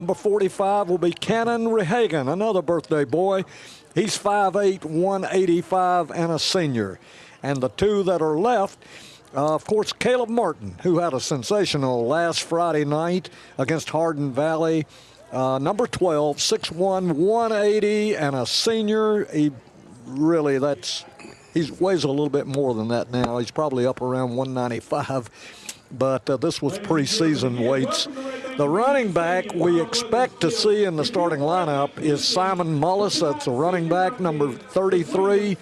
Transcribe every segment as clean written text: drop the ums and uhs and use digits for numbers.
Number 45 will be Cannon Rehagen, another birthday boy. He's 5'8", 185, and a senior. And the two that are left, of course, Caleb Martin, who had a sensational last Friday night against Hardin Valley. Number 12, 6'1", 180, and a senior. He weighs a little bit more than that now. He's probably up around 195. But this was preseason weights. The running back we expect to see in the starting lineup is Simon Mullis. That's a running back, number 33.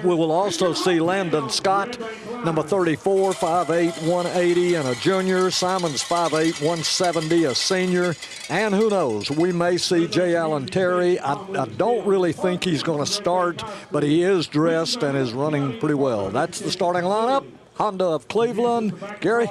We will also see Landon Scott, number 34, 5'8", 180, and a junior. Simon's 5'8", 170, a senior. And who knows, we may see J. Allen Terry. I don't really think he's going to start, but he is dressed and is running pretty well. That's the starting lineup. Honda of Cleveland. Gary?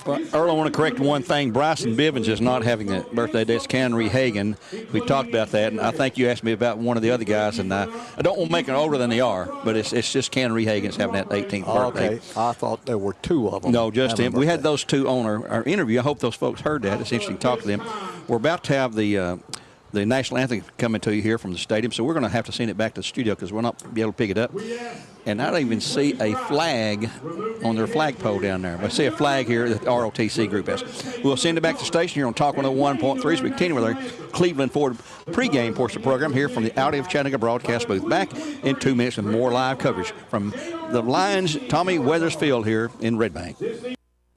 Well, Earl, I want to correct one thing. Bryson Bivens is not having a birthday day. It's Canry Hagan. We talked about that, and I think you asked me about one of the other guys, and I don't want to make them older than they are, but it's just Canry Hagan's having that 18th birthday. Okay, I thought there were two of them. No, just him. We had those two on our interview. I hope those folks heard that. It's interesting to talk to them. We're about to have the national anthem coming to you here from the stadium, so we're going to have to send it back to the studio because we're not be able to pick it up. And I don't even see a flag on their flagpole down there. But I see a flag here that the ROTC group has. We'll send it back to the station here on Talk 101.3 as we continue with our Cleveland Ford pregame portion of the program here from the Audi of Chattanooga broadcast booth. Back in 2 minutes with more live coverage from the Lions, Tommy Weathers Field here in Red Bank.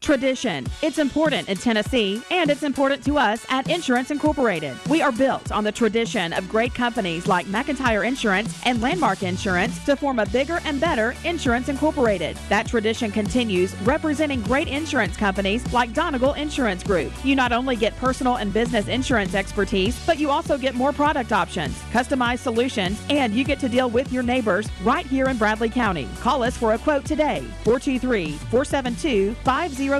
Tradition. It's important in Tennessee, and it's important to us at Insurance Incorporated. We are built on the tradition of great companies like McIntyre Insurance and Landmark Insurance to form a bigger and better Insurance Incorporated. That tradition continues, representing great insurance companies like Donegal Insurance Group. You not only get personal and business insurance expertise, but you also get more product options, customized solutions, and you get to deal with your neighbors right here in Bradley County. Call us for a quote today, 423-472-5051.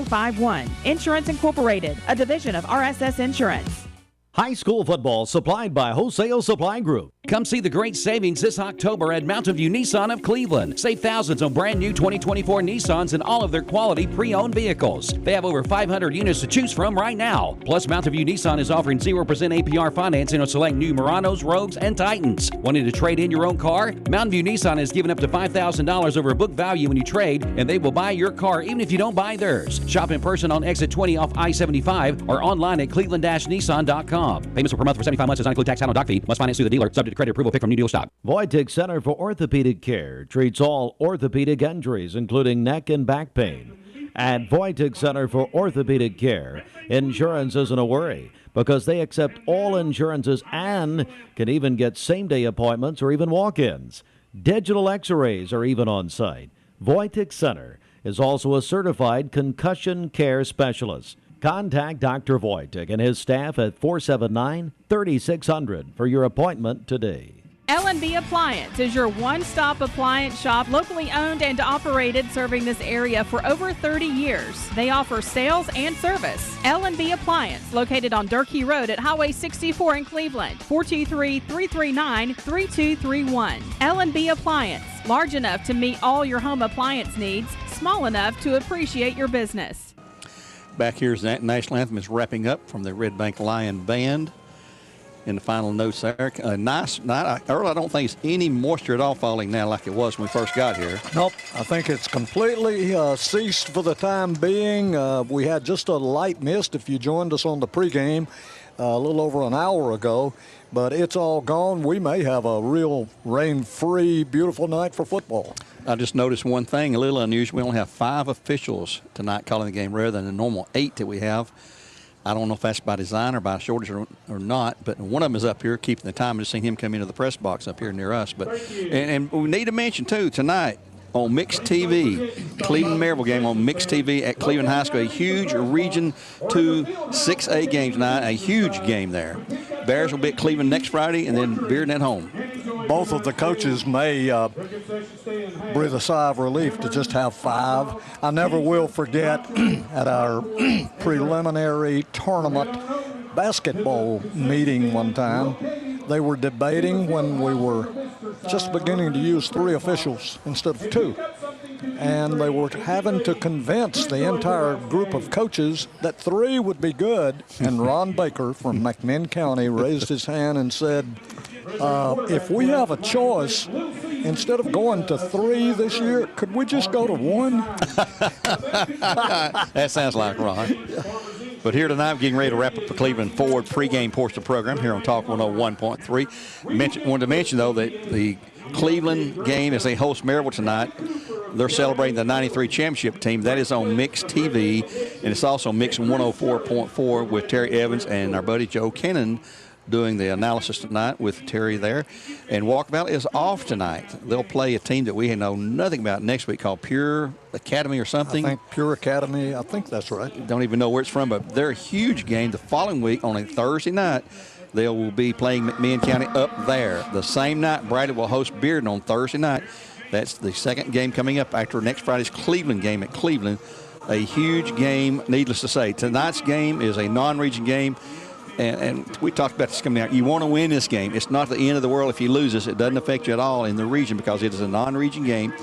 Insurance Incorporated, a division of RSS Insurance. High school football supplied by Wholesale Supply Group. Come see the great savings this October at Mountain View Nissan of Cleveland. Save thousands on brand new 2024 Nissans and all of their quality pre-owned vehicles. They have over 500 units to choose from right now. Plus, Mountain View Nissan is offering 0% APR financing on select new Muranos, Rogues, and Titans. Wanting to trade in your own car? Mountain View Nissan has given up to $5,000 over book value when you trade, and they will buy your car even if you don't buy theirs. Shop in person on exit 20 off I-75 or online at cleveland-nissan.com. Payments per month for 75 months does not include tax and doc fee. Must finance through the dealer. Subject to credit approval. Pick from new deal stock. Voitic Center for Orthopedic Care treats all orthopedic injuries, including neck and back pain. At Voitic Center for Orthopedic Care, insurance isn't a worry because they accept all insurances and can even get same-day appointments or even walk-ins. Digital x-rays are even on site. Voitic Center is also a certified concussion care specialist. Contact Dr. Voitic and his staff at 479-3600 for your appointment today. L&B Appliance is your one-stop appliance shop, locally owned and operated, serving this area for over 30 years. They offer sales and service. L&B Appliance, located on Durkee Road at Highway 64 in Cleveland, 423-339-3231. L&B Appliance, large enough to meet all your home appliance needs, small enough to appreciate your business. Back here as the national anthem is wrapping up from the Red Bank Lion Band. In the final notes there. Nice night. Earl, I don't think it's any moisture at all falling now like it was when we first got here. Nope. I think it's completely ceased for the time being. We had just a light mist if you joined us on the pregame a little over an hour ago, but it's all gone. We may have a real rain-free, beautiful night for football. I just noticed one thing, a little unusual. We only have 5 officials tonight calling the game rather than the normal 8 that we have. I don't know if that's by design or by shortage or not, but one of them is up here keeping the time. I just seen him come into the press box up here near us. But and we need to mention, too, tonight on Mixed TV, Cleveland-Maryville game on Mixed TV at Cleveland High School, a huge Region 2 6A game tonight, a huge game there. Bears will be at Cleveland next Friday, and then Bearden at home. Both of the coaches may breathe a sigh of relief to just have 5. I never will forget at our preliminary tournament basketball meeting one time, they were debating when we were just beginning to use 3 officials instead of 2. and they were having to convince the entire group of coaches that 3 would be good. And Ron Baker from McMinn County raised his hand and said, if we have a choice, instead of going to 3 this year, could we just go to 1? That sounds like Ron. But here tonight, we're getting ready to wrap up the Cleveland Ford pregame portion of the program here on Talk 101.3. Wanted to mention, though, that the Cleveland game, as they host Maryville tonight, they're celebrating the 93 championship team. That is on Mix TV, and it's also Mix 104.4 with Terry Evans and our buddy Joe Kennan doing the analysis tonight with Terry there. And Walker Valley is off tonight. They'll play a team that we know nothing about next week called Pure Academy or something. I think Pure Academy. I think that's right. Don't even know where it's from, but they're a huge game. The following week on a Thursday night, they will be playing McMinn County up there. The same night, Bradley will host Bearden on Thursday night. That's the second game coming up after next Friday's Cleveland game at Cleveland. A huge game, needless to say. Tonight's game is a non-region game. And we talked about this coming out. You want to win this game. It's not the end of the world if you lose this. It doesn't affect you at all in the region because it is a non-region game.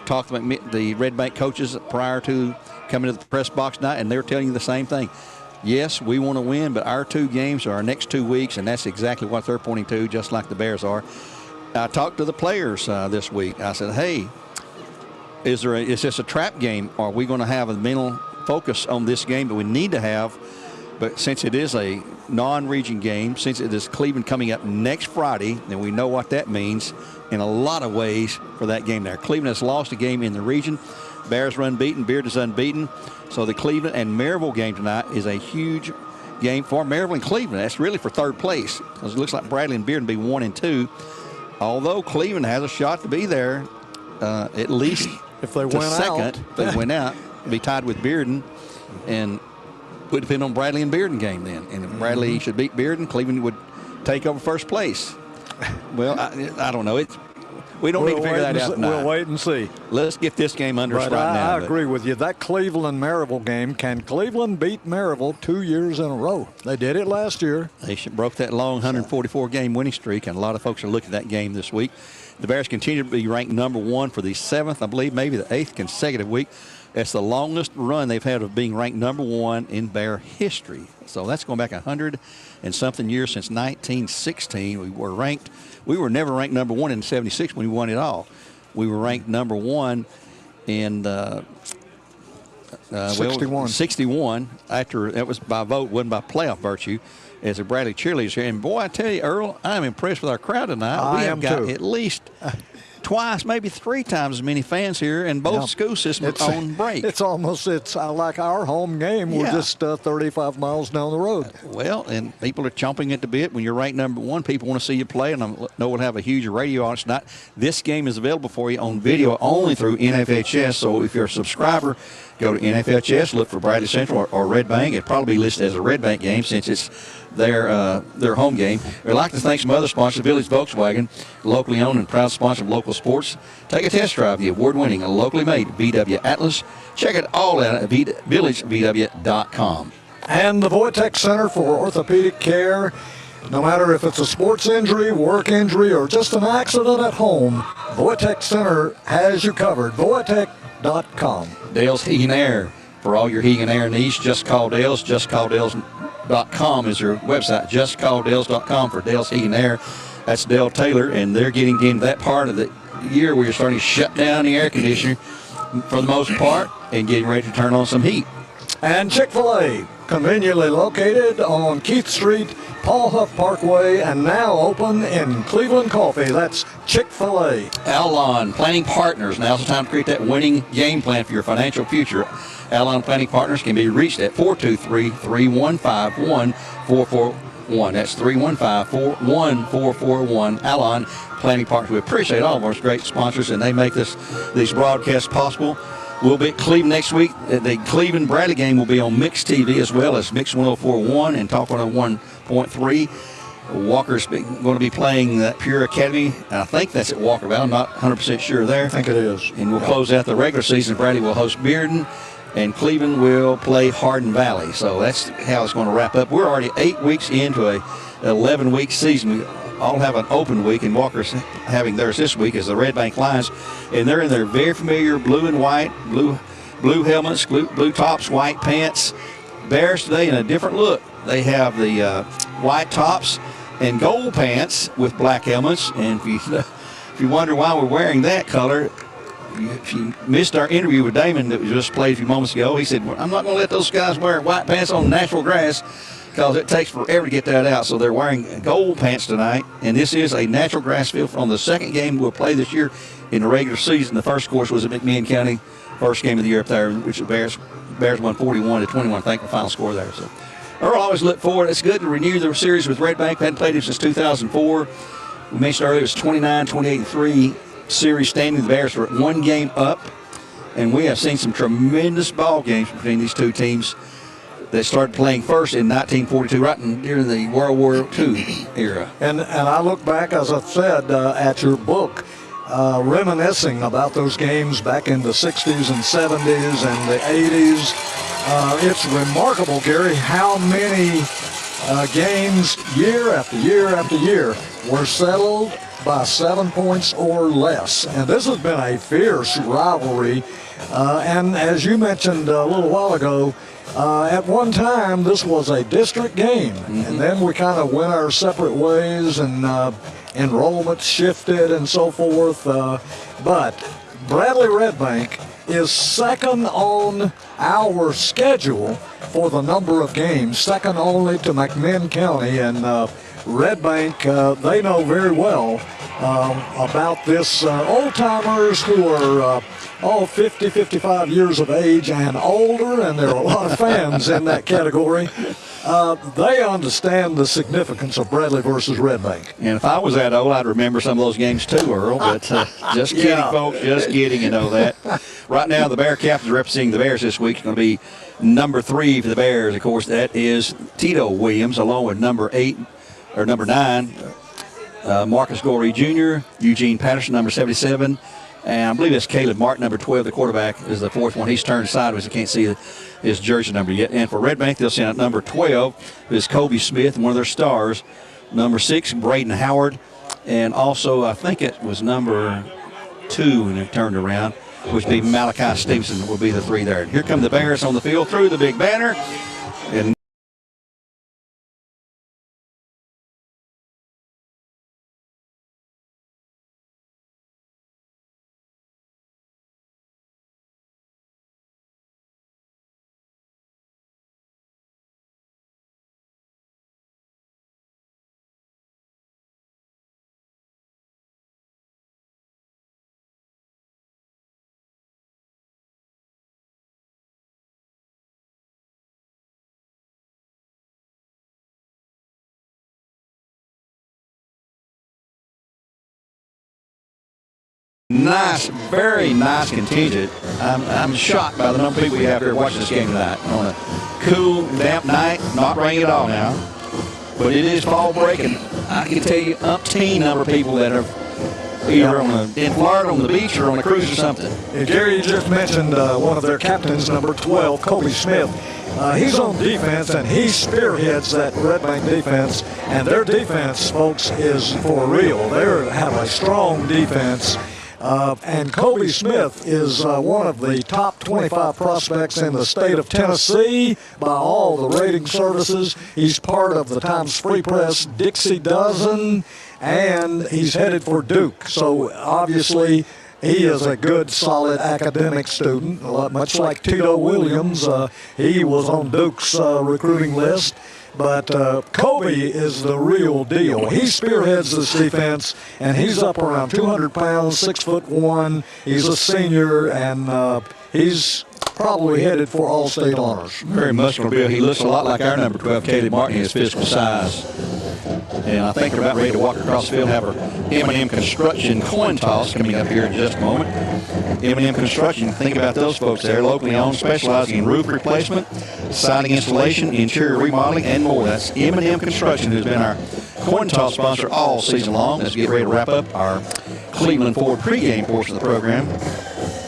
Talked to the Red Bank coaches prior to coming to the press box tonight, and they're telling you the same thing. Yes, we want to win, but our 2 games are our next 2 weeks, and that's exactly what they're pointing to, just like the Bears are. I talked to the players this week. I said, hey, is this a trap game? Are we going to have a mental focus on this game that we need to have? But since it is a non-region game, since it is Cleveland coming up next Friday, then we know what that means in a lot of ways for that game there. Cleveland has lost a game in the region. Bears are unbeaten. Beard is unbeaten. So the Cleveland and Maryville game tonight is a huge game for Maryville and Cleveland. That's really for 3rd place because it looks like Bradley and Bearden be 1 and 2. Although Cleveland has a shot to be there, at least if they to win second, out. they win out, be tied with Bearden, and would depend on Bradley and Bearden game then. And if Bradley should beat Bearden, Cleveland would take over 1st place. Well, I don't know. We don't need to figure that out tonight. We'll wait and see. Let's get this game under us right now. I agree with you. That Cleveland-Maryville game, can Cleveland beat Maryville 2 years in a row? They did it last year. They broke that long 144-game winning streak, and a lot of folks are looking at that game this week. The Bears continue to be ranked number 1 for the 7th, I believe, maybe the 8th consecutive week. That's the longest run they've had of being ranked number 1 in Bear history. So that's going back 100 and something years since 1916. We were never ranked number 1 in 76 when we won it all. We were ranked number 1 in 61 after that was by vote, wasn't by playoff virtue, as a Bradley cheerleaders here. And boy, I tell you, Earl, I'm impressed with our crowd tonight. We have got at least twice, maybe 3 times as many fans here, and both school systems are on break. It's like our home game. We're just 35 miles down the road. Well, and people are chomping at the bit. When you're ranked number 1, people want to see you play, and I know we'll have a huge radio audience tonight. This game is available for you on video only through NFHS, so if you're a subscriber, go to NFHS, look for Bradley Central or Red Bank. It'll probably be listed as a Red Bank game since it's their home game. We'd like to thank some other sponsors, Village Volkswagen, locally owned and proud sponsor of local sports. Take a test drive the award-winning, locally made VW Atlas. Check it all out at villagevw.com. And the Voitech Center for Orthopedic Care. No matter if it's a sports injury, work injury, or just an accident at home, Voitech Center has you covered. Voitech.com. Dale's Heating Air. For all your heating and air needs, just call Dale's. JustCallDales.com is your website. JustCallDales.com for Dale's Heating and Air. That's Dale Taylor, and they're getting into that part of the year where you're starting to shut down the air conditioner for the most part and getting ready to turn on some heat. And Chick-fil-A, conveniently located on Keith Street, Paul Huff Parkway, and now open in Cleveland Coffee. That's Chick-fil-A. Alon Planning Partners. Now's the time to create that winning game plan for your financial future. Alon Planning Partners can be reached at 423-315-1441. That's 315-41441. Alon Planning Partners. We appreciate all of our great sponsors, and they make these broadcasts possible. We'll be at Cleveland next week. The Cleveland-Bradley game will be on Mix TV as well as Mix 104.1 and Talk 101.3. Walker's going to be playing that Pure Academy. I think that's at Walker Valley. I'm not 100% sure there. I think it is. And we'll close out the regular season. Bradley will host Bearden, and Cleveland will play Hardin Valley. So that's how it's going to wrap up. We're already 8 weeks into a 11-week season. all have an open week, and Walker's having theirs this week as the Red Bank Lions, and they're in their very familiar blue and white, blue helmets, blue tops, white pants. Bears today in a different look. They have the white tops and gold pants with black helmets, and if you wonder why we're wearing that color, if you missed our interview with Damon that was just played a few moments ago, he said, I'm not going to let those guys wear white pants on natural grass because it takes forever to get that out. So they're wearing gold pants tonight, and this is a natural grass field on the second game we'll play this year in the regular season. The first, of course, was at McMinn County, first game of the year up there, which the Bears won 41-21, I think, the final score there. So Earl, always look forward. It's good to renew the series with Red Bank. We hadn't played him since 2004. We mentioned earlier it was 29-28-3 series standing. The Bears were one game up, and we have seen some tremendous ball games between these two teams that started playing first in 1942, right during the World War II era. And I look back, as I said, at your book, reminiscing about those games back in the 60s and 70s and the 80s. It's remarkable, Gary, how many games year after year after year were settled by 7 points or less. And this has been a fierce rivalry. And as you mentioned a little while ago, at one time this was a district game. And then we kind of went our separate ways, and enrollment shifted and so forth. But Bradley Red Bank is second on our schedule for the number of games, second only to McMinn County. And Red Bank, they know very well about this. Old-timers who are all 50, 55 years of age and older, and there are a lot of fans in that category. They understand the significance of Bradley versus Red Bank. And if I was that old, I'd remember some of those games too, Earl. But just kidding, Yeah. folks. Just kidding, you know that. Right now, the Bear captains representing the Bears this week is going to be number 3 for the Bears. Of course, that is Tito Williams, along with number 9, Marcus Gorey Jr., Eugene Patterson, number 77. And I believe it's Caleb Martin, number 12, the quarterback, is the 4th one. He's turned sideways. I can't see his jersey number yet. And for Red Bank, they'll send out number 12 is Kobe Smith, one of their stars. Number 6, Braden Howard. And also, I think it was number 2 when it turned around, which would be Malachi Stevenson will be the 3 there. Here come the Bears on the field through the big banner. And nice, very nice contingent. I'm shocked by the number of people we have here watching this game tonight on a cool, damp night. Not raining at all now, but it is fall break, and I can tell you umpteen number of people that are either in Florida on the beach or on a cruise or something. Gary, you just mentioned one of their captains, number 12, Kobe Smith. He's on defense, and he spearheads that Red Bank defense. And their defense, folks, is for real. They have a strong defense. And Kobe Smith is one of the top 25 prospects in the state of Tennessee by all the rating services. He's part of the Times Free Press Dixie Dozen, and he's headed for Duke. So obviously he is a good, solid academic student, much like Tito Williams. He was on Duke's recruiting list. But Kobe is the real deal. He spearheads this defense, and he's up around 200 pounds, 6'1". He's a senior, and he's probably headed for all-state honors. Very muscular build. He looks a lot like our number 12, Caleb Martin, his physical size. And I think they're about ready to walk across the field and have our M&M Construction coin toss coming up here in just a moment. M&M Construction, think about those folks there, locally owned, specializing in roof replacement, siding installation, interior remodeling, and more. That's M&M Construction, who's been our coin toss sponsor all season long. As we get ready to wrap up our Cleveland Ford pregame portion of the program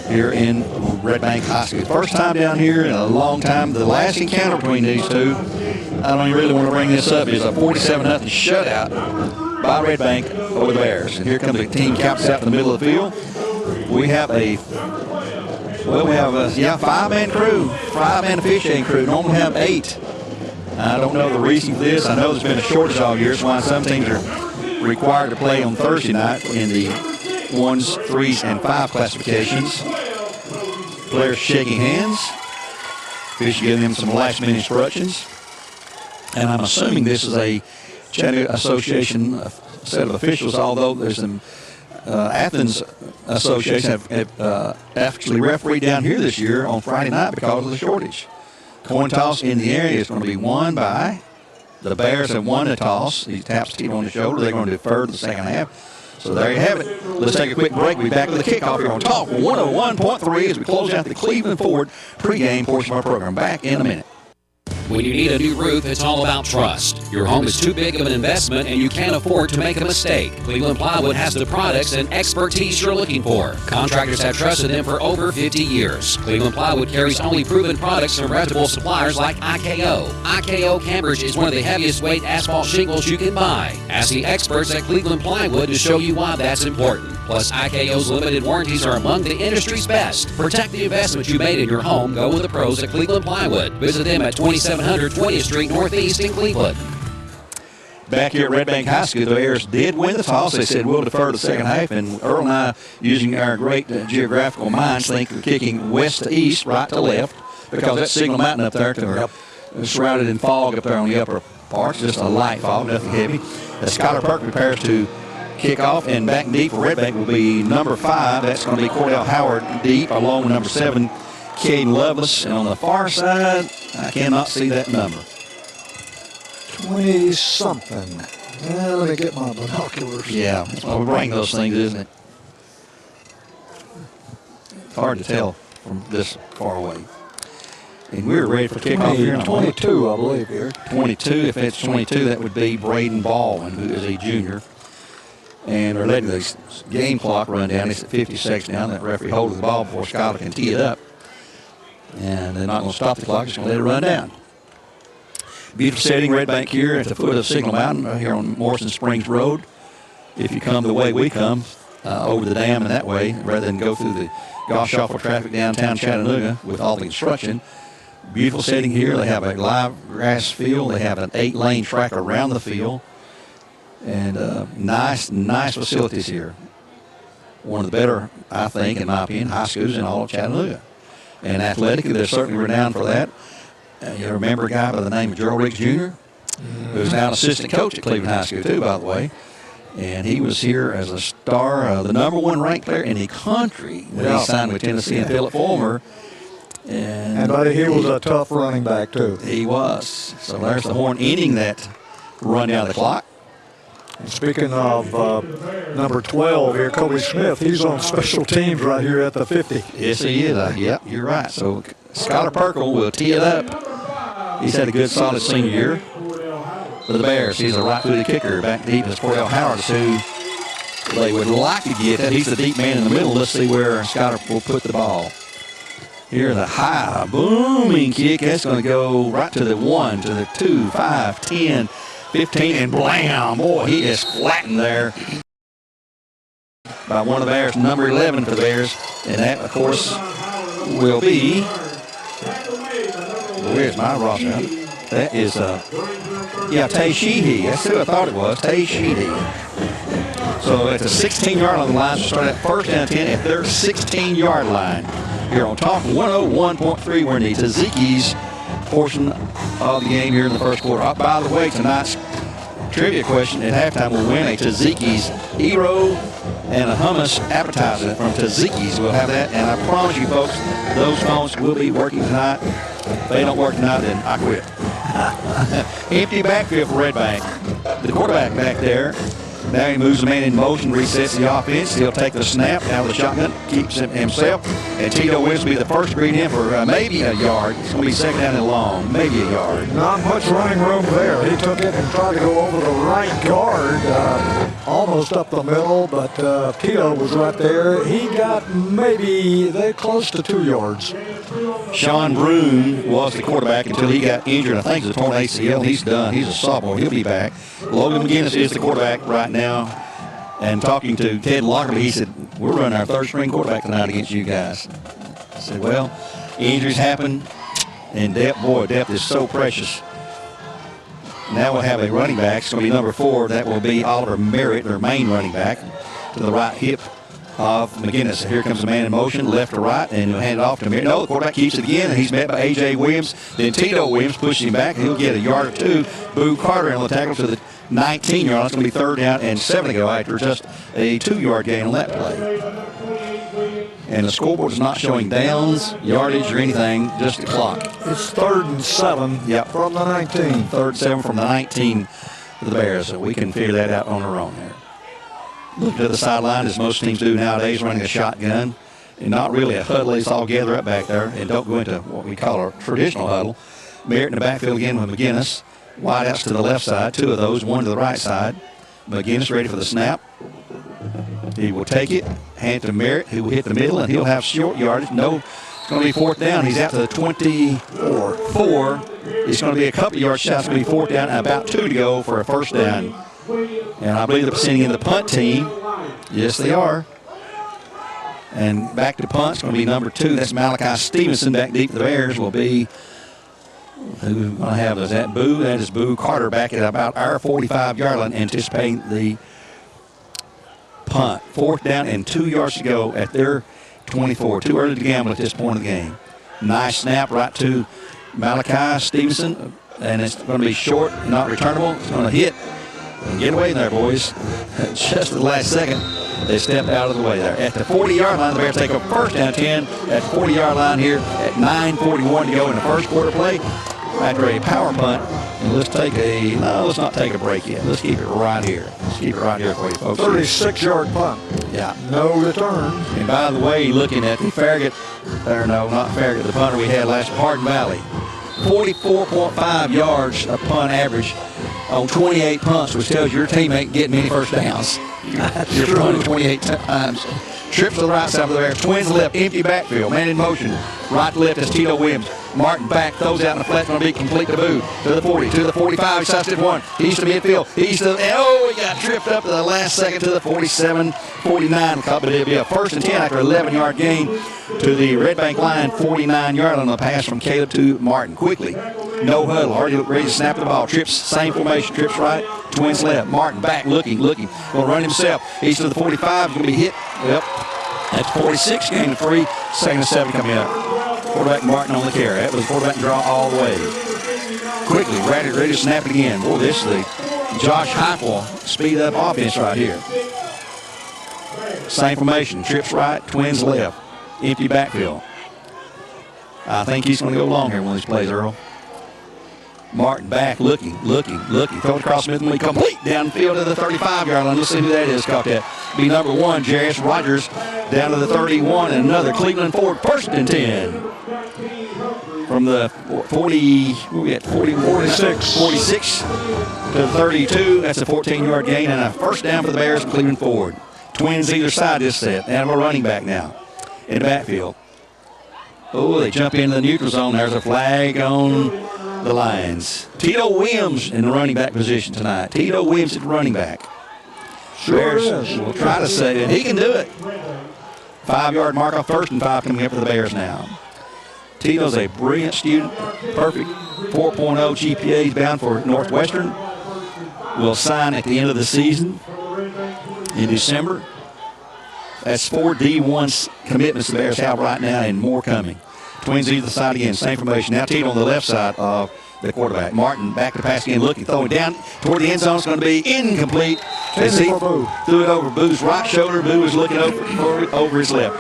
here in Red Bank High School. First time down here in a long time. The last encounter between these two, I don't even really want to bring this up, is a 47-0 shutout by Red Bank over the Bears. And here comes the team captains out in the middle of the field. We have a 5-man crew, 5-man officiating crew. Normally have 8. I don't know the reason for this. I know there's been a shortage all year. That's why some teams are required to play on Thursday night in the 1s, 3s, and 5 classifications. Players shaking hands. Fish giving them some last-minute instructions. And I'm assuming this is a Chattanooga Association set of officials, although there's some Athens Association have actually refereed down here this year on Friday night because of the shortage. Coin toss in the area is going to be won by the Bears. Have won the toss. He taps Steve on the shoulder. They're going to defer to the second half. So there you have it. Let's take a quick break. We'll be back with the kickoff here on Talk 101.3 as we close out the Cleveland Ford pregame portion of our program. Back in a minute. When you need a new roof, it's all about trust. Your home is too big of an investment and you can't afford to make a mistake. Cleveland Plywood has the products and expertise you're looking for. Contractors have trusted them for over 50 years. Cleveland Plywood carries only proven products from reputable suppliers like IKO. IKO Cambridge is one of the heaviest weight asphalt shingles you can buy. Ask the experts at Cleveland Plywood to show you why that's important. Plus, IKO's limited warranties are among the industry's best. Protect the investment you made in your home. Go with the pros at Cleveland Plywood. Visit them at 2700 20th Street Northeast in Cleveland. Back here at Red Bank High School, the Bears did win the toss. They said we'll defer to the second half, and Earl and I, using our great geographical minds, think we're kicking west to east, right to left, because that Signal Mountain up there, surrounded in fog up there on the upper parts, just a light fog, nothing heavy. As Skylar Perk prepares to kick off, and back deep for Red Bank will be number 5. That's going to be Cordell Howard deep, along with number 7, Caden Lovelace. And on the far side, I cannot see that number. 20-something. Let me get my binoculars. Yeah, that's why we bring those things, isn't it? It's hard to tell from this far away. And we're ready for kickoff here. 22, I believe, here. 22. If it's 22, that would be Braden Baldwin, who is a junior. And they're letting the game clock run down. It's at 50 seconds now. That referee holds the ball before Skyler can tee it up. And they're not going to stop the clock, just going to let it run down. Beautiful setting, Red Bank here at the foot of Signal Mountain, here on Morrison Springs Road. If you come the way we come, over the dam and that way, rather than go through the gosh-awful traffic downtown Chattanooga with all the construction. Beautiful setting here. They have a live grass field. They have an 8-lane track around the field. And nice facilities here. One of the better, I think, in my opinion, high schools in all of Chattanooga. And athletically, they're certainly renowned for that. You remember a guy by the name of Gerald Ricks Jr., who's now an assistant coach at Cleveland High School, too, by the way. And he was here as a star, the number 1 ranked player in the country when he signed with Tennessee and Philip Fulmer. And buddy, he was a tough running back, too. He was. So there's the horn ending that run down the clock. And speaking of number 12 here, Kobe Smith, he's on special teams right here at the 50. Yes, he is. Yep, you're right. So Skylar Perkle will tee it up. He's had a good, solid senior year for the Bears. He's a right-footed kicker. Back deep is Cordell Howard, who they would like to get that. He's the deep man in the middle. Let's see where Skylar will put the ball. Here's a high, booming kick. That's going to go right to the 1, to the 2, 5, 10, 15, and blam. Boy, he is flattened there by one of the Bears, number 11 for the Bears. And that, of course, will be, where's my roster? That is, Tay Sheehy. That's who I thought it was, Tay Sheehy. So at the 16-yard line, so start at first down 10 at their 16-yard line. Here on Talk 101.3, we're in the Tzatziki's portion of the game here in the first quarter. By the way, tonight's trivia question at halftime will win a Tzatziki's Hero and a hummus appetizer from Tzatziki's. We'll have that, and I promise you folks, those phones will be working tonight. If they don't work tonight, then I quit. Empty backfield for Red Bank. The quarterback back there Now he moves the man in motion, resets the offense. He'll take the snap out of the shotgun, keeps him himself. And Tito Williams will be the first to greet him for maybe a yard. It's going to be second down and long, maybe a yard. Not much running room there. He took it and tried to go over the right guard, almost up the middle, but Tito was right there. He got maybe close to 2 yards. Sean Broon was the quarterback until he got injured. I think it's a torn ACL. He's done. He's a sophomore. He'll be back. Logan McGinnis is the quarterback right now. And talking to Ted Lockerby, he said, we're running our third string quarterback tonight against you guys. I said, well, injuries happen, and depth is so precious. Now we'll have a running back. It's going to be number 4. That will be Oliver Merritt, their main running back, to the right hip of McGinnis. Here comes the man in motion, left to right, and he'll hand it off to Merritt. No, the quarterback keeps it again, and he's met by A.J. Williams. Then Tito Williams pushes him back, and he'll get a yard or 2. Boo Carter on the tackle to the 19-yard. It's going to be 3rd down and 7 to go after just a 2-yard gain on that play. And the scoreboard is not showing downs, yardage, or anything, just the clock. It's 3rd and 7 from the 19. 3rd 7 from the 19 to the Bears, so we can figure that out on our own there. Look to the sideline, as most teams do nowadays, running a shotgun. And not really a huddle. It's all gather up back there and don't go into what we call a traditional huddle. Merritt in the backfield again with McGinnis. Wideouts to the left side, 2 of those, 1 to the right side. McGinnis ready for the snap. He will take it, hand it to Merritt, who will hit the middle, and he'll have short yardage. No, it's going to be 4th down. He's out to the 24. It's going to be a couple yards shot. It's going to be 4th down and about 2 to go for a 1st down. And I believe they're sending in the punt team. Yes, they are. And back to punt, it's going to be number 2. That's Malachi Stevenson back deep. The Bears will be, who's going to have, is that Boo? That is Boo Carter back at about our 45-yard line, anticipating the punt. 4th down and 2 yards to go at their 24. Too early to gamble at this point of the game. Nice snap right to Malachi Stevenson, and it's going to be short, not returnable. It's going to hit. Get away there, boys. Just at the last second, they stepped out of the way there. At the 40-yard line, the Bears take a 1st down 10 at the 40-yard line here at 9:41 to go in the first quarter play. After a power punt, and let's not take a break yet. Let's keep it right here. Let's keep it right here for you folks. 36-yard punt. Yeah. No return. And by the way, looking at the Farragut, or no, not Farragut, the punter we had last year, Hardin Valley, 44.5 yards a punt average on 28 punts, which tells your team ain't getting many first downs. You're punting 28 times. Trips to the right side of the Bears. Twins left, empty backfield. Man in motion. Right to left is Tito Williams. Martin back, throws out in the flat, going to be complete to Boo. To the 40, to the 45, he sidesteps 1. He's to midfield. He's to, he got tripped up to the last second to the 47, 49. But it'll be a 1st and 10 after 11-yard gain to the Red Bank line, 49-yard on the pass from Caleb to Martin. Quickly, no huddle, already ready to snap the ball. Trips, same formation, trips right, Twins left. Martin back, looking, going to run himself. He's to the 45, going to be hit. Yep. That's 46, gain of 3, 2nd and 7 coming up. Quarterback Martin on the carry. That was quarterback draw all the way. Quickly, ready to snap it again. Boy, this is the Josh Heupel speed up offense right here. Same formation. Trips right, Twins left. Empty backfield. I think he's going to go long here when these plays, Earl. Martin back, looking. Throws across Smith and Lee, complete downfield to the 35-yard line. Let's see who that is. Caught that. Be number 1, Jarius Rogers, down to the 31, and another Cleveland Ford 1st and 10. From the 46 to the 32. That's a 14-yard gain and a 1st down for the Bears from Cleveland Ford. Twins either side this set. They have a running back now in the backfield. Oh, they jump into the neutral zone. There's a flag on the Lions. Tito Williams in the running back position tonight. Tito Williams at running back. Bears will try to save it. He can do it. 5-yard mark off 1st and 5 coming up for the Bears now. Tito's a brilliant student. Perfect 4.0 GPA. He's bound for Northwestern. Will sign at the end of the season in December. That's 4 D1 commitments the Bears have right now and more coming. Twins either side again, same formation. Now Tito on the left side of the quarterback. Martin back to pass again, looking, throwing down toward the end zone. It's going to be incomplete. As he threw it over Boo's right shoulder. Boo was looking over his left.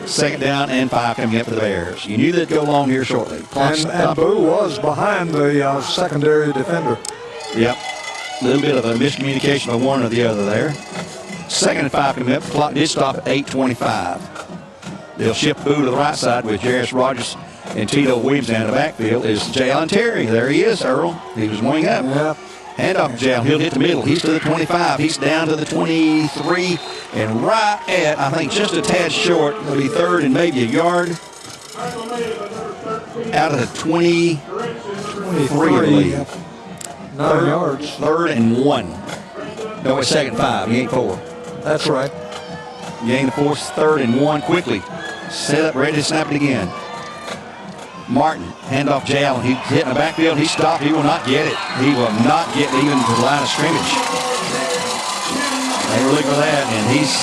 2nd down and 5 coming up for the Bears. You knew they'd go long here shortly. And Boo was behind the secondary defender. Yep. A little bit of a miscommunication of one or the other there. 2nd and 5 coming up. The clock did stop at 8:25. They'll shift Boo to the right side with Jarris Rogers and Tito Williams down the backfield. Is Jalen Terry. There he is, Earl. He was wing up. Yep. Handoff to Jalen. He'll hit the middle. He's to the 25. He's down to the 23. And right at, I think, just a tad short. It'll be 3rd and maybe a yard. Out of the 23, I believe. 9 yards. 3rd and 1. No, it's 2nd and 5. He ain't 4. That's right. Gain the force, 3rd and 1 quickly. Set up, ready to snap it again. Martin, handoff Jay Allen. He's hitting the backfield. He stopped. He will not get it. He will not get even to the line of scrimmage. They were looking for that, and he's,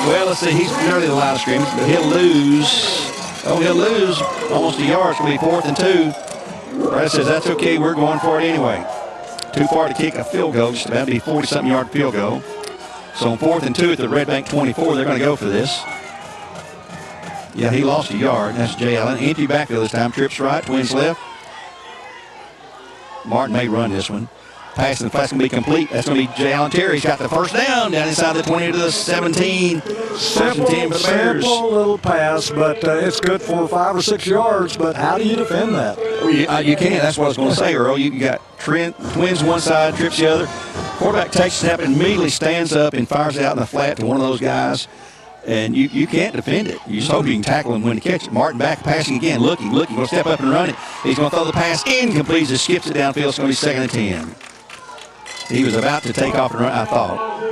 well, let's see, he's nearly the line of scrimmage, but he'll lose. Oh, he'll lose almost a yard. It's going to be 4th and 2. Brad says, that's okay. We're going for it anyway. Too far to kick a field goal. Just about to be 40-something yard field goal. So on 4th and 2 at the Red Bank 24, they're going to go for this. Yeah, he lost a yard. That's Jay Allen. Empty backfield this time. Trips right, Twins left. Martin may run this one. Pass and flat's going to be complete. That's going to be Jay Allen Terry. He's got the first down inside the 20 to the 17. Simple little pass, but it's good for 5 or 6 yards. But how do you defend that? You can't. That's what I was going to say, Earl. You got Twins one side, Trips the other. Quarterback takes a snap and immediately stands up and fires it out in the flat to one of those guys. And you can't defend it. You just hope you can tackle him when he catches it. Martin back, passing again, looking, going to step up and run it. He's going to throw the pass incomplete, just skips it downfield. It's going to be 2nd and 10. He was about to take off and run, I thought.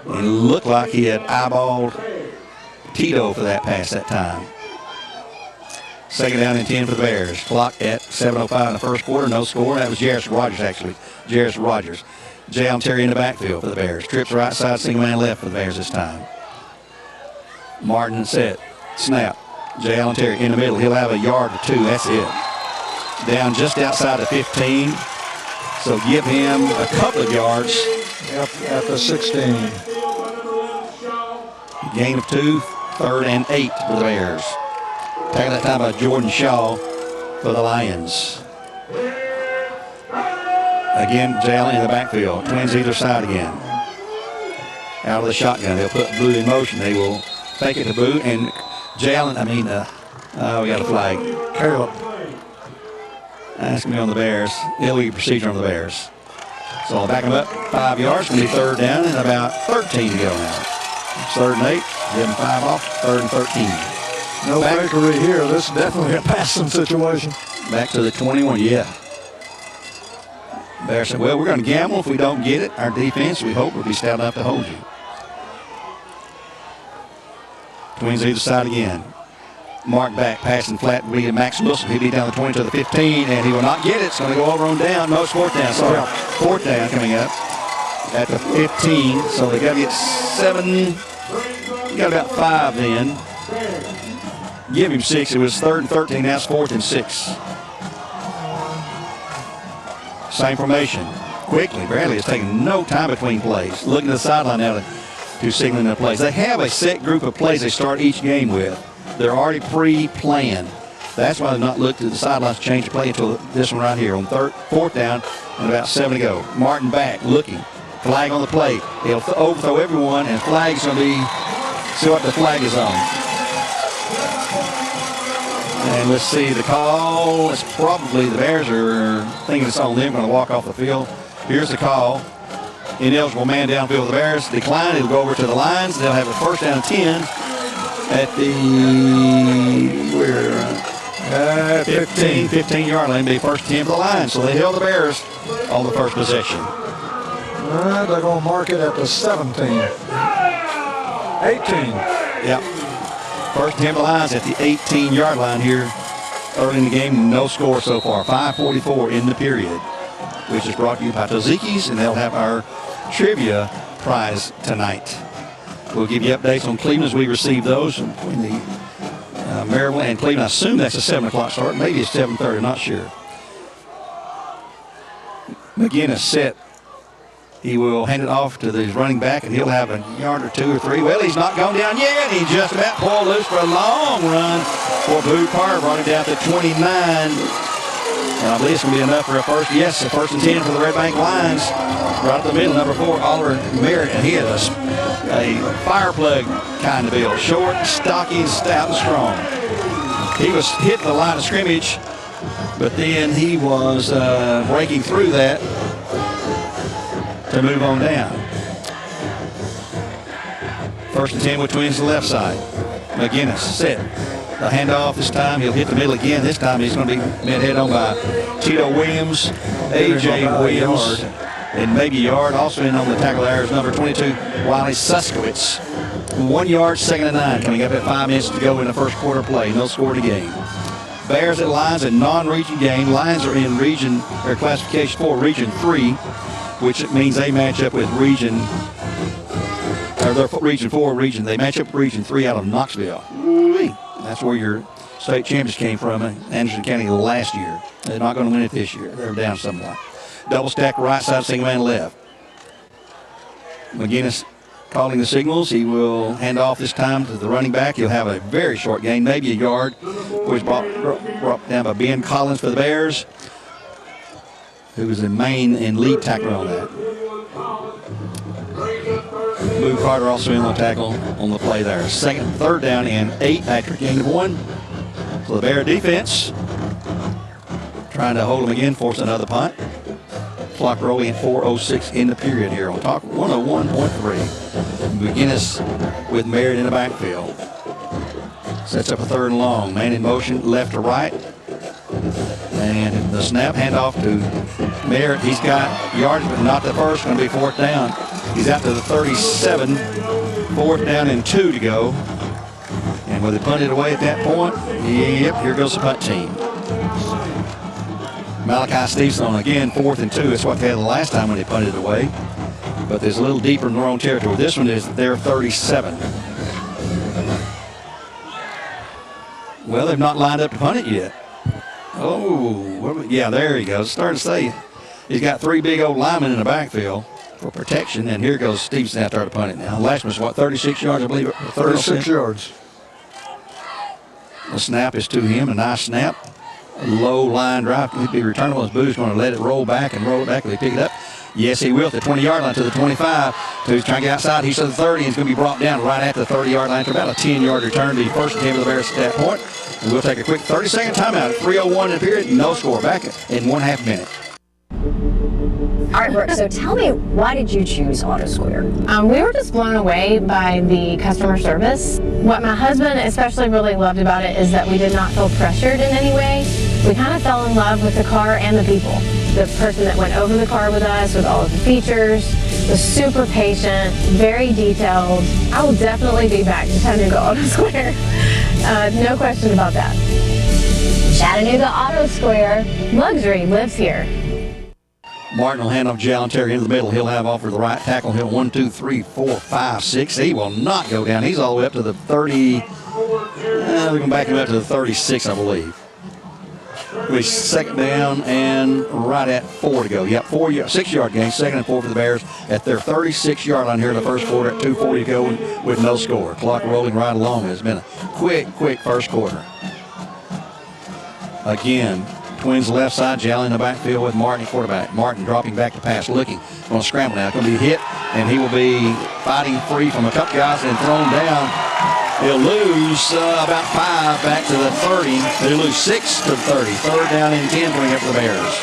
And it looked like he had eyeballed Tito for that pass that time. 2nd down and 10 for the Bears. Clock at 7:05 in the first quarter. No score. That was Jarris Rogers, actually. Jarris Rogers. Jay Allen Terry in the backfield for the Bears. Trips right side, single man left for the Bears this time. Martin set. Snap. Jay Allen Terry in the middle. He'll have a yard or 2. That's it. Down just outside the 15. So give him a couple of yards. Yep, at the 16. Gain of 2. 3rd and 8 for the Bears. Taken that time by Jordan Shaw for the Lions. Again, Jay Allen in the backfield. Twins either side again. Out of the shotgun. They'll put Boo in motion. They will fake it to Boo. And Jay Allen, we got a flag. Caleb. That's going to be on the Bears. Illegal procedure on the Bears. So I'll back them up 5 yards. Going to be 3rd down and about 13 to go now. It's 3rd and 8. Give them 5 off. 3rd and 13. No fakery here. This is definitely a passing situation. Back to the 21. Yeah. Bears said, well, we're going to gamble if we don't get it. Our defense, we hope, will be stout enough to hold you. Twins either side again. Mark back, passing flat, will be Max Wilson. He'll be down the 20 to the 15, and he will not get it. It's going to go over on down. No, it's 4th down. Sorry. 4th down coming up at the 15. So they got to get 7. You got about 5 then. Give him 6. It was 3rd and 13. Now it's 4th and 6. Same formation. Quickly, Bradley is taking no time between plays. Looking to the sideline now to signaling their plays. They have a set group of plays they start each game with. They're already pre-planned. That's why they've not looked at the sidelines to change the play until this one right here on 4th down and about 7 to go. Martin back, looking. Flag on the play. He'll overthrow everyone, and flag's going to be, see what the flag is on. And let's see, the call, it's probably the Bears are thinking it's on them, going to walk off the field. Here's the call. Ineligible man downfield with the Bears. Decline, it'll go over to the lines. They'll have a 1st down and 10 at the 15-yard line. Be 1st 10 for the line. So they held the Bears on the first possession. They're going to mark it at the 17. 18. Yep. 1st 10 for the lines at the 18-yard line here early in the game. No score so far. 5:44 in the period, which is brought to you by Tzatziki's, and they'll have our trivia prize tonight. We'll give you updates on Cleveland as we receive those between the Maryland and Cleveland. I assume that's a 7 o'clock start. Maybe it's 7:30. I'm not sure. McGinnis set. He will hand it off to the running back, and he'll have a yard or 2 or 3. Well, he's not gone down yet. He just about pulled loose for a long run for Boo Carr. Brought him down to 29. And I believe it's going to be enough for a first. Yes, a 1st and 10 for the Red Bank Lions. Right up the middle, number 4, Oliver Merritt, and he has a fire plug kind of build. Short, stocky, stout, and strong. He was hitting the line of scrimmage, but then he was breaking through that to move on down. 1st and 10 with Twins to the left side. McGinnis set. The handoff this time. He'll hit the middle again. This time he's going to be met head on by Tito Williams, A.J. Williams, and maybe Yard. Also in on the tackle there is number 22, Wiley Suskowitz. 1 yard, 2nd and 9. Coming up at 5 minutes to go in the first quarter play. No score to game. Bears at Lions, a non-region game. Lions are in region, or classification for Region 3, which means they match up with Region, or they're Region 4 region. They match up with Region 3 out of Knoxville. That's where your state champions came from in Anderson County last year. They're not going to win it this year. They're down somewhat. Double stack right side, single man left. McGinnis calling the signals. He will hand off this time to the running back. He'll have a very short gain, maybe a yard, which brought down by Ben Collins for the Bears, who was the main and lead tackler on that. Boo Carter also in the tackle on the play there. 3rd down and 8 after a gain of 1. So the Bear defense trying to hold them again, force another punt. Clock rolling at 4:06 in the period here on top 101.3. McGinnis with Merritt in the backfield. Sets up a 3rd and long. Man in motion, left to right. And the snap handoff to Merritt. He's got yardage, but not the first. Going to be 4th down. He's out to the 37. 4th down and 2 to go. And will they punt it away at that point? Yep, here goes the punt team. Malachi Stevenson again, 4th and 2. That's what they had the last time when they punted it away. But there's a little deeper in their own territory. This one is their 37. Well, they've not lined up to punt it yet. Oh, yeah, there he goes. Starting to say he's got 3 big old linemen in the backfield for protection, and here goes Stevenson out there to punt it now. Last one's what, 36 yards, I believe? 36 yards. The snap is to him, a nice snap. A low line drive. He'd be returnable. His Boo's going to let it roll back and roll it back. Will he pick it up? Yes, he will. At the 20-yard line to the 25. So he's trying to get outside. He's to the 30. He's going to be brought down right at the 30-yard line for about a 10-yard return. The 1st team of the Bears at that point. And we'll take a quick 30-second timeout. 3:01 in the period. No score. Back in 1/2 minute. All right, Brooke, so tell me, why did you choose Auto Square? We were just blown away by the customer service. What my husband especially really loved about it is that we did not feel pressured in any way. We kind of fell in love with the car and the people. The person that went over the car with us with all of the features was super patient, very detailed. I will definitely be back to Chattanooga Auto Square. No question about that. Chattanooga Auto Square. Luxury lives here. Martin will hand off Jalen Terry into the middle. He'll have off for the right tackle. He'll 1, 2, 3, 4, 5, 6. He will not go down. He's all the way up to the 30. They're going to back him up to the 36, I believe. It'll be 2nd down and right at 4 to go. Yep, 6-yard gain, 2nd and 4 for the Bears at their 36-yard line here in the first quarter at 2:40 to go with no score. Clock rolling right along. It's been a quick first quarter. Again, Twins left side, Jalen in the backfield with Martin, quarterback. Martin dropping back to pass, looking. Going to scramble now. Going to be hit, and he will be fighting free from a couple guys and thrown down. He'll lose about 5 back to the 30. They'll lose 6 to the 30. 3rd down and 10 coming up for the Bears.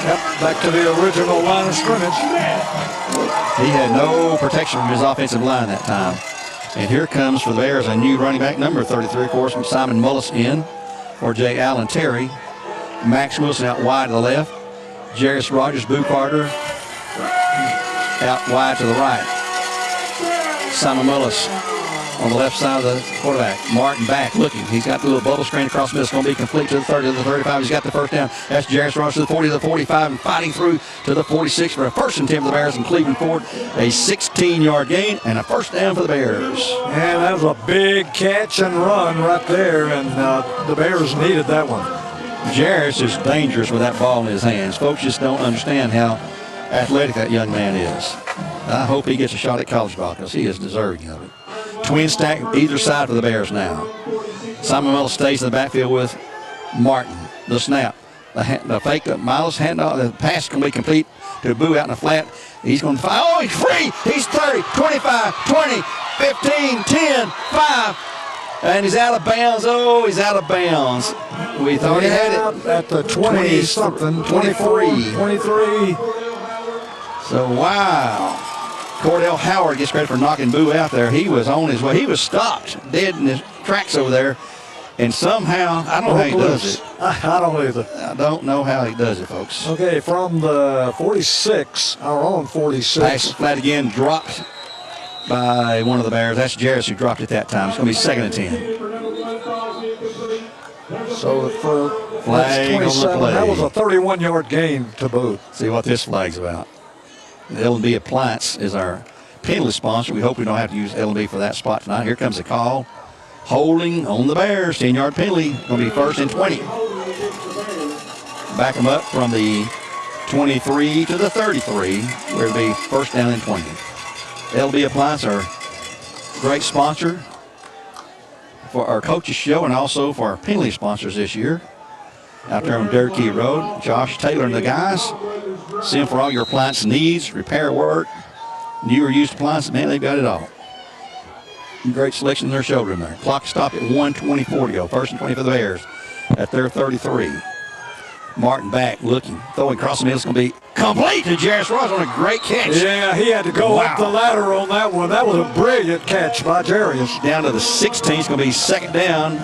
Yep, back to the original line of scrimmage. He had no protection from his offensive line that time. And here comes for the Bears a new running back, number 33, of course, from Simon Mullis in for J. Allen Terry. Max Wilson out wide to the left. Jarius Rogers, Boo Carter out wide to the right. Simon Mullis on the left side of the quarterback. Martin back looking. He's got the little bubble screen across the middle. It's going to be complete to the 30 to the 35. He's got the 1st down. That's Jarius Rogers to the 40 to the 45 and fighting through to the 46 for a 1st and 10 for the Bears in Cleveland Ford. A 16-yard gain and a 1st down for the Bears. And that was a big catch and run right there, and the Bears needed that one. Jarius is dangerous with that ball in his hands. Folks just don't understand how athletic that young man is. I hope he gets a shot at college ball because he is deserving of it. Twin stack either side for the Bears now. Simon Mullis stays in the backfield with Martin. The snap. The fake to Miles handoff. The pass is going to be complete to Boo out in the flat. He's going to fire. Oh, he's free. He's 30, 25, 20, 15, 10, 5. And he's out of bounds. Oh, he's out of bounds. We thought he had it. At the 20-something. 23. 23. So, wow. Cordell Howard gets credit for knocking Boo out there. He was on his way. He was stopped dead in his tracks over there. And somehow, I don't know how he does it. I don't either. I don't know how he does it, folks. Okay, from the 46, our own 46. Pass flat again, dropped by one of the Bears. That's Jarris who dropped it that time. It's going to be 2nd and 10. So for Flag on the 27, play. that was a 31-yard gain to Boo. See what this flag's about. The L&B Appliance is our penalty sponsor. We hope we don't have to use L&B for that spot tonight. Here comes the call. Holding on the Bears. 10-yard penalty. Going to be 1st and 20. Back them up from the 23 to the 33, where it'll be 1st down and 20. L&B Appliance, our great sponsor for our coaches show and also for our penalty sponsors this year. Out there on Dairy Key Road, Josh Taylor and the guys. See them for all your appliance needs, repair work, new or used appliances. Man, they've got it all. Great selection in their showroom there. Clock stopped at 1:24 to go. 1st and 20 for the Bears at their 33. Martin back looking. Throwing across the middle. It's going to be complete to Jarris Ross on a great catch. Yeah, he had to go up the ladder on that one. That was a brilliant catch by Jarris. Down to the 16. It's going to be 2nd down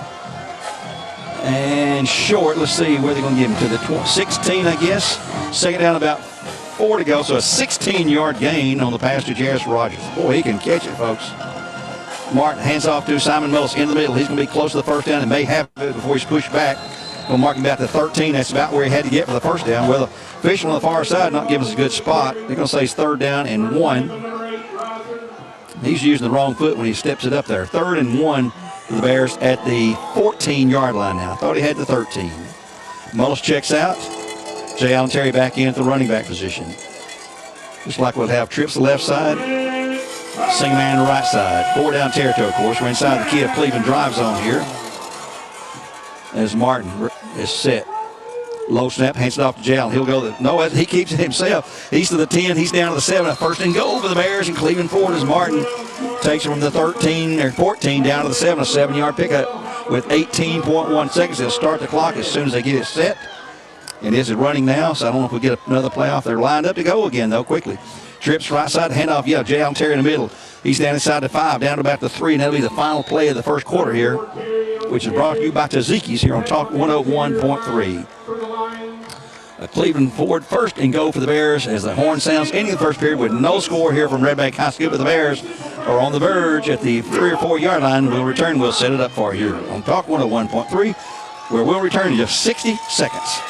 and short. Let's see where they're going to give him to the 16, I guess. 2nd down, about 4 to go. So a 16-yard gain on the pass to Jarris Rogers. Boy, he can catch it, folks. Martin hands off to Simon Mills in the middle. He's going to be close to the 1st down and may have it before he's pushed back. We'll mark him back to 13. That's about where he had to get for the 1st down. Well, the official on the far side not giving us a good spot. They're going to say it's 3rd down and 1. He's using the wrong foot when he steps it up there. 3rd and 1 for the Bears at the 14-yard line now. I thought he had the 13. Mullis checks out. Jay Allen Terry back in at the running back position. Just like we'll have trips to the left side, single man on the right side. 4 down territory, of course. We're inside the Key of Cleveland drive zone here. As Martin is set. Low snap, hands it off to Jay Allen. He'll go. He keeps it himself. He's to the 10. He's down to the 7. 1st and goal for the Bears in Cleveland Ford as Martin takes it from the 13 or 14 down to the 7. A 7-yard pickup with 18.1 seconds. They'll start the clock as soon as they get it set. And this is running now, so I don't know if we get another playoff. They're lined up to go again, though, quickly. Trips right side, handoff. Yeah, Jay Allen Terry in the middle. He's down inside the 5, down to about the 3, and that'll be the final play of the 1st quarter here, which is brought to you by Tzatziki's here on Talk 101.3. Cleveland Ford 1st and goal for the Bears as the horn sounds, ending the 1st period with no score here from Red Bank High School, but the Bears are on the verge at the 3 or 4 yard line. We'll return. We'll set it up for you here on Talk 101.3, where we'll return in just 60 seconds.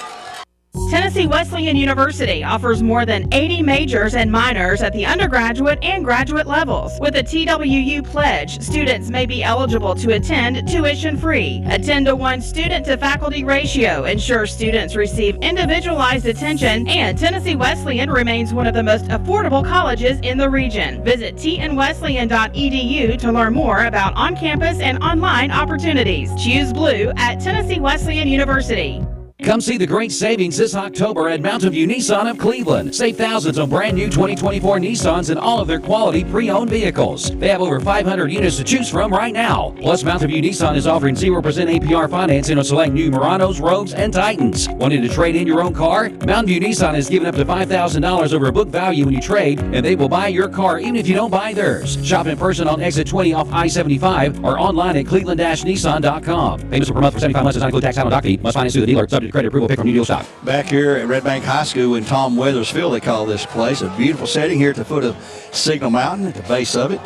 Tennessee Wesleyan University offers more than 80 majors and minors at the undergraduate and graduate levels. With a TWU pledge, students may be eligible to attend tuition-free. A 10-to-1 student-to-faculty ratio ensures students receive individualized attention, and Tennessee Wesleyan remains one of the most affordable colleges in the region. Visit tnwesleyan.edu to learn more about on-campus and online opportunities. Choose blue at Tennessee Wesleyan University. Come see the great savings this October at Mountain View Nissan of Cleveland. Save thousands on brand new 2024 Nissans and all of their quality pre-owned vehicles. They have over 500 units to choose from right now. Plus, Mountain View Nissan is offering 0% APR financing on select new Muranos, Rogues, and Titans. Wanting to trade in your own car? Mountain View Nissan is giving up to $5,000 over book value when you trade, and they will buy your car even if you don't buy theirs. Shop in person on exit 20 off I-75 or online at cleveland-nissan.com. Payments per month for 75 months does not include tax on dock fee. Must finance through the dealer. Subject to credit approval. Pick from new deal stock. Back here at Red Bank High School in Tom Weathersfield, they call this place. A beautiful setting here at the foot of Signal Mountain, at the base of it,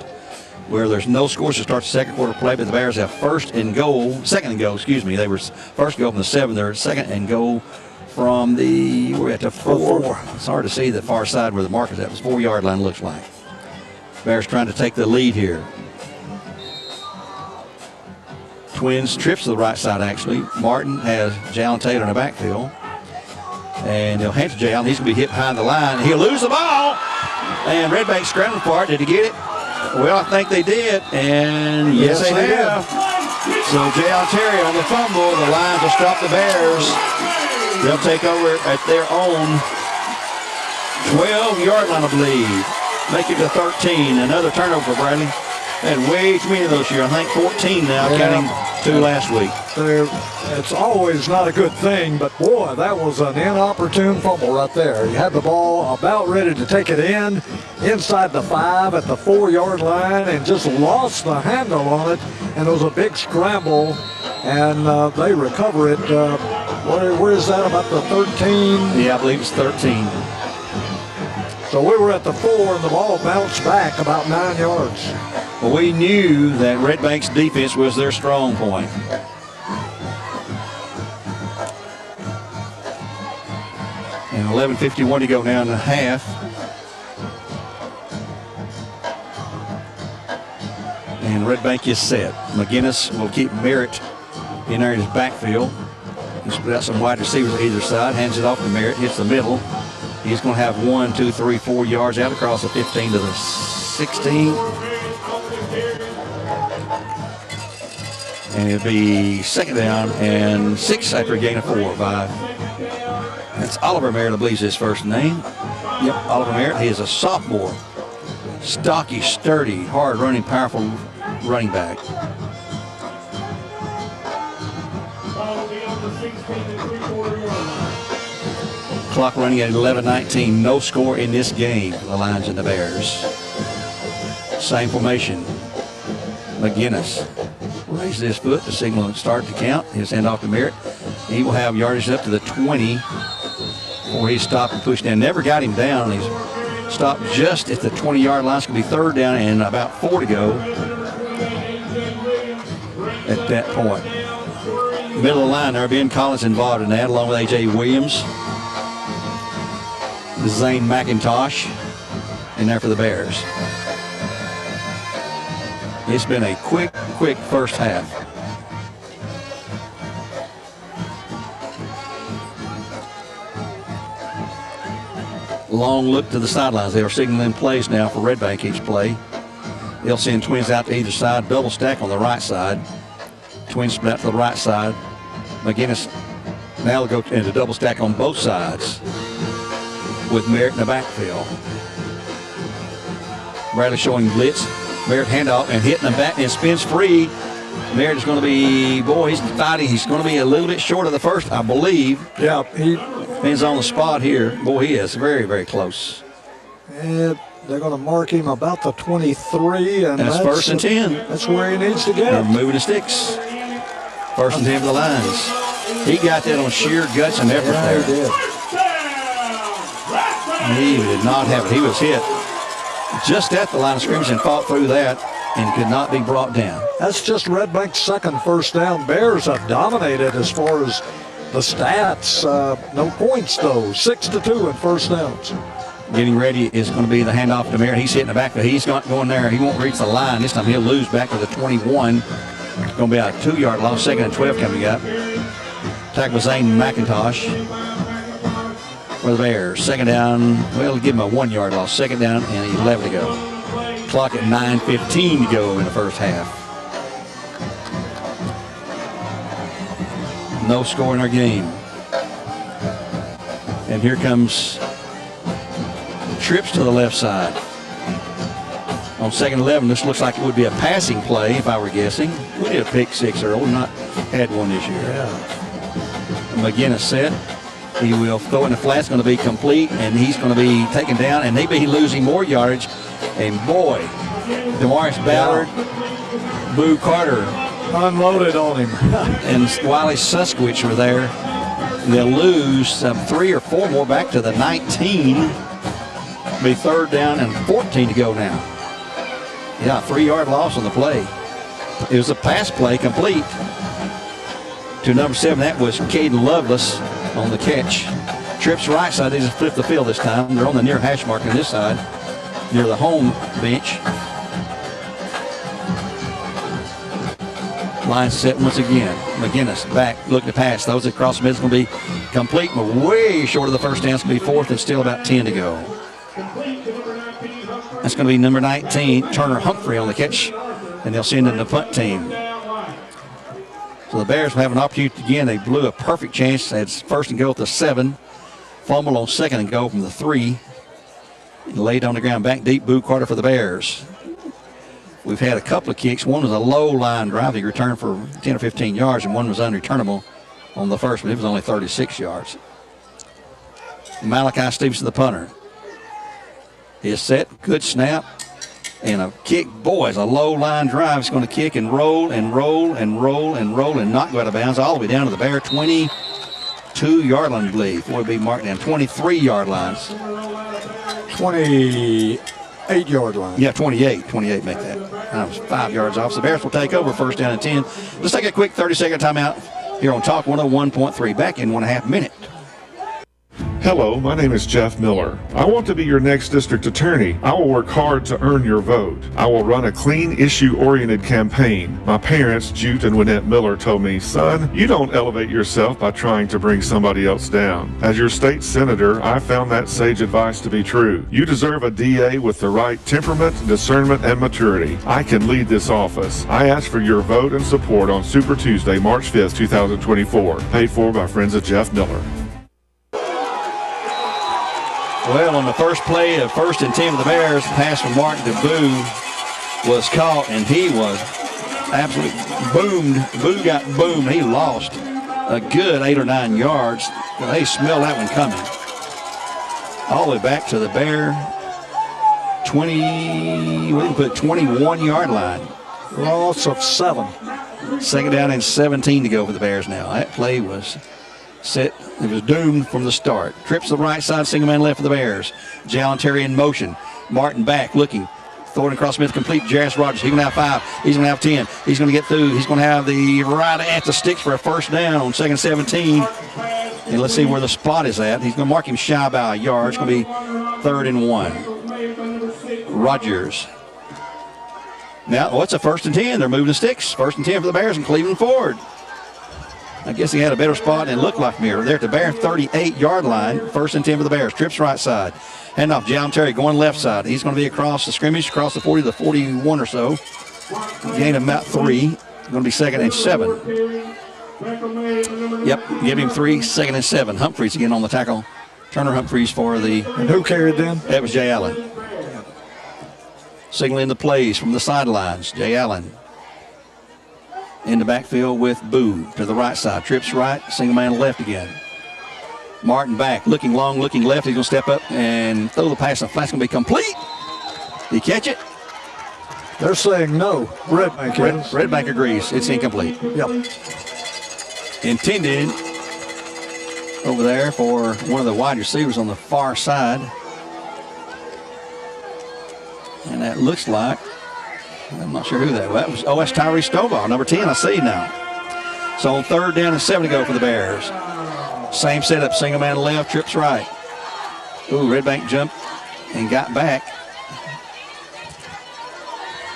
where there's no scores to start the 2nd quarter play, but the Bears have 2nd and goal. They were 1st goal from the 7. They're 2nd and goal from the, we're at the 4. It's hard to see the far side where the mark is at. It's 4-yard line, looks like. Bears trying to take the lead here. Twins trips to the right side, actually. Martin has Jalen Taylor in the backfield. And he'll hand to Jalen. He's going to be hit behind the line. He'll lose the ball. And Red Bank scrambling for it. Did he get it? Well, I think they did. And yes, they have. So Jalen Terry on the fumble. The Lions will stop the Bears. They'll take over at their own 12-yard line, I believe. Make it to 13. Another turnover for Bradley. Had way too many of those here. I think 14 now, counting 2 last week. It's always not a good thing, but boy, that was an inopportune fumble right there. You had the ball about ready to take it inside the 5 at the 4-yard line, and just lost the handle on it. And there was a big scramble, and they recover it. Where is that, about the 13? Yeah, I believe it's 13. So we were at the 4, and the ball bounced back about 9 yards. Well, we knew that Red Bank's defense was their strong point. And 11:51 to go now in the half. And Red Bank is set. McGinnis will keep Merritt in there in his backfield. He's put out some wide receivers either side. Hands it off to Merritt. Hits the middle. He's going to have 1, 2, 3, 4 yards out across the 15 to the 16. And it'll be 2nd down and 6 after a gain of 4 by, that's Oliver Merritt, I believe is his first name. Yep, Oliver Merritt. He is a sophomore. Stocky, sturdy, hard running, powerful running back. Clock running at 11:19. No score in this game for the Lions and the Bears. Same formation. McGinnis raises his foot to signal and start to count. His handoff to Merritt. He will have yardage up to the 20 before he stopped and pushed down. Never got him down. He's stopped just at the 20-yard line. It's going to be 3rd down and about 4 to go at that point. Middle of the line there, Ben Collins involved in that, along with A.J. Williams. Zane McIntosh in there for the Bears. It's been a quick first half. Long look to the sidelines. They are signaling plays now for Red Bank each play. They'll send twins out to either side, double stack on the right side. Twins split out to the right side. McGinnis now will go into double stack on both sides with Merritt in the backfield. Bradley showing blitz. Merritt handoff and hitting the back and spins free. Merritt is going to be, boy, he's fighting. He's going to be a little bit short of the first, I believe. Yeah, he He's on the spot here. Boy, he is very, very close. And they're going to mark him about the 23. And that's 1st and 10. That's where he needs to get They're it. moving the sticks. 1st and 10 for the Lions. He got that on sheer guts and effort there. He did. He did not have it. He was hit just at the line of scrimmage and fought through that and could not be brought down. That's just Red Bank's 2nd first down. Bears have dominated as far as the stats. No points, though. 6-2 in first downs. Getting ready is going to be the handoff to Merritt. He's hitting the back, but he's not going there. He won't reach the line. This time he'll lose back to the 21. It's going to be a 2-yard loss. 2nd and 12 coming up. Tackle Zane McIntosh for the Bears. 2nd down. Well, give him a 1-yard loss. 2nd down and 11 to go. Clock at 9:15 to go in the first half. No score in our game. And here comes trips to the left side. On 2nd and 11, this looks like it would be a passing play if I were guessing. We did a pick 6 early. We've not had one this year. Yeah. McGinnis set. He will throw it in the flat. It's going to be complete, and he's going to be taken down, and maybe losing more yardage. And boy, Demaris Ballard, Boo Carter, Unloaded on him. and Wiley Susquich were there. They'll lose 3 or 4 more back to the 19. Be 3rd down and 14 to go now. Yeah, 3-yard loss on the play. It was a pass play complete to number 7. That was Caden Lovelace on the catch. Trips right side. They just flipped the field this time. They're on the near hash mark on this side, near the home bench. Line set once again. McGinnis back, looking to pass. Those across the middle is going to be complete, but way short of the first down. It's going to be 4th and still about 10 to go. That's going to be number 19, Turner Humphrey on the catch, and they'll send in the punt team. So the Bears will have an opportunity again. They blew a perfect chance. It's 1st and goal at the 7. Fumble on 2nd and goal from the 3. Laid on the ground, back deep, Boo Carter for the Bears. We've had a couple of kicks. One was a low line drive. He returned for 10 or 15 yards, and one was unreturnable on the first one. It was only 36 yards. Malachi Stevenson, the punter, is set. Good snap. And a kick. Boy, it's a low line drive. It's going to kick and roll and roll and roll and roll and not go out of bounds all the way down to the Bear 22-yard line, I believe. Boy, be marked down 23-yard lines. 28-yard line. Yeah, 28 make that. That was 5 yards off. So the Bears will take over first down and 10. Let's take a quick 30-second timeout here on Talk 101.3. Back in 1.5 minutes. Hello, my name is Jeff Miller. I want to be your next district attorney. I will work hard to earn your vote. I will run a clean, issue-oriented campaign. My parents, Jute and Wynette Miller, told me, son, you don't elevate yourself by trying to bring somebody else down. As your state senator, I found that sage advice to be true. You deserve a DA with the right temperament, discernment, and maturity. I can lead this office. I ask for your vote and support on Super Tuesday, March 5th, 2024. Paid for by Friends of Jeff Miller. Well, on the first play of 1st and 10 of the Bears, pass from Martin to Boo was caught, and he was absolutely boomed. Boo got boomed. He lost a good 8 or 9 yards. They smelled that one coming. All the way back to the Bear 21-yard line. Loss of 7. Second down and 17 to go for the Bears now. That play was set. It was doomed from the start. Trips to the right side, single man left for the Bears. Jalen Terry in motion. Martin back looking. Throwing across Smith, complete. Jarris Rogers. He's going to have 5. He's going to have 10. He's going to get through. He's going to have the right at the sticks for a first down on 2nd and 17. And let's see where the spot is at. He's going to mark him shy by a yard. It's going to be 3rd and 1. Rogers. Now, it's a 1st and 10. They're moving the sticks. 1st and 10 for the Bears and Cleveland Ford. I guess he had a better spot than it looked like Mirror. They're at the Bear 38-yard line. 1st and 10 for the Bears. Trips right side. Handoff, Jalen Terry going left side. He's going to be across the scrimmage, across the 40 to the 41 or so. Gain of about 3. Going to be 2nd and 7. Yep, give him 3, 2nd and 7. Humphreys again on the tackle. Turner Humphreys for the... And who carried them? That was Jay Allen. Signaling the plays from the sidelines. Jay Allen in the backfield with Boo to the right side. Trips right, single man left again. Martin back, looking long, looking left. He's going to step up and throw the pass. The flat's going to be complete. Did he catch it? They're saying no. Redbank agrees. It's incomplete. Yep. Intended over there for one of the wide receivers on the far side. And that looks like, I'm not sure who that was. Oh, that's Tyree Stovall, number 10. I see now. So on 3rd down and 7 to go for the Bears. Same setup, single man left, trips right. Ooh, Redbank jumped and got back.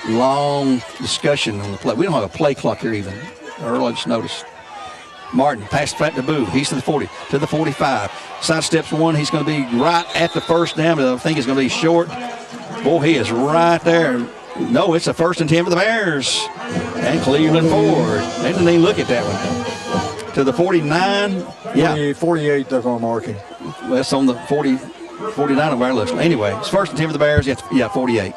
Long discussion on the play. We don't have a play clock here even. Earl, I just noticed. Martin, pass flat to Boo. He's to the 40, to the 45. Side steps 1. He's going to be right at the first down, but I think it's going to be short. Boy, he is right there. No, it's a 1st and 10 for the Bears. And Cleveland Ford. They didn't even look at that one. To the 49. Yeah. 48, they're going to mark him. That's on the 49 of our list. Anyway, it's 1st and 10 for the Bears. Yeah, 48.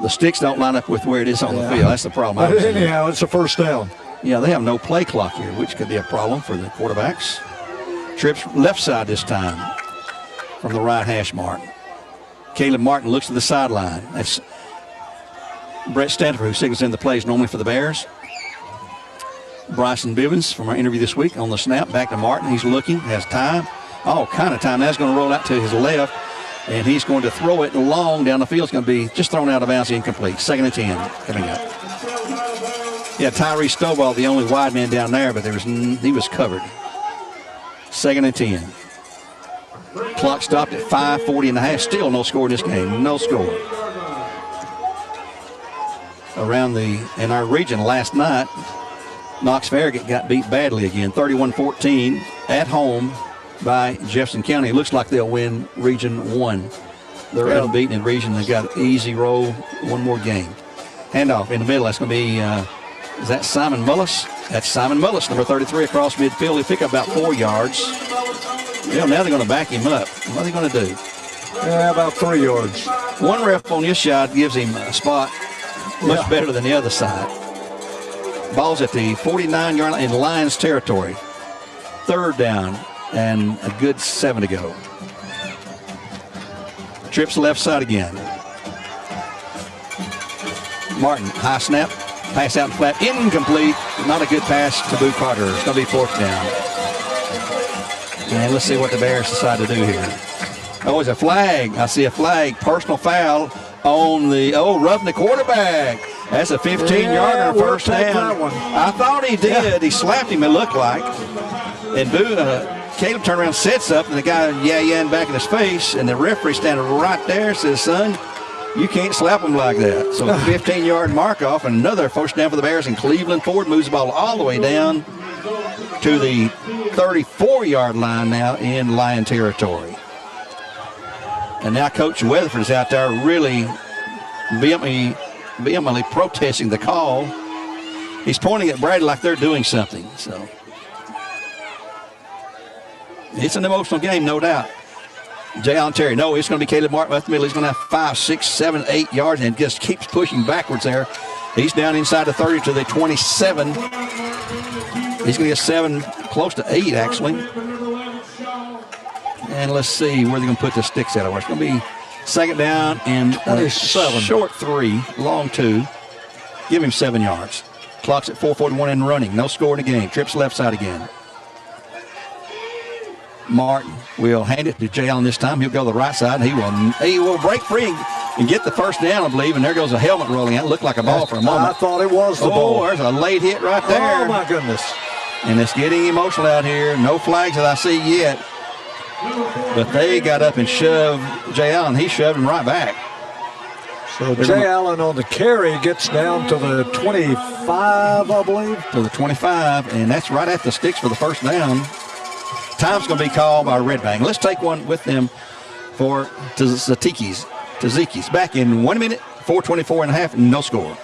The sticks don't line up with where it is on the field. That's the problem. But anyhow, it's a first down. Yeah, they have no play clock here, which could be a problem for the quarterbacks. Trips left side this time from the right hash mark. Caleb Martin looks to the sideline. That's Brett Stanford, who signals in the plays normally for the Bears. Bryson Bivens from our interview this week on the snap. Back to Martin. He's looking, has time. All kind of time. That's going to roll out to his left, and he's going to throw it long down the field. It's going to be just thrown out of bounds, incomplete. 2nd and 10 coming up. Yeah, Tyree Stovall, the only wide man down there, but he was covered. 2nd and 10. Clock stopped at 5:40 and a half. Still no score in this game. No score. In our region last night, Knox Farragut got beat badly again, 31-14 at home by Jefferson County. It looks like they'll win Region 1. They're unbeaten in region. They've got an easy roll, one more game. Handoff in the middle. That's going to be, is that Simon Mullis? That's Simon Mullis, number 33, across midfield. He'll pick up about 4 yards. Yeah, now they're going to back him up. What are they going to do? Yeah, about 3 yards. One ref on this shot gives him a spot much better than the other side. Ball's at the 49-yard line in Lions territory. 3rd down and a good 7 to go. Trips left side again. Martin, high snap, pass out and flat, incomplete. Not a good pass to Boo Carter. It's going to be 4th down. And let's see what the Bears decide to do here. Oh, it's a flag. I see a flag. Personal foul on the, roughing the quarterback. That's a 15-yarder first down. I thought he did. Yeah. He slapped him, it looked like. And Caleb turned around, sets up, and the guy yeah-yaing back in his face, and the referee standing right there says, son, you can't slap him like that. So 15-yard mark off, and another first down for the Bears, and Cleveland Ford moves the ball all the way down to the 34-yard line now in Lion territory. And now Coach Weatherford is out there really vehemently protesting the call. He's pointing at Bradley like they're doing something. So it's an emotional game, no doubt. Jay Allen Terry, no, it's going to be Caleb Martin up the middle. He's going to have 5, 6, 7, 8 yards and just keeps pushing backwards there. He's down inside the 30 to the 27. He's going to get 7, close to 8 actually. And let's see where they're going to put the sticks out of. It's going to be 2nd down and 27. Short 3, long 2. Give him 7 yards. Clock's at 4:41 and running. No score in the game. Trips left side again. Martin will hand it to Jay Allen this time. He'll go to the right side, and he will break free and get the first down, I believe. And there goes a helmet rolling out. It looked like a ball for a moment. I thought it was the ball. There's a late hit right there. Oh, my goodness. And it's getting emotional out here. No flags that I see yet. But they got up and shoved Jay Allen. He shoved him right back. So Jay Allen on the carry gets down to the 25, I believe. To the 25, and that's right at the sticks for the first down. Time's going to be called by Red Bank. Let's take one with them for Tzatziki's. Back in 1 minute, 4:24 and a half, no score.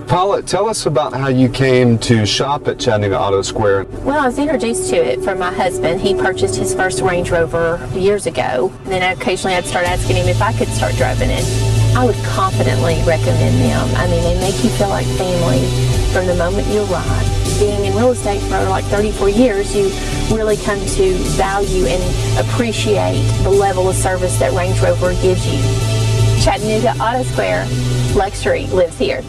Paula, tell us about how you came to shop at Chattanooga Auto Square. Well, I was introduced to it from my husband. He purchased his first Range Rover years ago. And then occasionally I'd start asking him if I could start driving it. I would confidently recommend them. I mean, they make you feel like family from the moment you arrive. Being in real estate for like 34 years, you really come to value and appreciate the level of service that Range Rover gives you. Chattanooga Auto Square, luxury lives here.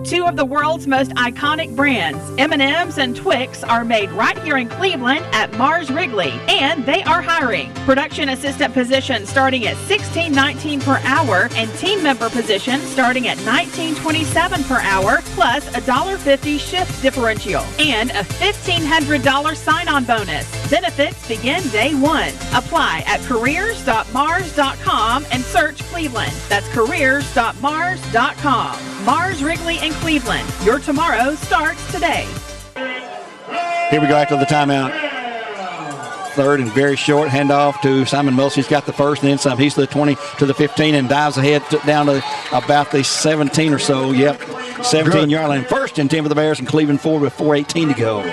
Two of the world's most iconic brands, M&M's and Twix, are made right here in Cleveland at Mars Wrigley, and they are hiring. Production assistant positions starting at $16.19 per hour and team member positions starting at $19.27 per hour, plus a $1.50 shift differential and a $1,500 sign-on bonus. Benefits begin day 1. Apply at careers.mars.com and search Cleveland. That's careers.mars.com. Mars Wrigley in Cleveland. Your tomorrow starts today. Here we go after the timeout. 3rd and very short handoff to Simon Mills. He's got the first and then some. He's to the 20 to the 15 and dives ahead down to about the 17 or so. Yep, 17-yard line. 1st and 10 for the Bears, and Cleveland forward with 4:18 to go.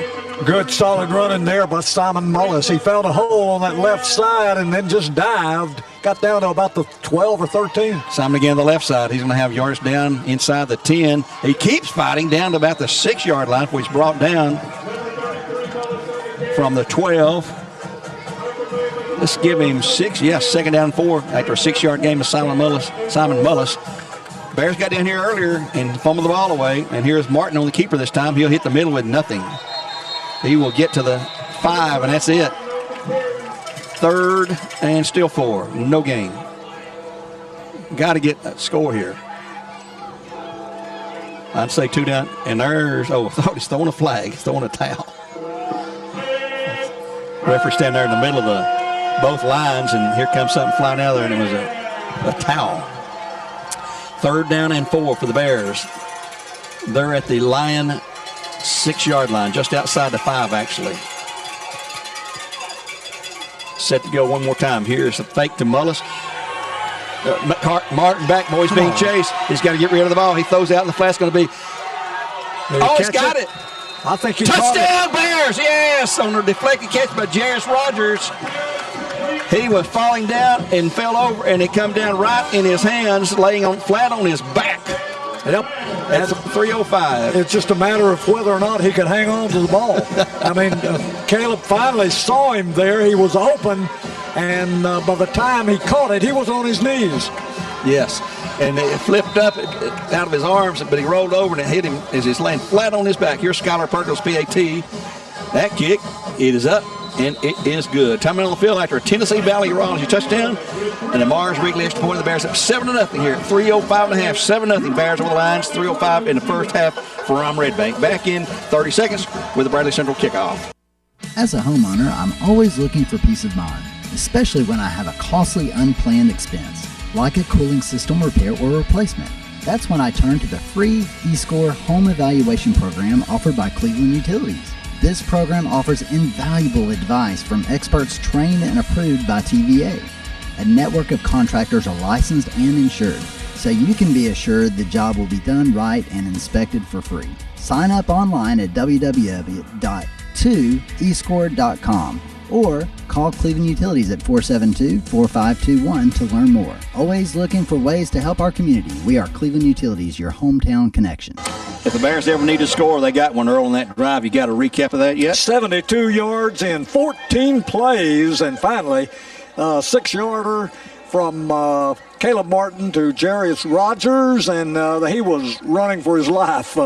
Good solid running there by Simon Mullis. He found a hole on that left side and then just dived. Got down to about the 12 or 13. Simon again on the left side. He's going to have yards down inside the 10. He keeps fighting down to about the 6-yard line, which brought down from the 12. Let's give him 6. Yes, 2nd down and 4 after a 6-yard game of Simon Mullis. Bears got down here earlier and fumbled the ball away. And here's Martin on the keeper this time. He'll hit the middle with nothing. He will get to the 5, and that's it. 3rd and still 4. No gain. Got to get a score here. I'd say 2 down. And there's, I thought he's throwing a flag. He's throwing a towel. Referee standing there in the middle of both lines, and here comes something flying out of there, and it was a towel. 3rd down and 4 for the Bears. They're at the Lion 6-yard line, just outside the 5, actually. Set to go one more time. Here's a fake to Mullis. Martin back, boys, being chased. He's got to get rid of the ball. He throws out in the flat. It's going to be. He's got it. I think he touchdown Bears, yes, on a deflected catch by Jarris Rogers. He was falling down and fell over, and it come down right in his hands, laying flat on his back. Yep. That's a 3:05. It's just a matter of whether or not he could hang on to the ball. I mean, Caleb finally saw him there. He was open, and by the time he caught it, he was on his knees. Yes, and it flipped up out of his arms, but he rolled over and it hit him as he's laying flat on his back. Here's Skylar Perkins, PAT. That kick, it is up, and it is good. Time on the field after a Tennessee Valley Urology touchdown, and the Mars Wrigley extra point of the Bears up 7-0 here. 3:05 and a half, 7-0 Bears over the lines. 3:05 in the first half for Red Bank. Back in 30 seconds with the Bradley Central kickoff. As a homeowner, I'm always looking for peace of mind, especially when I have a costly unplanned expense, like a cooling system repair or replacement. That's when I turn to the free eScore home evaluation program offered by Cleveland Utilities. This program offers invaluable advice from experts trained and approved by TVA. A network of contractors are licensed and insured, so you can be assured the job will be done right and inspected for free. Sign up online at www.2escore.com or call Cleveland Utilities at 472-4521 to learn more. Always looking for ways to help our community. We are Cleveland Utilities, your hometown connection. If the Bears ever need to score, they got one early on that drive. You got a recap of that yet? 72 yards in 14 plays, and finally, 6-yarder from Caleb Martin to Jarius Rogers, and he was running for his life.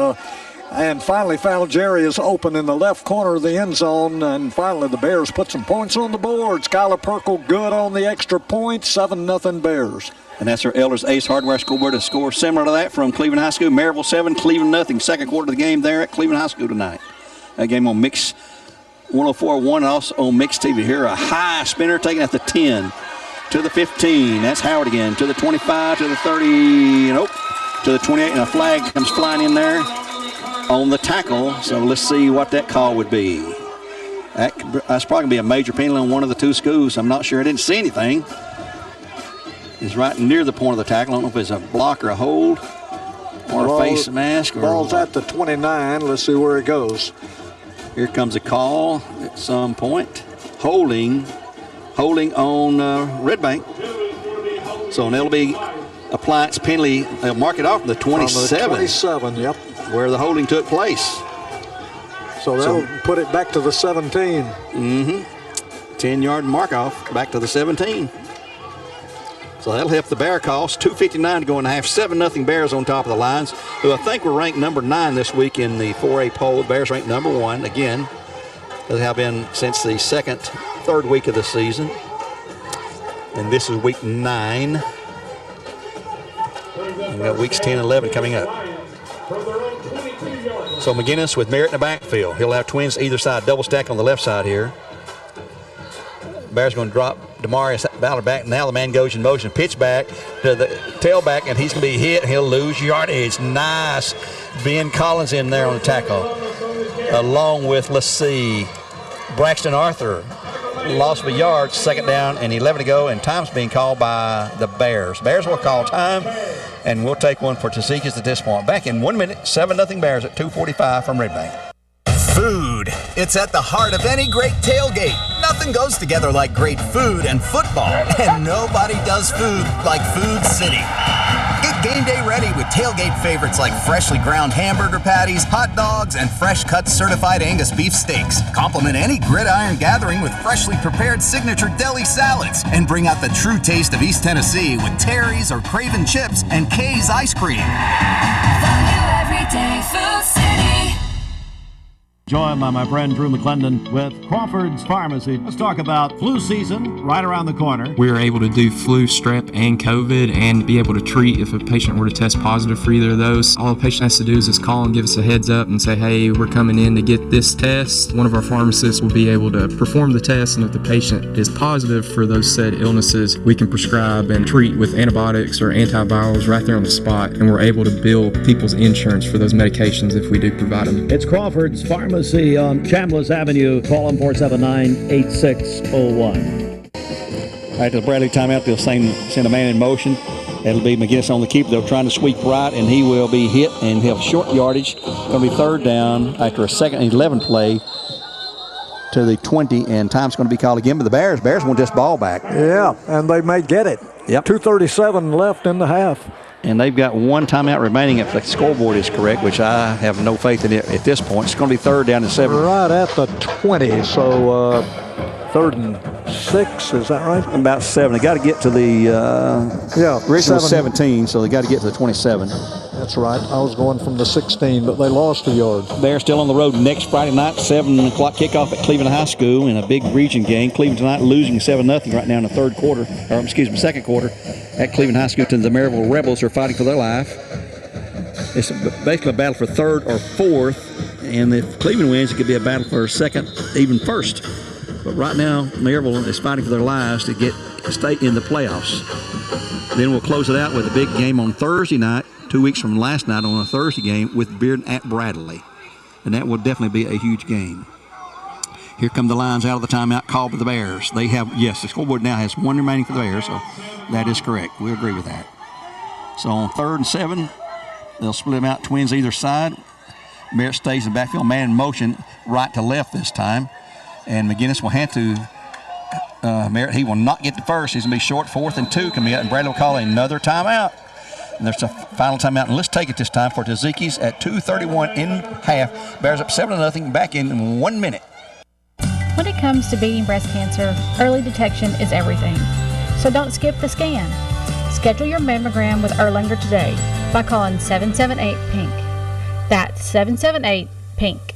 And finally found Jarius open in the left corner of the end zone. And finally the Bears put some points on the board. Skylar Perkle good on the extra point. 7-0 Bears. And that's our Elders Ace Hardware scoreboard. A score similar to that from Cleveland High School. Maryville 7, Cleveland nothing. Second quarter of the game there at Cleveland High School tonight. That game on Mix 104.1 and also on Mix TV. Here a high spinner taken at the 10 to the 15. That's Howard again. To the 25, to the 30. Nope. To the 28. And a flag comes flying in there on the tackle, so let's see what that call would be. That's probably going to be a major penalty on one of the two schools. I'm not sure. I didn't see anything. It's right near the point of the tackle. I don't know if it's a block or a hold or a face mask. Ball's at the 29. Let's see where it goes. Here comes a call at some point. Holding on Red Bank. So an LB appliance penalty. They'll mark it off from the 27. From the 27, yep. Where the holding took place. So that'll put it back to the 17. 10-yard mark off back to the 17. So that'll help the Bear cause. 2:59 to go in the half. 7-0 Bears on top of the Lions, who I think were ranked number 9 this week in the 4A poll. The Bears ranked number 1 again. They have been since the third week of the season. And this is week 9. We've got weeks 10 and 11 coming up. So McGinnis with Merritt in the backfield. He'll have twins either side, double stack on the left side here. Bears going to drop Demarius Ballard back. Now the man goes in motion. Pitch back to the tailback, and he's going to be hit. He'll lose yardage. Nice. Ben Collins in there on the tackle. Along with, let's see, Braxton Arthur. Loss of a yard, second down and 11 to go, and time's being called by the Bears. Bears will call time, and we'll take one for Tazikas at this point. Back in 1 minute, 7-0 Bears at 2:45 from Red Bank. Food. It's at the heart of any great tailgate. Nothing goes together like great food and football, and nobody does food like Food City. Get game day ready with tailgate favorites like freshly ground hamburger patties, hot dogs, and fresh cut certified Angus beef steaks. Complement any gridiron gathering with freshly prepared signature deli salads, and bring out the true taste of East Tennessee with Terry's or Craven chips and Kay's ice cream. Every day, Food City. Joined by my friend Drew McClendon with Crawford's Pharmacy. Let's talk about flu season right around the corner. We are able to do flu, strep, and COVID and be able to treat if a patient were to test positive for either of those. All a patient has to do is just call and give us a heads up and say, hey, we're coming in to get this test. One of our pharmacists will be able to perform the test, and if the patient is positive for those said illnesses, we can prescribe and treat with antibiotics or antivirals right there on the spot, and we're able to bill people's insurance for those medications if we do provide them. It's Crawford's Pharmacy on Chambliss Avenue. Call them 479-8601. After the Bradley timeout, they'll send a man in motion. It'll be McGinnis on the keeper. They'll try to sweep right, and he will be hit and he'll have short yardage. Going to be third down after a 2nd and 11 play. to the 20, and time's going to be called again. But the Bears want this ball back. Yeah, and they may get it. Yep. 2:37 left in the half. And they've got one timeout remaining if the scoreboard is correct, which I have no faith in it at this point. It's going to be 3rd down and 7. Right at the 20, so 3rd and 6, is that right? About 7. They got to get to the original 17, so they got to get to the 27. That's right. I was going from the 16, but they lost a yard. They're still on the road next Friday night, 7 o'clock kickoff at Cleveland High School in a big region game. Cleveland tonight losing 7-0 right now in the second quarter at Cleveland High School to the Maryville Rebels, who are fighting for their life. It's basically a battle for 3rd or 4th, and if Cleveland wins, it could be a battle for 2nd, even 1st. But right now, Maryville is fighting for their lives to stay in the playoffs. Then we'll close it out with a big game on Thursday night, 2 weeks from last night on a Thursday game with Bearden at Bradley. And that will definitely be a huge game. Here come the Lions out of the timeout called by the Bears. They have, yes, the scoreboard now has 1 remaining for the Bears, so that is correct. We agree with that. So on 3rd and 7, they'll split them out, twins either side. Merritt stays in the backfield, man in motion, right to left this time. And McGinnis will hand to Merritt. He will not get the first. He's going to be short, 4th and 2 coming out, and Bradley will call another timeout. And there's a final timeout, and let's take it this time for Tzatziki's at 2:31 in half. Bears up 7-0, back in 1 minute. When it comes to beating breast cancer, early detection is everything. So don't skip the scan. Schedule your mammogram with Erlanger today by calling 778-PINK. That's 778-PINK.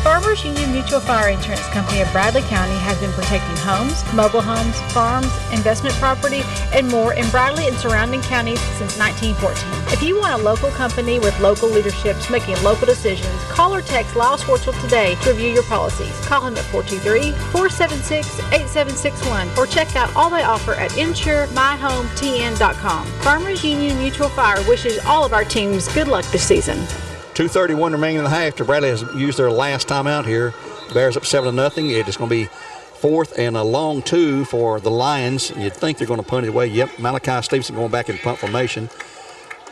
Farmers Union Mutual Fire Insurance Company of Bradley County has been protecting homes, mobile homes, farms, investment property, and more in Bradley and surrounding counties since 1914. If you want a local company with local leaderships making local decisions, call or text Lyle Schwartzel today to review your policies. Call him at 423-476-8761 or check out all they offer at insuremyhometn.com. Farmers Union Mutual Fire wishes all of our teams good luck this season. 2:31 remaining in the half. Bradley has used their last timeout here. Bears up 7-0. It is going to be 4th and a long 2 for the Lions. You'd think they're going to punt it away. Yep, Malachi Stevenson going back in punt formation.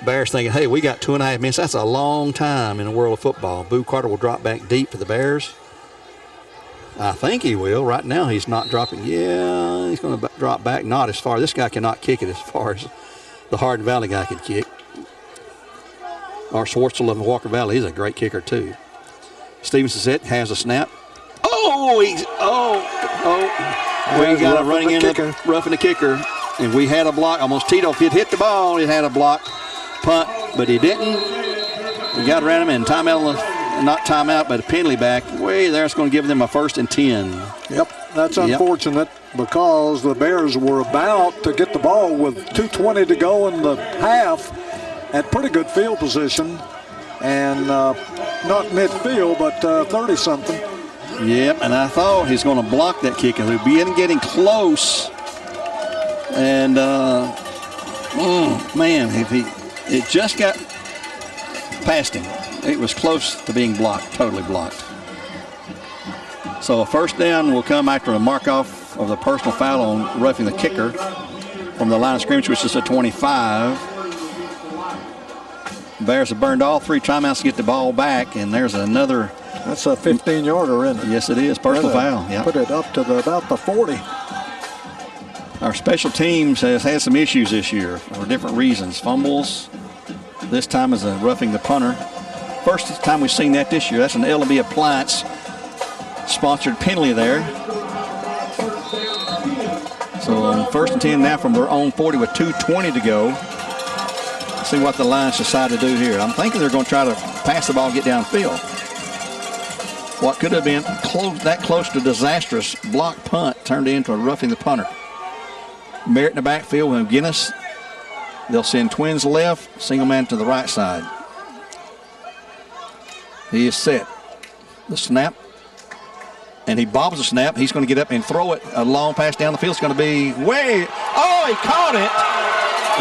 Bears thinking, hey, we got 2.5 minutes. That's a long time in the world of football. Boo Carter will drop back deep for the Bears. I think he will. Right now he's not dropping. Yeah, he's going to drop back. Not as far. This guy cannot kick it as far as the Hardin Valley guy could kick. Our Schwartzel of Walker Valley, he's a great kicker too. Stevenson set, has a snap. We got a running in, roughing the kicker, and we had a block. Almost Tito, if he'd hit the ball, he had a block punt, but he didn't. We got around him, and not timeout, but a penalty back. Way there, it's going to give them a 1st and 10. Yep, that's unfortunate because the Bears were about to get the ball with 2:20 to go in the half. At pretty good field position, and not midfield, but 30-something. Yep, and I thought he's going to block that kick, and he'll be getting close. And it just got past him. It was close to being blocked, totally blocked. So a 1st down will come after a mark-off of the personal foul on roughing the kicker from the line of scrimmage, which is a 25. Bears have burned all 3 timeouts to get the ball back, and there's another. That's a 15-yarder, isn't it? Yes, it is. Personal foul. Yeah. Put it up to about the 40. Our special teams has had some issues this year for different reasons. Fumbles. This time is a roughing the punter. First time we've seen that this year. That's an L&B Appliance sponsored penalty there. So on 1st and 10 now from their own 40 with 2:20 to go. See what the Lions decide to do here. I'm thinking they're going to try to pass the ball and get downfield. What could have been that close to disastrous block punt turned into a roughing the punter. Merritt in the backfield with McGinnis. They'll send twins left, single man to the right side. He is set. The snap. And he bobbles the snap. He's going to get up and throw it. A long pass down the field. It's going to be way. Oh, he caught it.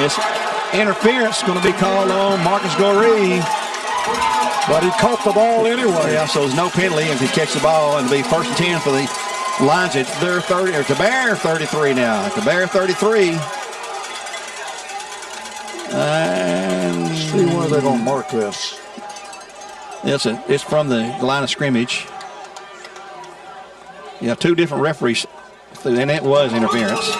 It's interference going to be called on Marcus Goree. But he caught the ball anyway. Yeah, so there's no penalty if he catches the ball, and it'll be 1st and 10 for the Lions. It's their 30, or it's the Bear 33 now. It's the Bear 33. And see where they're going to mark this. It's from the line of scrimmage. two different referees, and it was interference.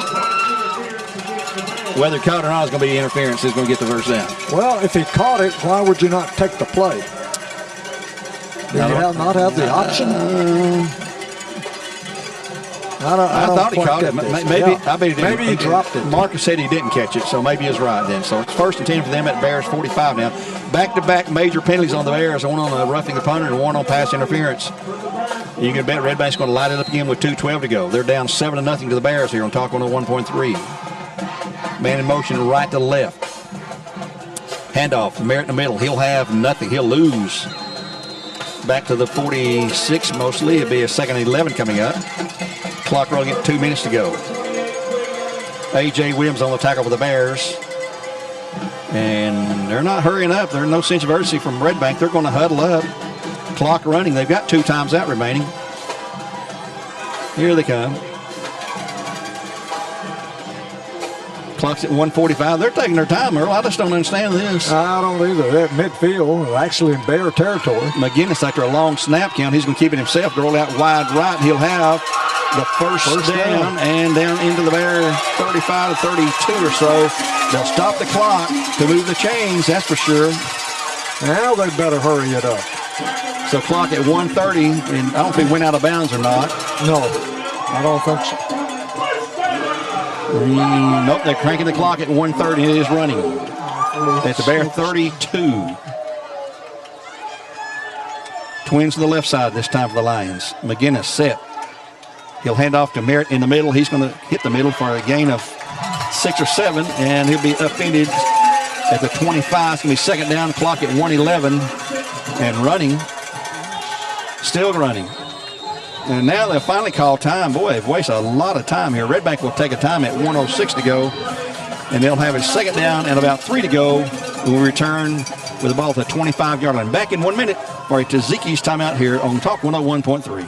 Whether he caught it or not is going to be interference. He's going to get the first down. Well, if he caught it, why would you not take the play? Did you not have the option? I thought he caught it. Maybe, yeah. I bet he didn't. Maybe he dropped it. Marcus said he didn't catch it, so maybe he's right then. So it's 1st and 10 for them at Bears 45 now. Back-to-back major penalties on the Bears, one on roughing the punter and one on pass interference. You can bet Red Bank's going to light it up again with 2:12 to go. They're down 7-0 to the Bears here on Talk 101.3. Man in motion right to left. Handoff, Merritt in the middle. He'll have nothing. He'll lose. Back to the 46 mostly. It'll be a 2nd and 11 coming up. Clock rolling at 2 minutes to go. A.J. Williams on the tackle for the Bears. And they're not hurrying up. There's no sense of urgency from Red Bank. They're going to huddle up. Clock running. They've got 2 times out remaining. Here they come. Clock's at 1:45. They're taking their time, Earl. I just don't understand this. I don't either. They're at midfield, actually in Bear territory. McGinnis, after a long snap count, he's going to keep it himself. Roll out wide right. He'll have the first down and down into the Bear 35 to 32 or so. They'll stop the clock to move the chains, that's for sure. Now they better hurry it up. So clock at 1:30, and I don't think he went out of bounds or not. No, I don't think so. Nope, they're cranking the clock at 1:30. It is running. At the Bear 32. Twins to the left side this time for the Lions. McGinnis set. He'll hand off to Merritt in the middle. He's going to hit the middle for a gain of 6 or 7, and he'll be upended at the 25. It's going to be 2nd down. Clock at 1:11 and running. Still running. And now they'll finally call time. Boy, they've wasted a lot of time here. Red Bank will take a time at 1:06 to go, and they'll have a 2nd down and about 3 to go. We'll return with the ball at the 25-yard line. Back in 1 minute for a Taziki's timeout here on Talk 101.3.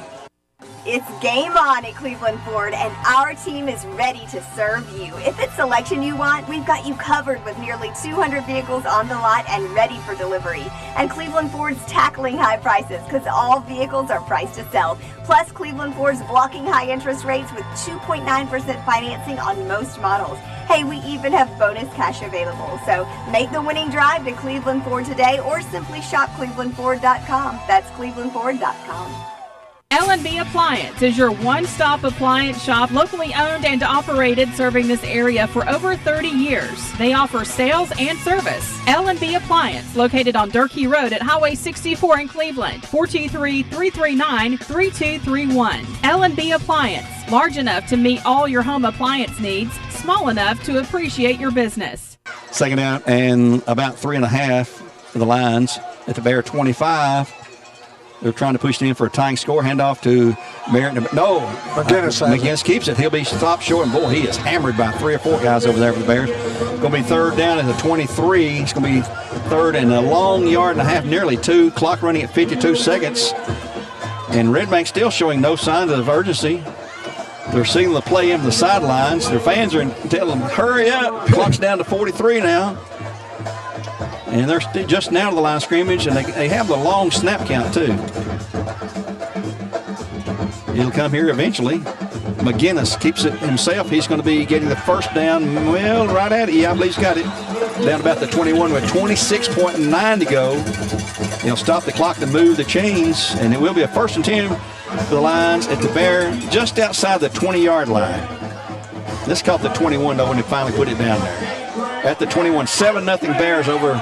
It's game on at Cleveland Ford, and our team is ready to serve you. If it's selection you want, we've got you covered with nearly 200 vehicles on the lot and ready for delivery. And Cleveland Ford's tackling high prices because all vehicles are priced to sell. Plus, Cleveland Ford's blocking high interest rates with 2.9% financing on most models. Hey, we even have bonus cash available. So make the winning drive to Cleveland Ford today or simply shop clevelandford.com. That's clevelandford.com. L&B Appliance is your one-stop appliance shop, locally owned and operated, serving this area for over 30 years. They offer sales and service. L&B Appliance, located on Durkee Road at Highway 64 in Cleveland, 423-339-3231. L&B Appliance, large enough to meet all your home appliance needs, small enough to appreciate your business. 2nd down and about 3.5 for the Lions at the Bear 25. They're trying to push it in for a tying score. Handoff to Merritt. No. McGinnis keeps it. He'll be stopped short. And, boy, he is hammered by 3 or 4 guys over there for the Bears. Going to be 3rd down at the 23. It's going to be 3rd and a long yard and a half, nearly 2. Clock running at 52 seconds. And Red Bank still showing no signs of urgency. They're seeing the play into the sidelines. Their fans are telling them, hurry up. Clock's down to 43 now. And they're just now to the line of scrimmage, and they have the long snap count, too. It'll come here eventually. McGinnis keeps it himself. He's going to be getting the first down, well, right at it. Yeah, I believe he's got it. Down about the 21 with 26.9 to go. He'll stop the clock to move the chains, and it will be a 1st and 10 for the Lions at the Bear, just outside the 20-yard line. This caught the 21, though, when they finally put it down there. At the 21, 7-0 Bears over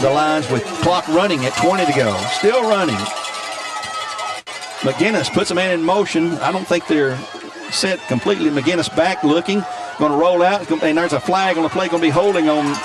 the Lions with clock running at 20 to go. Still running. McGinnis puts a man in motion. I don't think they're set completely. McGinnis back looking. Going to roll out. And there's a flag on the play. Going to be holding on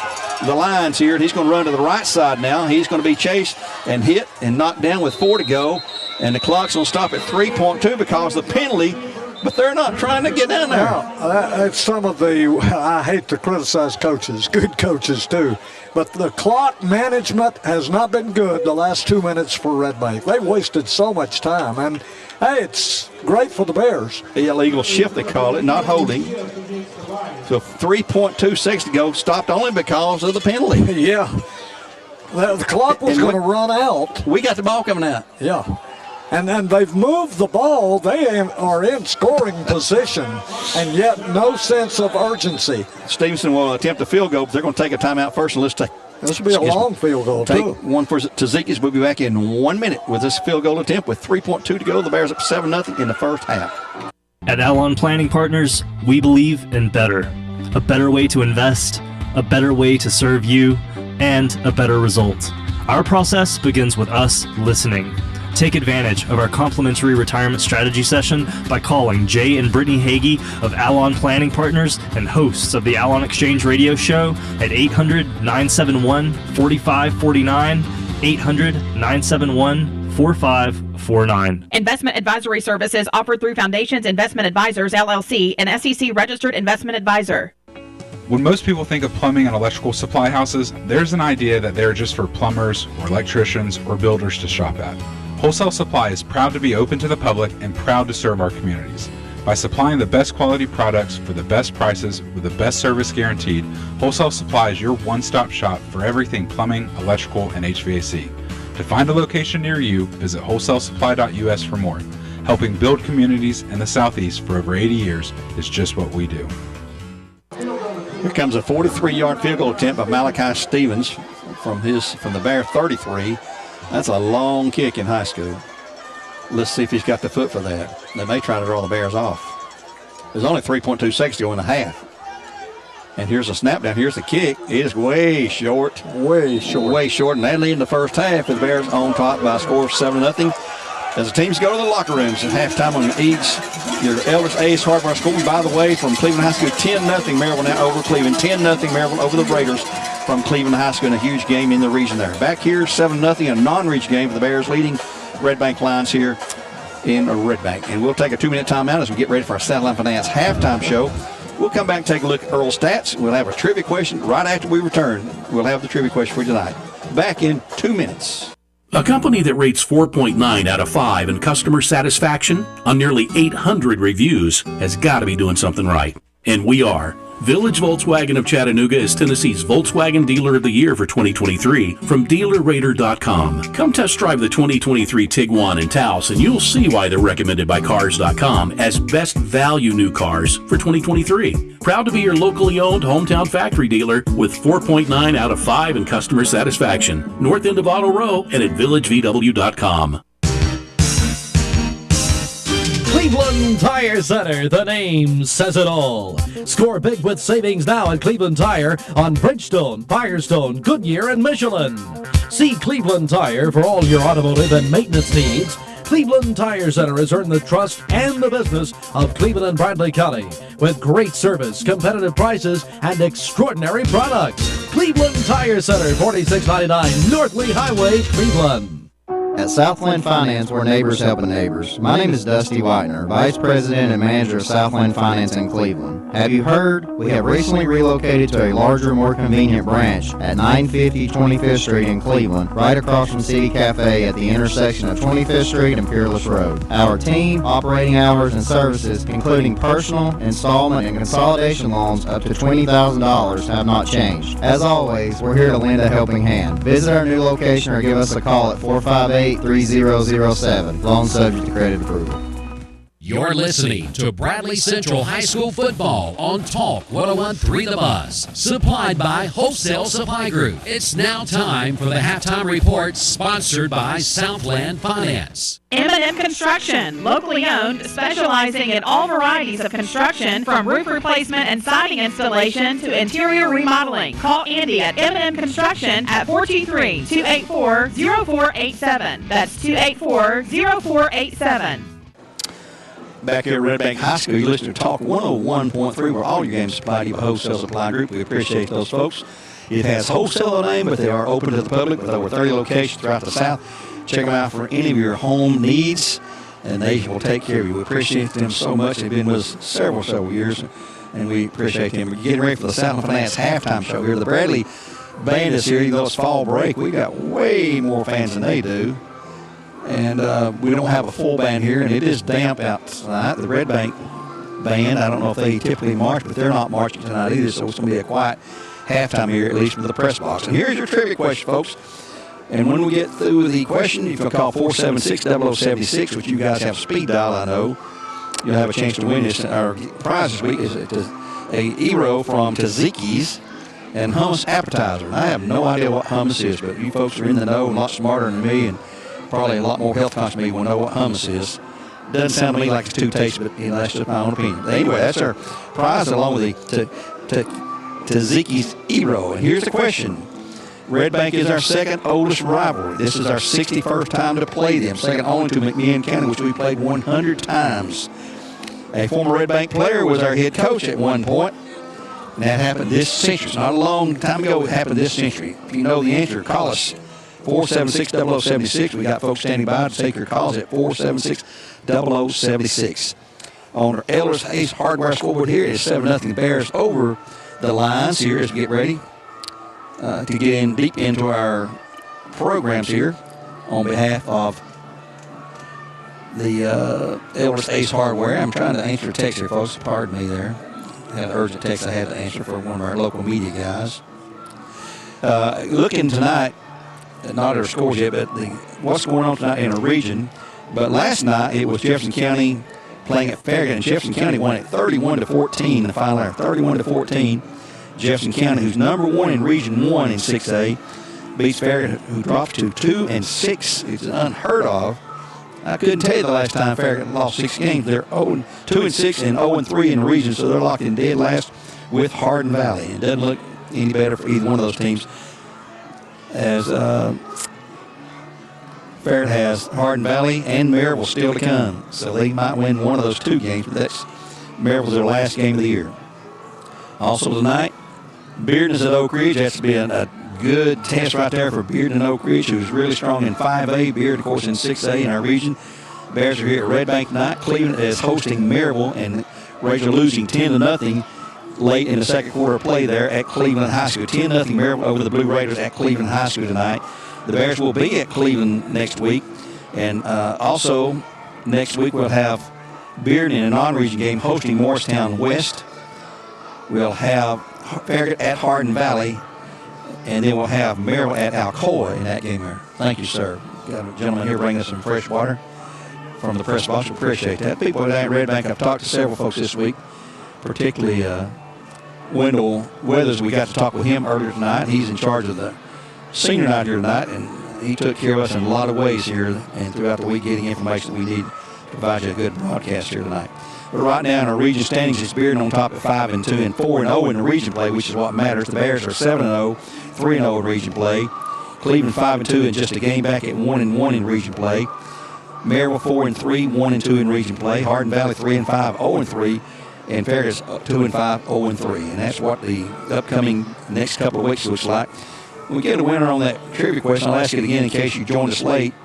the Lions here. And he's going to run to the right side now. He's going to be chased and hit and knocked down with 4 to go. And the clock's going to stop at 3.2 because of the penalty. But they're not trying to get down there. That's some of the, I hate to criticize coaches, good coaches too, but the clock management has not been good the last 2 minutes for Red Bank. They wasted so much time, and hey, it's great for the Bears. The illegal shift, they call it, not holding. So 3.2 seconds to go, stopped only because of the penalty. Yeah. The clock was going to run out. We got the ball coming out. Yeah. And then they've moved the ball. They are in scoring position, and yet no sense of urgency. Stevenson will attempt a field goal, but they're going to take a timeout first. And let's take. This will be a long field goal, take too. One for Tzatziki's. We'll be back in 1 minute with this field goal attempt with 3.2 to go. The Bears up 7-0 in the first half. At Alon Planning Partners, we believe in better. A better way to invest, a better way to serve you, and a better result. Our process begins with us listening. Take advantage of our complimentary retirement strategy session by calling Jay and Brittany Hagee of Alon Planning Partners and hosts of the Alon Exchange Radio Show at 800-971-4549, 800-971-4549. Investment advisory services offered through Foundations Investment Advisors, LLC, an SEC-registered investment advisor. When most people think of plumbing and electrical supply houses, there's an idea that they're just for plumbers or electricians or builders to shop at. Wholesale Supply is proud to be open to the public and proud to serve our communities. By supplying the best quality products for the best prices with the best service guaranteed, Wholesale Supply is your one-stop shop for everything plumbing, electrical, and HVAC. To find a location near you, visit wholesalesupply.us for more. Helping build communities in the Southeast for over 80 years is just what we do. Here comes a 43-yard field goal attempt by Malachi Stevens from the Bear 33. That's a long kick in high school. Let's see if he's got the foot for that. They may try to draw the Bears off. There's only 3.2 seconds to go in the half. And here's a snap down. Here's the kick. It is way short. Way short. Way short. And that lead in the first half with the Bears on top by a score of 7-0. As the teams go to the locker rooms at halftime on your Elvis Ace Hardware School. By the way, from Cleveland High School, 10-0 Maryville now over Cleveland. 10-0 Maryville over the Raiders from Cleveland High School in a huge game in the region there. Back here, 7-0, a non-reach game for the Bears leading Red Bank Lions here in Red Bank. And we'll take a 2-minute timeout as we get ready for our Southland Finance halftime show. We'll come back and take a look at Earl's stats. We'll have a trivia question right after we return. We'll have the trivia question for tonight. Back in 2 minutes. A company that rates 4.9 out of 5 in customer satisfaction on nearly 800 reviews has got to be doing something right. And we are. Village Volkswagen of Chattanooga is Tennessee's Volkswagen Dealer of the Year for 2023 from DealerRater.com. Come test drive the 2023 Tiguan and Taos and you'll see why they're recommended by Cars.com as best value new cars for 2023. Proud to be your locally owned hometown factory dealer with 4.9 out of 5 in customer satisfaction. North end of Auto Row and at VillageVW.com. Cleveland Tire Center, the name says it all. Score big with savings now at Cleveland Tire on Bridgestone, Firestone, Goodyear, and Michelin. See Cleveland Tire for all your automotive and maintenance needs. Cleveland Tire Center has earned the trust and the business of Cleveland and Bradley County with great service, competitive prices, and extraordinary products. Cleveland Tire Center, 4699 North Lee Highway, Cleveland. At Southland Finance, we're neighbors helping neighbors. My name is Dusty Whitener, Vice President and Manager of Southland Finance in Cleveland. Have you heard? We have recently relocated to a larger, more convenient branch at 950 25th Street in Cleveland, right across from City Cafe at the intersection of 25th Street and Peerless Road. Our team, operating hours, and services, including personal, installment, and consolidation loans up to $20,000, have not changed. As always, we're here to lend a helping hand. Visit our new location or give us a call at 458-3007. Loan subject to credit approval. You're listening to Bradley Central High School football on Talk 101.3 The Buzz, supplied by Wholesale Supply Group. It's now time for the halftime report, sponsored by Southland Finance. M&M Construction, locally owned, specializing in all varieties of construction, from roof replacement and siding installation to interior remodeling. Call Andy at M&M Construction at 423-284-0487. That's 284-0487. Back here at Red Bank High School, you listen to Talk 101.3, where all your games supplied by Wholesale Supply Group. We appreciate those folks. It has wholesale name, but they are open to the public with over 30 locations throughout the South. Check them out for any of your home needs, and they will take care of you. We appreciate them so much. They've been with us several years, and we appreciate them. We're getting ready for the Southland Finance halftime show here. The Bradley Band is here, even though it's fall break. We got way more fans than they do. And we don't have a full band here, and it is damp outside. The Red Bank Band, I don't know if they typically march, but they're not marching tonight either, so it's going to be a quiet halftime here, at least for the press box. And here's your trivia question, folks. And when we get through the question, if you'll call 476-0076, which you guys have speed dial, I know, you'll have a chance to win this. Our prize this week is a Eero from Taziki's and hummus appetizer. I have no idea what hummus is, but you folks are in the know, a lot smarter than me, and probably a lot more health conscious than me will know what hummus is. Doesn't sound to me like it's too tasty, but that's just my own opinion. But anyway, that's our prize along with the Taziki's Eero. And here's the question. Red Bank is our second oldest rivalry. This is our 61st time to play them, second only to McMinn County, which we played 100 times. A former Red Bank player was our head coach at one point, and that happened this century. It's not a long time ago, it happened this century. If you know the answer, call us 476-0076. We got folks standing by to take your calls at 476-0076. On our Elders Ace Hardware scoreboard here, it's 7-0 Bears over the Lions here as we get ready to get in deep into our programs here on behalf of the Elders Ace Hardware. I'm trying to answer a text here, folks. Pardon me there. I had an urgent text I had to answer for one of our local media guys. Looking tonight, not our scores yet, but what's going on tonight in our region. But last night it was Jefferson County playing at Farragut, and Jefferson County won it 31-14 in the final hour. 31-14. Jefferson County, who's number one in Region 1 in 6A, beats Farragut, who dropped to 2-6. It's unheard of. I couldn't tell you the last time Farragut lost 6 games. They're 2-6 and 0-3 in the region, so they're locked in dead last with Hardin Valley. It doesn't look any better for either one of those teams, as Farragut has Hardin Valley and Maryville still to come, so they might win one of those 2 games, but that's Maryville's their last game of the year. Also tonight, Bearden is at Oak Ridge. That's been a good test right there for Bearden and Oak Ridge, who's really strong in 5A. Bearden, of course, in 6A in our region. Bears are here at Red Bank tonight. Cleveland is hosting Maryville, and Rays are losing 10-0 late in the second quarter of play there at Cleveland High School. 10-0 Maryville over the Blue Raiders at Cleveland High School tonight. The Bears will be at Cleveland next week, and also next week we'll have Bearden in a non-region game hosting Morristown West. We'll have Farragut at Hardin Valley, and then we'll have Maryville at Alcoa in that game there. Thank you, sir. Got a gentleman here bringing us some fresh water from the press box. We appreciate that. People at Red Bank, I've talked to several folks this week, particularly Wendell Weathers. We got to talk with him earlier tonight. He's in charge of the senior night here tonight, and he took care of us in a lot of ways here and throughout the week, getting information that we need to provide you a good broadcast here tonight. But right now in our region standings, it's Bearden on top at 5-2 and 4-0 in the region play, which is what matters. The Bears are 7-0, 3-0 in region play. Cleveland 5-2 and just a game back at 1-1 in region play. Maryville 4-3, 1-2 in region play. Hardin Valley 3-5, 0-3, and Farragut's 2-5, 0-3. And that's what the upcoming next couple of weeks looks like. When we get a winner on that trivia question, I'll ask it again in case you joined us late.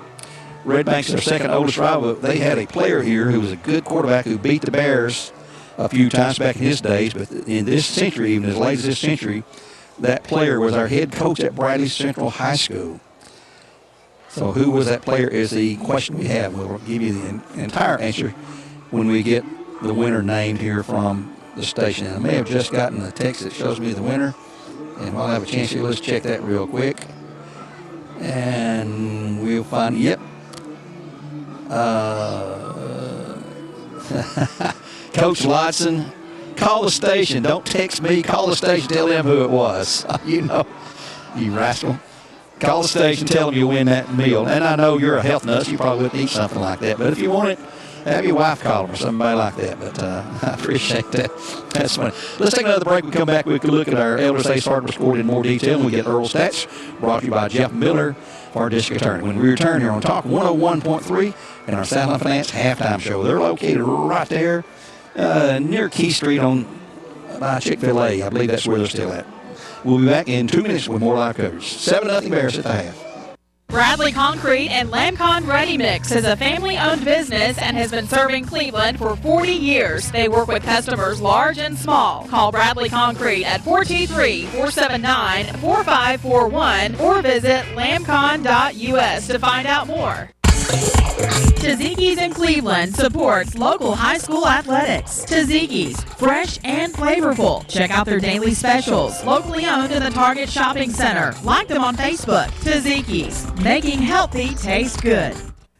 Red Bank's their second oldest rival. They had a player here who was a good quarterback who beat the Bears a few times back in his days, but in this century, even as late as this century, that player was our head coach at Bradley Central High School. So who was that player is the question we have. We'll give you the entire answer when we get the winner named here from the station. And I may have just gotten a text that shows me the winner, and while I have a chance here, let's check that real quick. And we'll find, yep. Coach Lodson, call the station. Don't text me. Call the station. Tell them who it was. You know, you rascal. Call the station. Tell them you win that meal. And I know you're a health nut. So you probably wouldn't eat something like that. But if you want it, have your wife call them or somebody like that. But I appreciate that. That's funny. Let's take another break. We come back. We can look at our Elders Ace Hardware score in more detail. And we get Earl Stats brought to you by Jeff Miller for our district attorney. When we return here on Talk 101.3 and our Southland Finance halftime show. They're located right there near Key Street on by Chick-fil-A. I believe that's where they're still at. We'll be back in 2 minutes with more live coverage. 7-0 Bears at the half. Bradley Concrete and Lamcon Ready Mix is a family-owned business and has been serving Cleveland for 40 years. They work with customers large and small. Call Bradley Concrete at 423-479-4541 or visit lamcon.us to find out more. Tzatziki's in Cleveland supports local high school athletics. Tzatziki's, fresh and flavorful. Check out their daily specials. Locally owned in the Target Shopping Center. Like them on Facebook. Tzatziki's, making healthy taste good.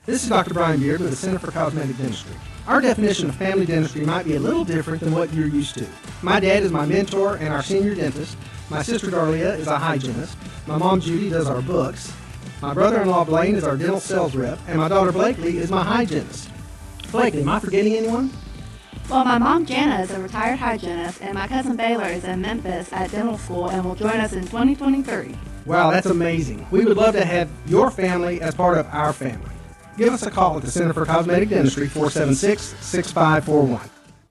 This is Dr. Brian Beard with the Center for Cosmetic Dentistry. Our definition of family dentistry might be a little different than what you're used to. My dad is my mentor and our senior dentist. My sister Darlia is a hygienist. My mom Judy does our books. My brother-in-law Blaine is our dental sales rep, and my daughter Blakely is my hygienist. Blakely, am I forgetting anyone? Well, my mom Jana is a retired hygienist, and my cousin Baylor is in Memphis at dental school and will join us in 2023. Wow, that's amazing. We would love to have your family as part of our family. Give us a call at the Center for Cosmetic Dentistry, 476-6541.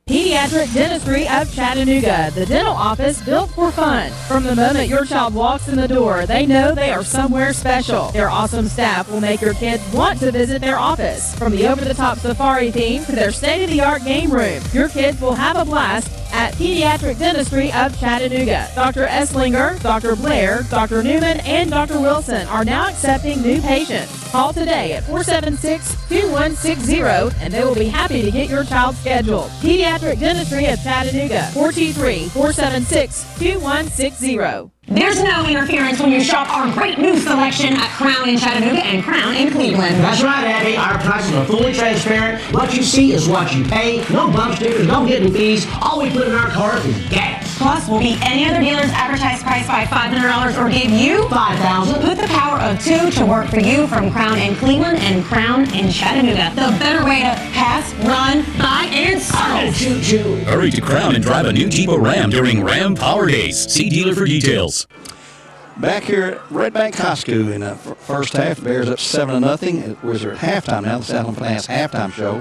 Pediatric Dentistry of Chattanooga, the dental office built for fun. From the moment your child walks in the door, they know they are somewhere special. Their awesome staff will make your kids want to visit their office. From the over-the-top safari theme to their state-of-the-art game room, your kids will have a blast at Pediatric Dentistry of Chattanooga. Dr. Esslinger, Dr. Blair, Dr. Newman, and Dr. Wilson are now accepting new patients. Call today at 476-2160 and they will be happy to get your child scheduled. Pediatric Dentistry of Chattanooga, 423-476-2160. There's no interference when you shop our great new selection at Crown in Chattanooga and Crown in Cleveland. That's right, Abby. Our prices are fully transparent. What you see is what you pay. No bump stickers, no hidden fees. All we put in our cart is gas. Plus, we'll beat any other dealer's advertised price by $500 or give you $5,000. Put the power of two to work for you from Crown in Cleveland and Crown in Chattanooga. The better way to pass, run, buy, and sell. Choo-choo. Hurry to Crown and drive a new Jeep or Ram during Ram Power Days. See dealer for details. Back here at Red Bank High School in the first half, the Bears up 7-0. It was at halftime now. The Southland Finance halftime show.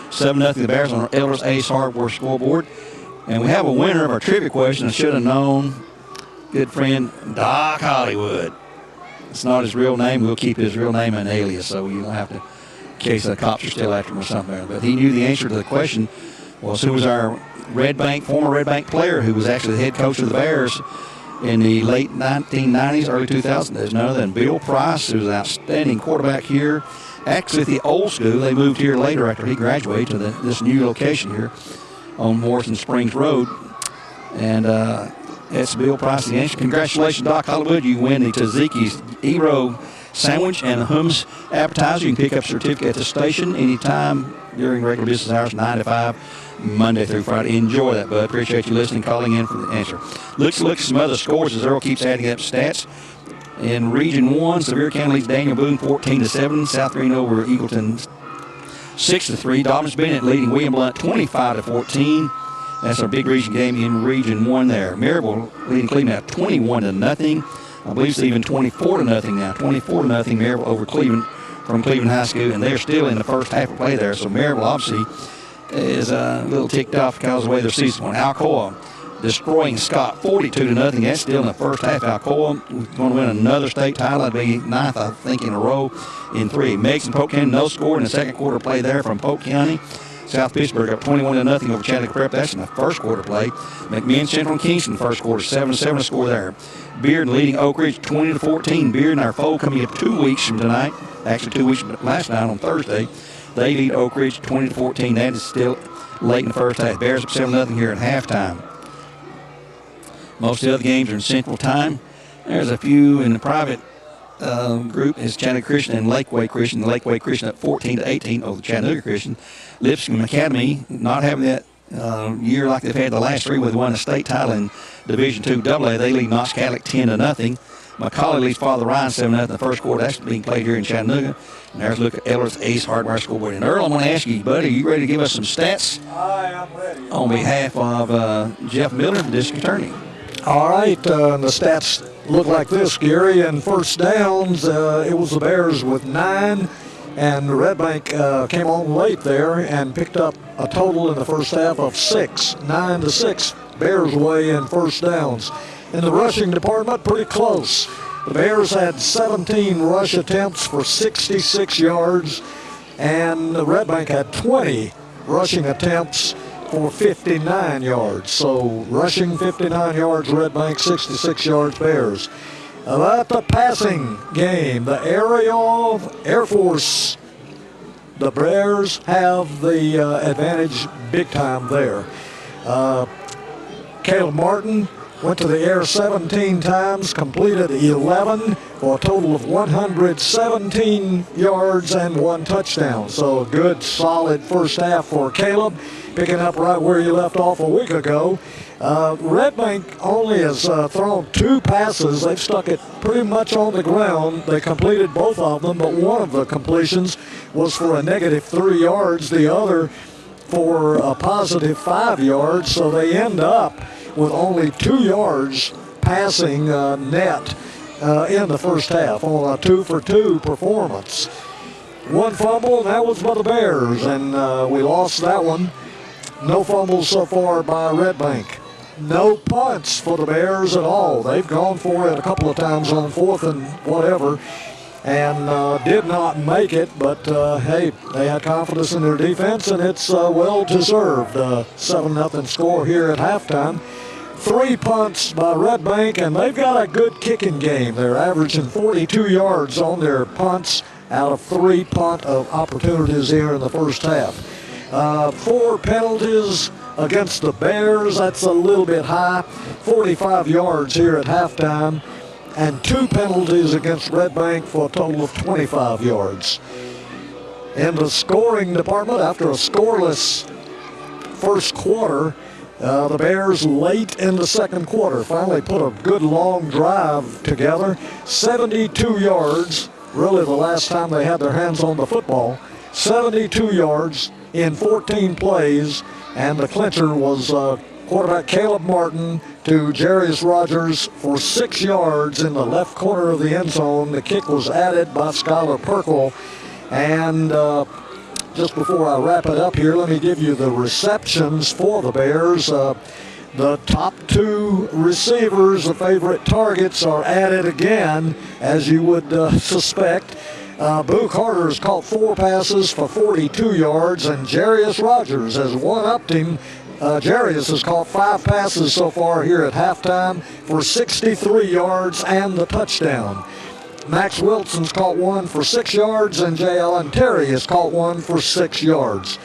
7-0 the Bears on our Elders Ace Hardware scoreboard. And we have a winner of our trivia question. I should have known. Good friend Doc Hollywood. It's not his real name. We'll keep his real name an alias, so you don't have to, in case the cops are still after him or something. But he knew the answer to the question was who was our former Red Bank player who was actually the head coach of the Bears in the late 1990s, early 2000s. There's none other than Bill Price, who was an outstanding quarterback here. Actually, at the old school, they moved here later after he graduated to this new location here on Morrison Springs Road. And that's Bill Price, the answer. Congratulations, Doc Hollywood. You win the Tzatziki's Ero sandwich and a hummus appetizer. You can pick up a certificate at the station anytime during regular business hours, 9 to 5. Monday through Friday. Enjoy that, bud. Appreciate you listening, calling in for the answer. Let's look at some other scores as Earl keeps adding up stats. In Region 1, Sevier County leads Daniel Boone 14-7. South Green over Eagleton 6-3. Dobbins Bennett leading William Blunt 25-14. That's our big region game in Region 1 there. Maryville leading Cleveland now 21-0. I believe it's even 24-0 now. 24-0 Maryville over Cleveland from Cleveland High School, and they're still in the first half of play there. So Maryville obviously is a little ticked off because of the way their season went. Alcoa destroying Scott 42-0. That's still in the first half. Alcoa going to win another state title. That'd be ninth, I think, in a row in 3. Meggs and Polk County, no score in the second quarter play there from Polk County. South Pittsburgh up 21-0 over Chattanooga Prep. That's in the first quarter play. McMinn Central and Kingston first quarter 7-7 score there. Beard leading Oak Ridge 20-14. Beard and our foe coming up 2 weeks from tonight. Actually 2 weeks from last night on Thursday. They lead Oak Ridge 20-14. That is still late in the first half. Bears up 7-0 here at halftime. Most of the other games are in Central Time. There's a few in the private group is Chattanooga Christian and Lakeway Christian. The Lakeway Christian up 14-18 over Chattanooga Christian. Lipscomb Academy not having that year like they've had the last 3 with won a state title in Division II AA. They lead Knox Catholic 10-0. McCauley leads Father Ryan 7-0 in the first quarter. That's being played here in Chattanooga. And there's a look at Elders Ace Hardware scoreboard. And Earl, I'm going to ask you, buddy, are you ready to give us some stats? I'm ready. On behalf of Jeff Miller, the district attorney. All right, the stats look like this, Gary. And first downs, it was the Bears with 9, and Red Bank came on late there and picked up a total in the first half of 6, 9-6 Bears way in first downs. In the rushing department, pretty close. The Bears had 17 rush attempts for 66 yards, and the Red Bank had 20 rushing attempts for 59 yards. So rushing 59 yards, Red Bank, 66 yards, Bears. About the passing game, the Air Force the Bears have the advantage big time there. Caleb Martin went to the air 17 times, completed 11 for a total of 117 yards and 1 touchdown. So a good, solid first half for Caleb, picking up right where you left off a week ago. Red Bank only has thrown 2 passes. They've stuck it pretty much on the ground. They completed both of them, but one of the completions was for a -3 yards, the other for a positive 5 yards. So they end up with only 2 yards passing net in the first half on a 2-for-2 performance. 1 fumble, and that was by the Bears, and we lost that one. No fumbles so far by Red Bank. No punts for the Bears at all. They've gone for it a couple of times on 4th and whatever, and did not make it, but hey, they had confidence in their defense, and it's well-deserved. 7-0 score here at halftime. 3 punts by Red Bank, and they've got a good kicking game. They're averaging 42 yards on their punts out of 3 punt of opportunities here in the first half. 4 penalties against the Bears, that's a little bit high. 45 yards here at halftime, and 2 penalties against Red Bank for a total of 25 yards. In the scoring department, after a scoreless first quarter, the Bears late in the second quarter finally put a good long drive together. 72 yards, really the last time they had their hands on the football. 72 yards in 14 plays, and the clincher was quarterback Caleb Martin to Jarius Rogers for 6 yards in the left corner of the end zone. The kick was added by Skylar Perkle, and just before I wrap it up here, let me give you the receptions for the Bears. The top 2 receivers, the favorite targets, are added again, as you would suspect. Boo Carter has caught 4 passes for 42 yards, and Jarius Rogers has one-upped him. Jarius has caught 5 passes so far here at halftime for 63 yards and the touchdown. Max Wilson's caught 1 for 6 yards, and J. Allen Terry has caught 1 for 6 yards.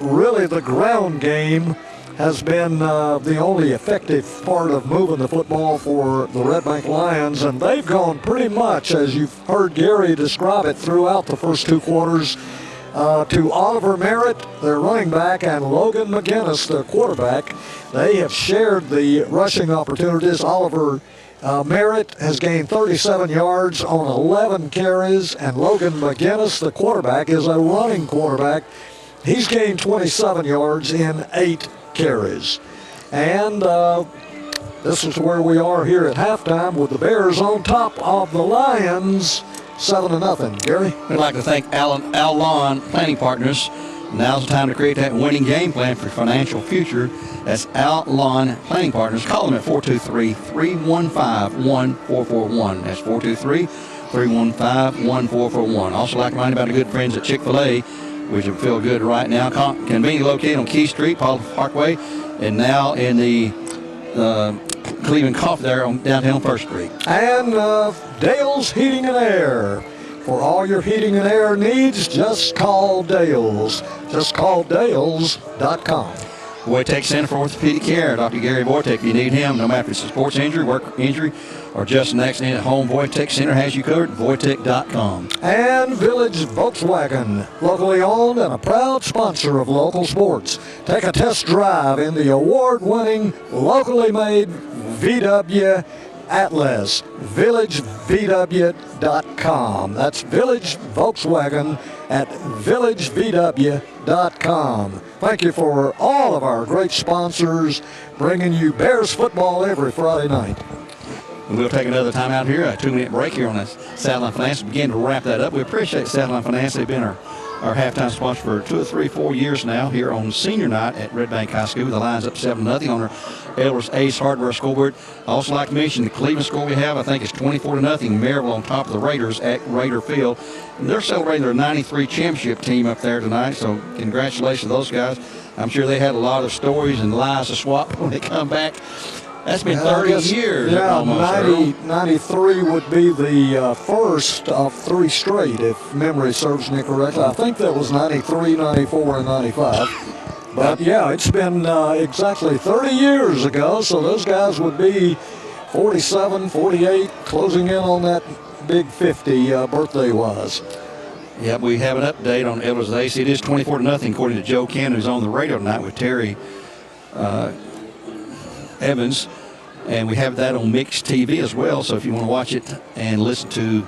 Really, the ground game has been the only effective part of moving the football for the Red Bank Lions, and they've gone pretty much, as you've heard Gary describe it throughout the first 2 quarters, to Oliver Merritt, their running back, and Logan McGinnis, their quarterback. They have shared the rushing opportunities. Oliver Merritt has gained 37 yards on 11 carries, and Logan McGinnis, the quarterback, is a running quarterback. He's gained 27 yards in 8 carries. And this is where we are here at halftime with the Bears on top of the Lions, 7-0. Gary? We'd like to thank Al-Lon Planning Partners. Now's the time to create that winning game plan for your financial future. That's Al-Lon Planning Partners. Call them at 423-315-1441. That's 423-315-1441. Also like to remind you about the good friends at Chick-fil-A, which will feel good right now. Conveniently located on Key Street, Paul Parkway, and now in the Cleveland Coffee there on downtown 1st Street. And Dale's Heating and Air. For all your heating and air needs, just call Dale's. Just call Dales.com. Voitech Center for Orthopedic Care. Dr. Gary Voitech, if you need him, no matter if it's a sports injury, work injury, or just an accident at home, Voitech Center has you covered. Voitech.com. And Village Volkswagen, locally owned and a proud sponsor of local sports. Take a test drive in the award-winning, locally made VW Atlas. VillageVW.com. That's Village Volkswagen at VillageVW.com. Thank you for all of our great sponsors, bringing you Bears football every Friday night. We'll take another time out here, a 2-minute break here on the Satellite Finance. Begin to wrap that up. We appreciate Satellite Finance. They've been our halftime sponsor for 2 or 3, 4 years now here on senior night at Red Bank High School. The Lions up 7-0 on our Elder's Ace Hardware scoreboard. I also like to mention the Cleveland score we have, I think it's 24-0. Maryville on top of the Raiders at Raider Field. And they're celebrating their 93 championship team up there tonight, so congratulations to those guys. I'm sure they had a lot of stories and lies to swap when they come back. That's been 30 years. Yeah, almost, 93 would be the first of 3 straight, if memory serves me correctly. I think that was 93, 94, and 95. But yeah, it's been exactly 30 years ago, so those guys would be 47, 48, closing in on that big 50 birthday-wise. Yeah, we have an update on Edwards AC. It is 24-0, according to Joe Cannon, who's on the radio tonight with Terry Evans. And we have that on Mixed TV as well. So if you want to watch it and listen to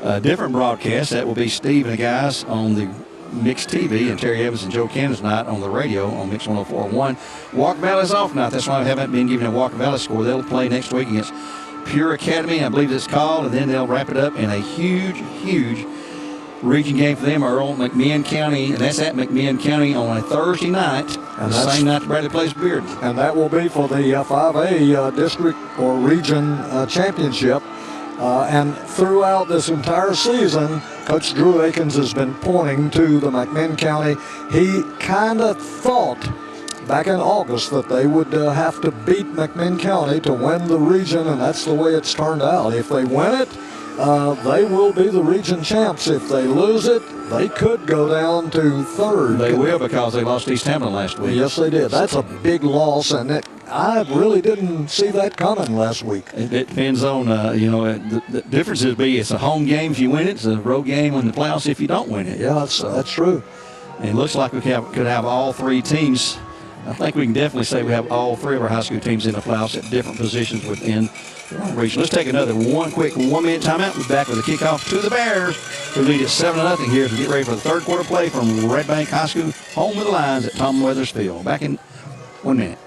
a different broadcast, that will be Steve and the guys on the Mixed TV, and Terry Evans and Joe Cannon's night on the radio on Mix 104.1. Walker Valley's off tonight. That's why I haven't been giving a Walker Valley score. They'll play next week against Pure Academy, I believe it's called, and then they'll wrap it up in a huge, huge region game for them, are on McMinn County, and that's at McMinn County on a Thursday night, and the same night Bradley plays Bearden. And that will be for the 5A district or region championship. And throughout this entire season, Coach Drew Akins has been pointing to the McMinn County. He kind of thought back in August that they would have to beat McMinn County to win the region, and that's the way it's turned out. If they win it, they will be the region champs. If they lose it, they could go down to third. They will, because they lost East Hamlin last week. Yes, they did. That's a big loss, and I really didn't see that coming last week. It depends on, the difference would be it's a home game if you win it. It's a road game in the playoffs if you don't win it. Yeah, that's true. And it looks like we could have all 3 teams. I think we can definitely say we have all 3 of our high school teams in the playoffs at different positions within the region. Let's take another quick 1-minute timeout. We're back with a kickoff to the Bears, who lead at 7-0 here as we get ready for the third quarter play from Red Bank High School, home of the Lions at Tom Weathers Field. Back in 1 minute.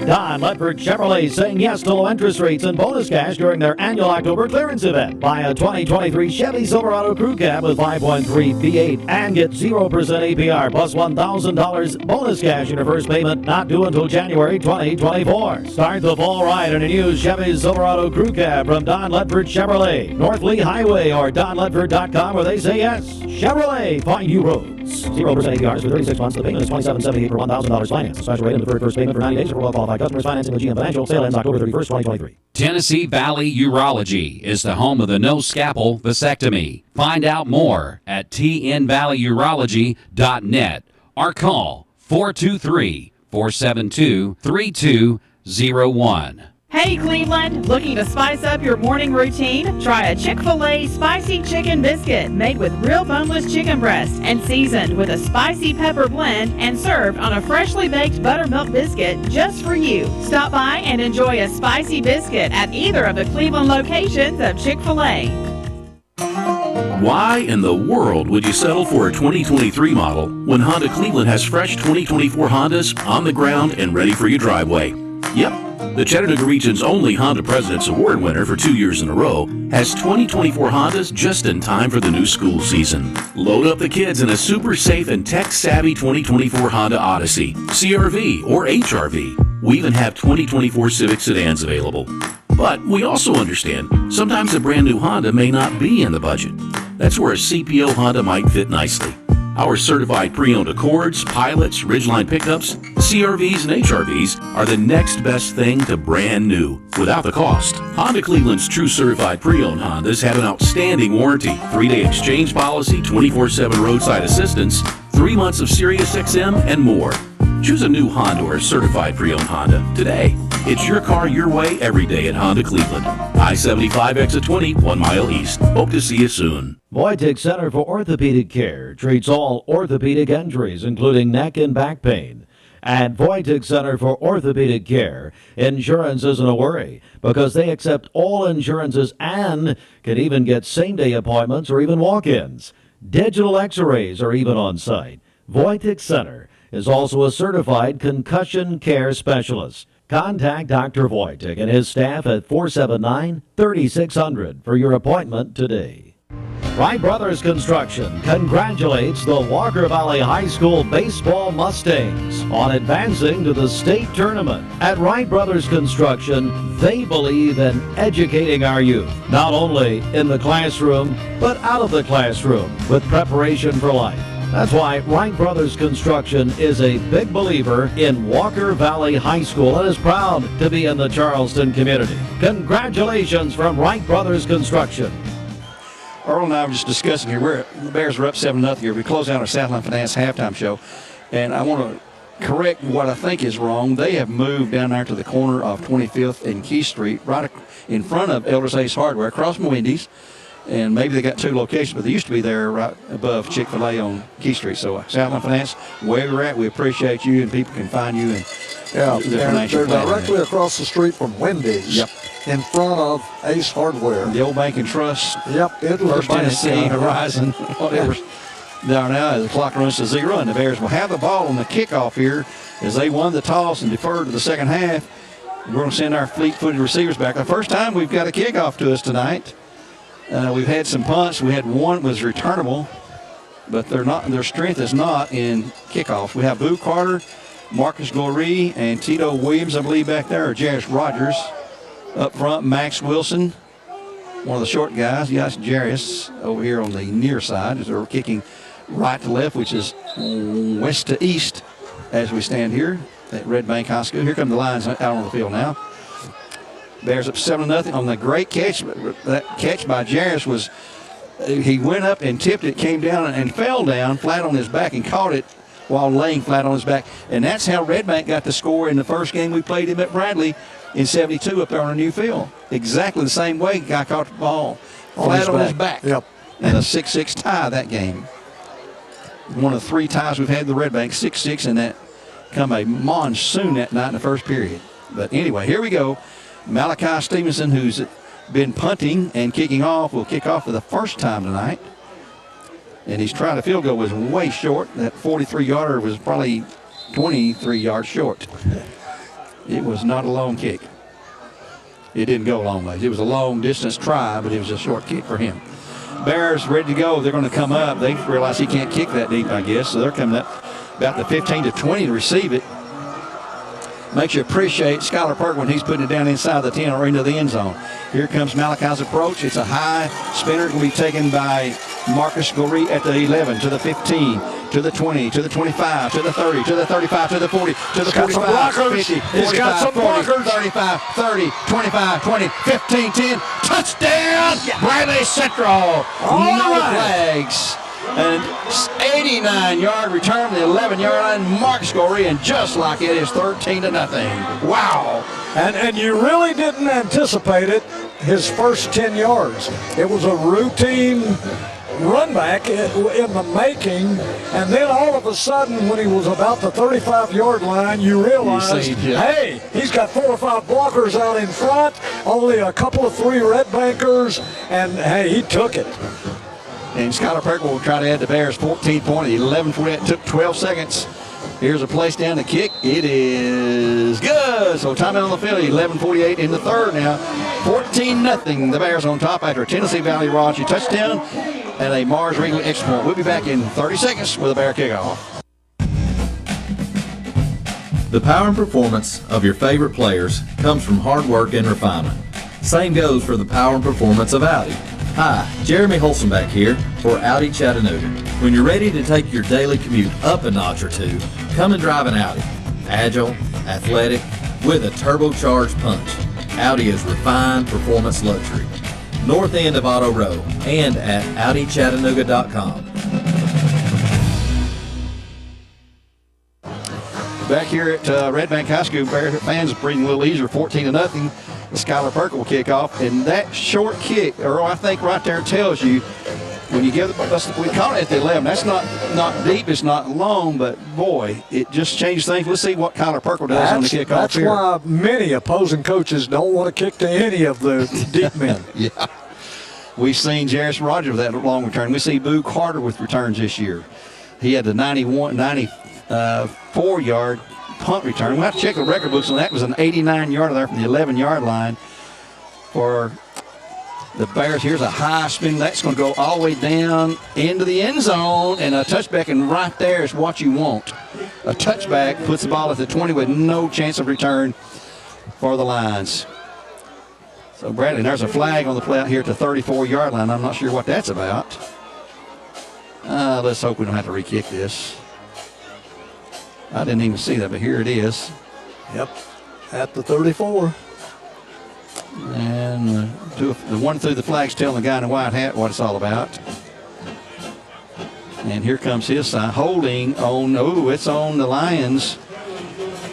Don Ledford Chevrolet saying yes to low interest rates and bonus cash during their annual October clearance event. Buy a 2023 Chevy Silverado Crew Cab with 5.3 V8 and get 0% APR plus $1,000 bonus cash in your first payment, not due until January 2024. Start the fall ride in a new Chevy Silverado Crew Cab from Don Ledford Chevrolet, North Lee Highway or donledford.com, where they say yes. Chevrolet, find new roads. 0% APRs for 36 months. The payment is $27.78 for $1,000 finance. Special rate and deferred first payment for 90 days for well-qualified customers. Financing with GM Financial. Sale ends October 31st, 2023. Tennessee Valley Urology is the home of the no-scalpel vasectomy. Find out more at tnvalleyurology.net or call 423-472-3201. Hey Cleveland, looking to spice up your morning routine? Try a Chick-fil-A spicy chicken biscuit made with real boneless chicken breast and seasoned with a spicy pepper blend and served on a freshly baked buttermilk biscuit just for you. Stop by and enjoy a spicy biscuit at either of the Cleveland locations of Chick-fil-A. Why in the world would you settle for a 2023 model when Honda Cleveland has fresh 2024 Hondas on the ground and ready for your driveway? Yep. The Chattanooga region's only Honda President's Award winner for 2 years in a row has 2024 Hondas just in time for the new school season. Load up the kids in a super safe and tech-savvy 2024 Honda Odyssey, CR-V, or HR-V. We even have 2024 Civic sedans available. But we also understand sometimes a brand new Honda may not be in the budget. That's where a CPO Honda might fit nicely. Our certified pre-owned Accords, Pilots, Ridgeline pickups, CR-Vs, and HR-Vs are the next best thing to brand new, without the cost. Honda Cleveland's true certified pre-owned Hondas have an outstanding warranty, 3-day exchange policy, 24/7 roadside assistance, 3 months of Sirius XM, and more. Choose a new Honda or a certified pre-owned Honda today. It's your car your way every day at Honda Cleveland. I-75 exit 20, 1 mile east. Hope to see you soon. Voitic Center for Orthopedic Care treats all orthopedic injuries, including neck and back pain. At Voitic Center for Orthopedic Care, insurance isn't a worry because they accept all insurances and can even get same-day appointments or even walk-ins. Digital x-rays are even on site. Voitic Center is also a certified concussion care specialist. Contact Dr. Voitic and his staff at 479-3600 for your appointment today. Wright Brothers Construction congratulates the Walker Valley High School Baseball Mustangs on advancing to the state tournament. At Wright Brothers Construction, they believe in educating our youth, not only in the classroom, but out of the classroom with preparation for life. That's why Wright Brothers Construction is a big believer in Walker Valley High School and is proud to be in the Charleston community. Congratulations from Wright Brothers Construction. Earl and I were just discussing here. The Bears are up 7-0 here. We close out our Southland Finance halftime show, and I want to correct what I think is wrong. They have moved down there to the corner of 25th and Key Street, right in front of Elders Ace Hardware, across from Wendy's. And maybe they got two locations, but they used to be there right above Chick-fil-A on Key Street. So Southland Finance, where you're at, we appreciate you, and people can find you. And they're directly across the street from Wendy's. Yep. In front of Ace Hardware. The old Bank and Trust. Yep. First Tennessee, Horizon, whatever. Down now, the clock runs to 0, and the Bears will have the ball on the kickoff here as they won the toss and deferred to the second half. We're going to send our fleet-footed receivers back. The first time we've got a kickoff to us tonight. We've had some punts. We had one was returnable, but their strength is not in kickoffs. We have Boo Carter, Marcus Goree, and Tito Williams, I believe, back there, or Jarius Rogers. Up front, Max Wilson, one of the short guys. Yes, Jarius over here on the near side as they're kicking right to left, which is west to east as we stand here at Red Bank High School. Here come the Lions out on the field now. Bears up 7-0 on the great catch. That catch by Jarius was, he went up and tipped it, came down and fell down flat on his back and caught it while laying flat on his back. And that's how Red Bank got the score in the first game we played him at Bradley in 72 up there on a new field. Exactly the same way guy caught the ball flat on his back. Yep. And a 6-6 tie that game. One of the 3 ties we've had the Red Bank, 6-6, and that come a monsoon that night in the first period. But anyway, here we go. Malachi Stevenson, who's been punting and kicking off, will kick off for the first time tonight. And he's trying to field goal was way short. That 43-yarder was probably 23 yards short. It was not a long kick. It didn't go a long ways. It was a long distance try, but it was a short kick for him. Bears ready to go. They're going to come up. They realize he can't kick that deep, I guess, so they're coming up about the 15 to 20 to receive it. Makes you appreciate Skylar Perk when he's putting it down inside the 10 or into the end zone. Here comes Malachi's approach. It's a high spinner. It will be taken by Marcus Goree at the 11, to the 15, to the 20, to the 25, to the 30, to the 35, to the 40, to the 45, 50, 45, 40, 35, 30, 25, 20, 15, 10. Touchdown, Bradley Central. No flags. An 89-yard return from the 11-yard line. Marcus Goree, and just like it is 13-0. Wow. And you really didn't anticipate it, his first 10 yards. It was a routine run back in the making, and then all of a sudden when he was about the 35-yard line, you realized, hey, he's got 4 or 5 blockers out in front, only a couple of 3 Red Bankers, and hey, he took it. And Skylar Perk will try to add the Bears 14 points. 11-48, took 12 seconds. Here's a place down the kick. It is good. So timeout on the field, 11:48 in the third now. 14-0. The Bears on top after a Tennessee Valley Raunchy touchdown and a Mars Wrigley extra point. We'll be back in 30 seconds with a Bear kickoff. The power and performance of your favorite players comes from hard work and refinement. Same goes for the power and performance of Audi. Hi, Jeremy Holzenbeck here for Audi Chattanooga. When you're ready to take your daily commute up a notch or two, come and drive an Audi. Agile, athletic, with a turbocharged punch. Audi is refined performance luxury. North end of Auto Row and at AudiChattanooga.com. Back here at Red Bank High School, Bear fans breathing a little easier, 14-0. Skylar Perk will kick off, and that short kick, Earl, I think right there tells you when you give we caught it at the 11. That's not deep, it's not long, but boy, it just changed things. Let's see what Skylar Perk does on the kickoff. That's here. why many opposing coaches don't want to kick to any of the deep men. Yeah. We've seen Jarius Rogers with that long return. We see Boo Carter with returns this year. He had the 94-yard punt return. We'll have to check the record books on that. It was an 89-yarder there from the 11-yard line for the Bears. Here's a high spin. That's going to go all the way down into the end zone, and a touchback, and right there is what you want. A touchback puts the ball at the 20 with no chance of return for the Lions. So, Bradley, there's a flag on the play out here at the 34-yard line. I'm not sure what that's about. Let's hope we don't have to re-kick this. I didn't even see that, but here it is. Yep, at the 34. And the one through the flag's telling the guy in the white hat what it's all about. And here comes his sign, holding on. Oh, it's on the Lions.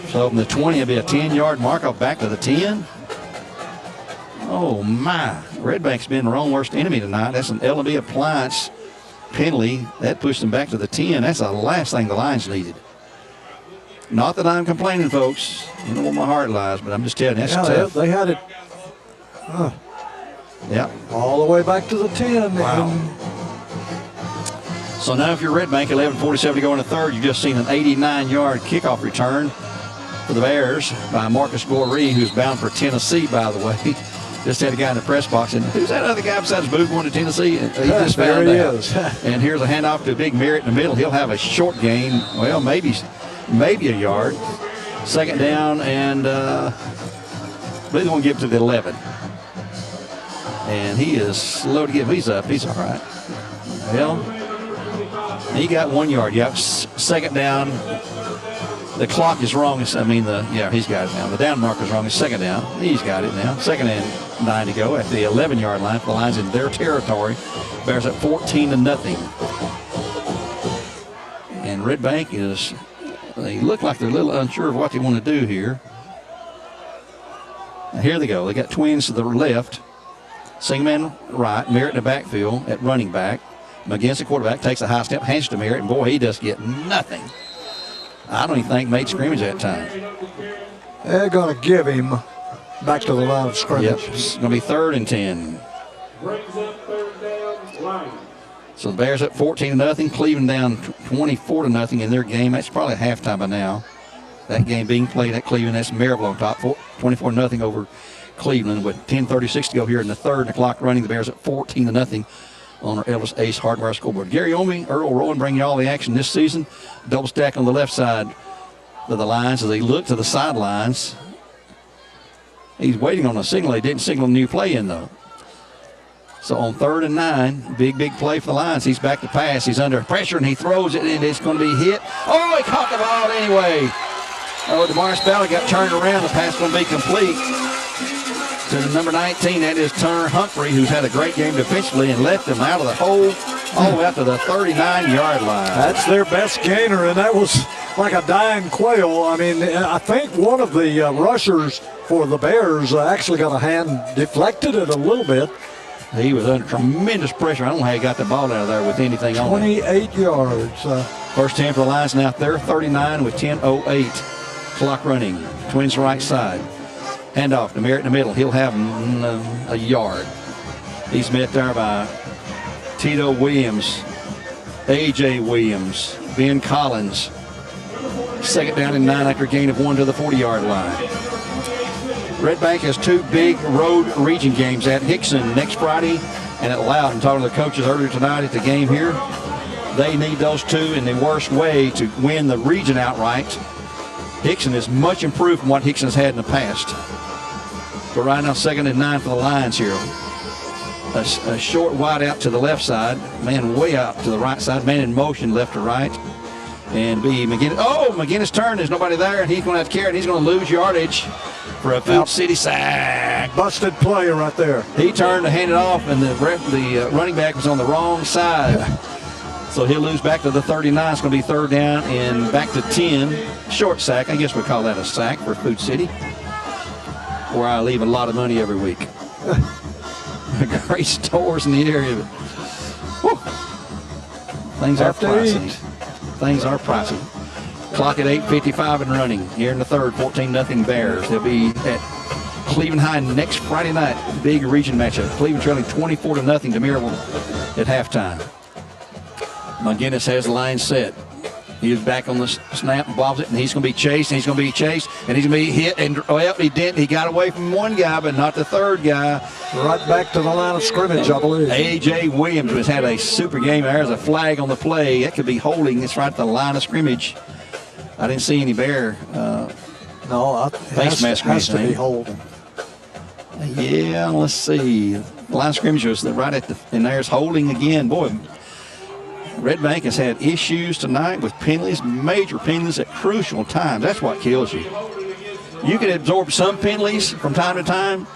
So from the 20, it'll be a 10-yard mark off back to the 10. Oh, my. Red Bank's been their own worst enemy tonight. That's an L&B appliance penalty. That pushed them back to the 10. That's the last thing the Lions needed. Not that I'm complaining, folks. You know where my heart lies, but I'm just telling you, that's tough. They had it all the way back to the 10. Wow. So now if you're Red Bank, 11:47 to go in the third, you've just seen an 89-yard kickoff return for the Bears by Marcus Goree, who's bound for Tennessee, by the way. Just had a guy in the press box, and who's that other guy besides Boo going to Tennessee? And he just found out. And here's a handoff to a big Merritt in the middle. He'll have a short gain, well, maybe a yard. Second down, and I believe they want to give it to the 11. And he is slow to give. He's up. He's all right. Well, he got 1 yard. Yep, second down. The clock is wrong. He's got it now. The down marker's wrong. It's second down. He's got it now. Second and 9 to go at the 11-yard line. The Lions in their territory. Bears at 14-0. And Red Bank they look like they're a little unsure of what they want to do here. Now here they go. They got twins to the left. Single man right. Merritt in the backfield at running back. McGinnis, the quarterback, takes a high step, hands to Merritt, and boy, he does get nothing. I don't even think made scrimmage that time. They're going to give him back to the line of scrimmage. Yep, it's going to be 3rd and 10. So the Bears up 14-0. Cleveland down 24-0 in their game. That's probably halftime by now. That game being played at Cleveland. That's Maryville on top, 24-0 over Cleveland with 10:36 to go here in the third. The clock running. The Bears at 14-0 on our Elvis Ace Hardware scoreboard. Gary Omi, Earl Rowan bringing you all the action this season. Double stack on the left side of the Lions as they look to the sidelines. He's waiting on a signal. He didn't signal a new play in, though. So on 3rd and 9, big play for the Lions. He's back to pass. He's under pressure, and he throws it, and it's going to be hit. Oh, he caught the ball anyway. Oh, Demaris Ballard got turned around. The pass going to be complete to the number 19. That is Turner Humphrey, who's had a great game defensively and left him out of the hole all the way out to the 39-yard line. That's their best gainer, and that was like a dying quail. I mean, I think one of the rushers for the Bears actually got a hand, deflected it a little bit. He was under tremendous pressure. I don't know how he got the ball out of there with anything on it. 28 yards. First 10 for the Lions now. They're 39 with 10:08 clock running. Twins right side. Handoff to Merritt in the middle. He'll have a yard. He's met there by Tito Williams, A.J. Williams, Ben Collins. Second down and 9 after a gain of 1 to the 40-yard line. Red Bank has 2 big road region games at Hickson next Friday and at Loudon. Talking to the coaches earlier tonight at the game here. They need those 2 in the worst way to win the region outright. Hickson is much improved from what Hickson has had in the past. But right now, 2nd and 9 for the Lions here. A short wide out to the left side. Man way out to the right side. Man in motion left to right. And McGinnis. Oh, McGinnis turned. There's nobody there, and he's going to have to carry it. He's going to lose yardage for a Food City sack. Busted play right there. He turned to hand it off, and the running back was on the wrong side. So he'll lose back to the 39. It's going to be 3rd down and back to 10. Short sack. I guess we call that a sack for Food City, where I leave a lot of money every week. Great stores in the area. Whew. Things are pricey. Things are pricey. Clock at 8:55 and running here in the third. 14-0 Bears. They'll be at Cleveland High next Friday night. Big region matchup. Cleveland trailing 24-0 to Maryville at halftime. McGinnis has the line set. He is back on the snap and bobs it, and he's going to be chased, and he's going to be chased, and he's going to be hit. And well, he didn't. He got away from one guy, but not the third guy. Right back to the line of scrimmage, I believe. A.J. Williams has had a super game. There's a flag on the play. That could be holding. It's right at the line of scrimmage. I didn't see any Bear face mask or has to be anything. holding. Yeah, let's see. The line of scrimmage was right at the, and there's holding again. Boy, Red Bank has had issues tonight with penalties, major penalties at crucial times. That's what kills you. You can absorb some penalties from time to time,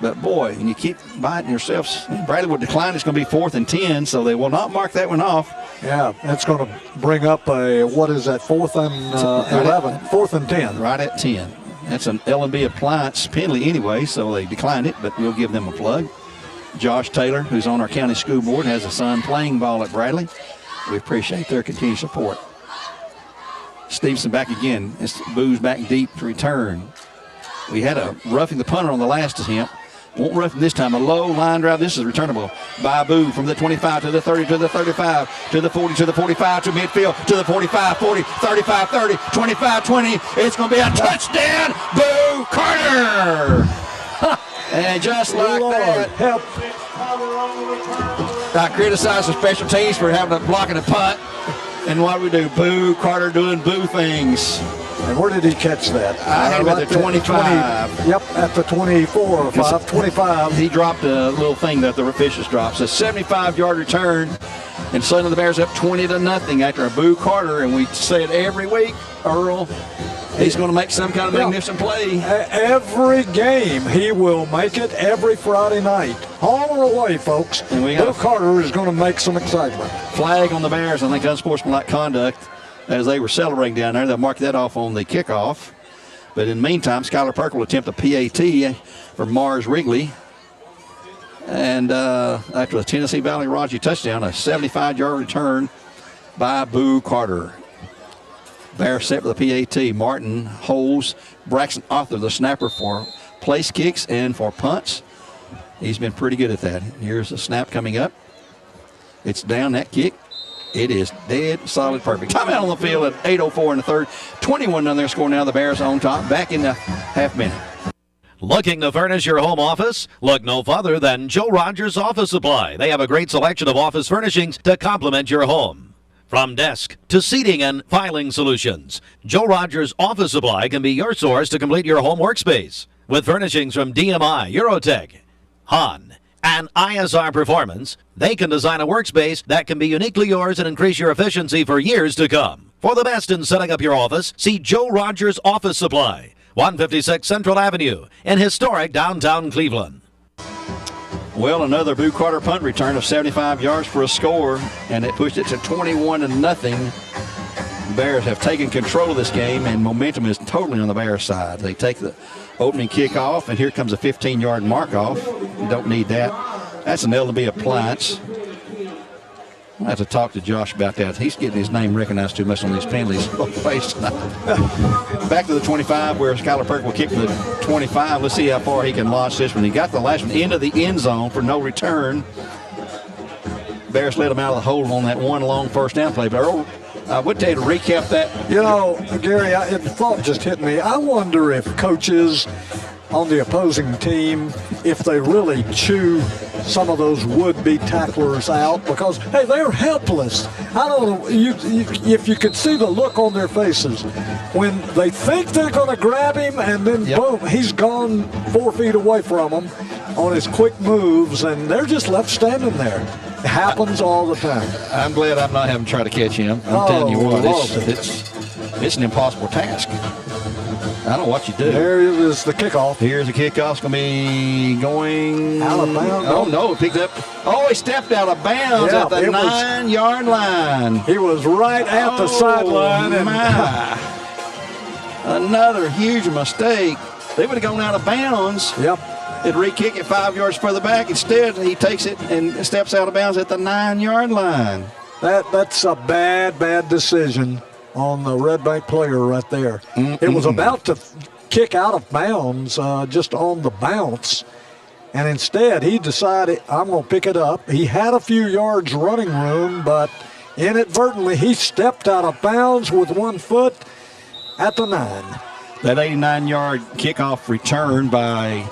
but boy, and you keep biting yourselves. Bradley will decline. It's going to be 4th and 10, so they will not mark that one off. Yeah, that's going to bring up a, what is that, 4th and 11? 4th and 10. Right at 10. That's an L&B appliance penalty anyway, so they declined it, but we'll give them a plug. Josh Taylor, who's on our county school board, has a son playing ball at Bradley. We appreciate their continued support. Stevenson back again. It's Boo's back deep to return. We had a roughing the punter on the last attempt. Won't rough him this time. A low line drive. This is returnable by Boo from the 25 to the 30 to the 35 to the 40 to the 45 to midfield to the 45, 40, 35, 30, 25, 20. It's going to be a touchdown. Boo Carter. And just like that, help. I criticize the special teams for having a blocking a punt. And what do we do? Boo Carter doing Boo things. And where did he catch that? I had him at the 25. Yep, at the 24 or 25. He dropped a little thing that the officials dropped. So 75-yard return, and suddenly the Bears up 20-0 after a Boo Carter. And we say it every week, Earl. He's going to make some kind of magnificent play. Every game, he will make it every Friday night. Home or away, folks. And Boo Carter is going to make some excitement. Flag on the Bears, I think unsportsmanlike conduct. As they were celebrating down there, they'll mark that off on the kickoff. But in the meantime, Skylar Perkle will attempt a PAT for Mars Wrigley. And after the Tennessee Valley Raji touchdown, a 75-yard return by Boo Carter. Bears set for the PAT. Martin holds Braxton Arthur, the snapper, for place kicks and for punts. He's been pretty good at that. Here's the snap coming up. It's down, that kick. It is dead, solid, perfect. Timeout on the field at 8:04 in the third. 21-0 their score now. The Bears on top. Back in the half minute. Looking to furnish your home office? Look no further than Joe Rogers Office Supply. They have a great selection of office furnishings to complement your home. From desk to seating and filing solutions, Joe Rogers Office Supply can be your source to complete your home workspace. With furnishings from DMI, Eurotech, Hahn, and ISR Performance, they can design a workspace that can be uniquely yours and increase your efficiency for years to come. For the best in setting up your office, see Joe Rogers Office Supply, 156 Central Avenue in historic downtown Cleveland. Well, another Boo Carter punt return of 75 yards for a score, and it pushed it to 21-0. Bears have taken control of this game, and momentum is totally on the Bears side. They take the opening kickoff, and here comes a 15-yard mark-off. You don't need that. That's an L&B appliance. I'll have to talk to Josh about that. He's getting his name recognized too much on these penalties both ways tonight. Back to the 25, where Skylar Perk will kick to the 25. Let's see how far he can launch this one. He got the last one into the end zone for no return. Bears let him out of the hole on that one long first down play. But Earl, I would tell you to recap that. You know, Gary, the thought just hit me. I wonder if coaches on the opposing team, if they really chew some of those would-be tacklers out, because, hey, they're helpless. I don't know if you could see the look on their faces when they think they're going to grab him, and then boom, he's gone 4 feet away from them on his quick moves, and they're just left standing there. It happens all the time. I'm glad I'm not having to try to catch him. I'm telling you what, it's an impossible task. I don't know what you do. There is the kickoff. Here's the kickoff. It's going to be going out of bounds. Oh, no, it picked up. Oh, he stepped out of bounds at the 9-yard line. He was right at the sideline. Another huge mistake. They would have gone out of bounds. Yep. It'd re-kick it 5 yards further back. Instead, he takes it and steps out of bounds at the 9-yard line. That's a bad decision on the Red Bank player right there. It was about to kick out of bounds just on the bounce, and instead he decided, I'm going to pick it up. He had a few yards running room, but inadvertently he stepped out of bounds with 1 foot at the 9. That 89-yard kickoff return by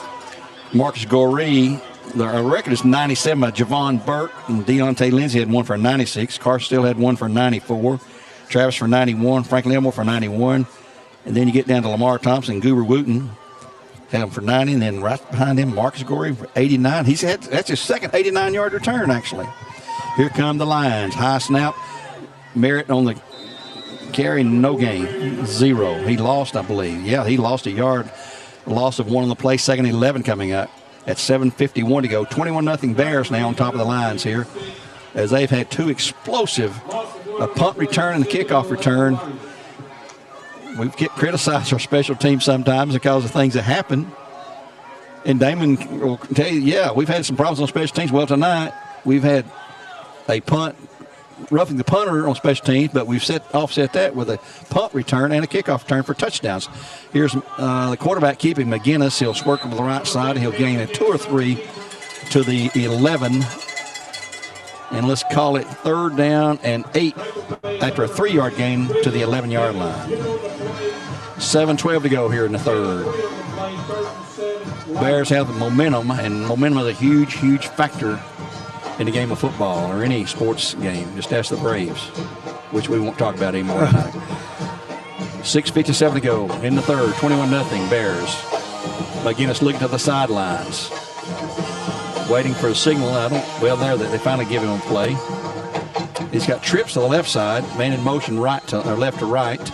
Marcus Goree. The record is 97 by Javon Burke, and Deontay Lindsay had one for 96. Carr still had one for 94. Travis for 91, Franklin Elmore for 91. And then you get down to Lamar Thompson, Goober Wooten had him for 90, and then right behind him, Marcus Goree for 89. That's his second 89-yard return, actually. Here come the Lions. High snap. Merritt on the carry, no gain. 0. He lost, I believe. Yeah, he lost a yard. A loss of 1 on the play. 2nd 11 coming up at 7:51 to go. 21-0 Bears now on top of the Lions here, as they've had 2 explosive, a punt return and a kickoff return. We get criticized our special team sometimes because of things that happen. And Damon will tell you, yeah, we've had some problems on special teams. Well, tonight we've had a punt, roughing the punter on special teams, but we've offset that with a punt return and a kickoff return for touchdowns. Here's the quarterback keeping McGinnis. He'll swerve to the right side. He'll gain a 2 or 3 to the 11. And let's call it 3rd down and 8 after a 3-yard gain to the 11-yard line. 7:12 to go here in the 3rd. Bears have the momentum, and momentum is a huge, huge factor in the game of football or any sports game. Just ask the Braves, which we won't talk about anymore tonight. 6:57 to go in the 3rd. 21-0 Bears. McGinnis looking to the sidelines, waiting for a signal. There they finally give him a play. He's got trips to the left side, man in motion left to right.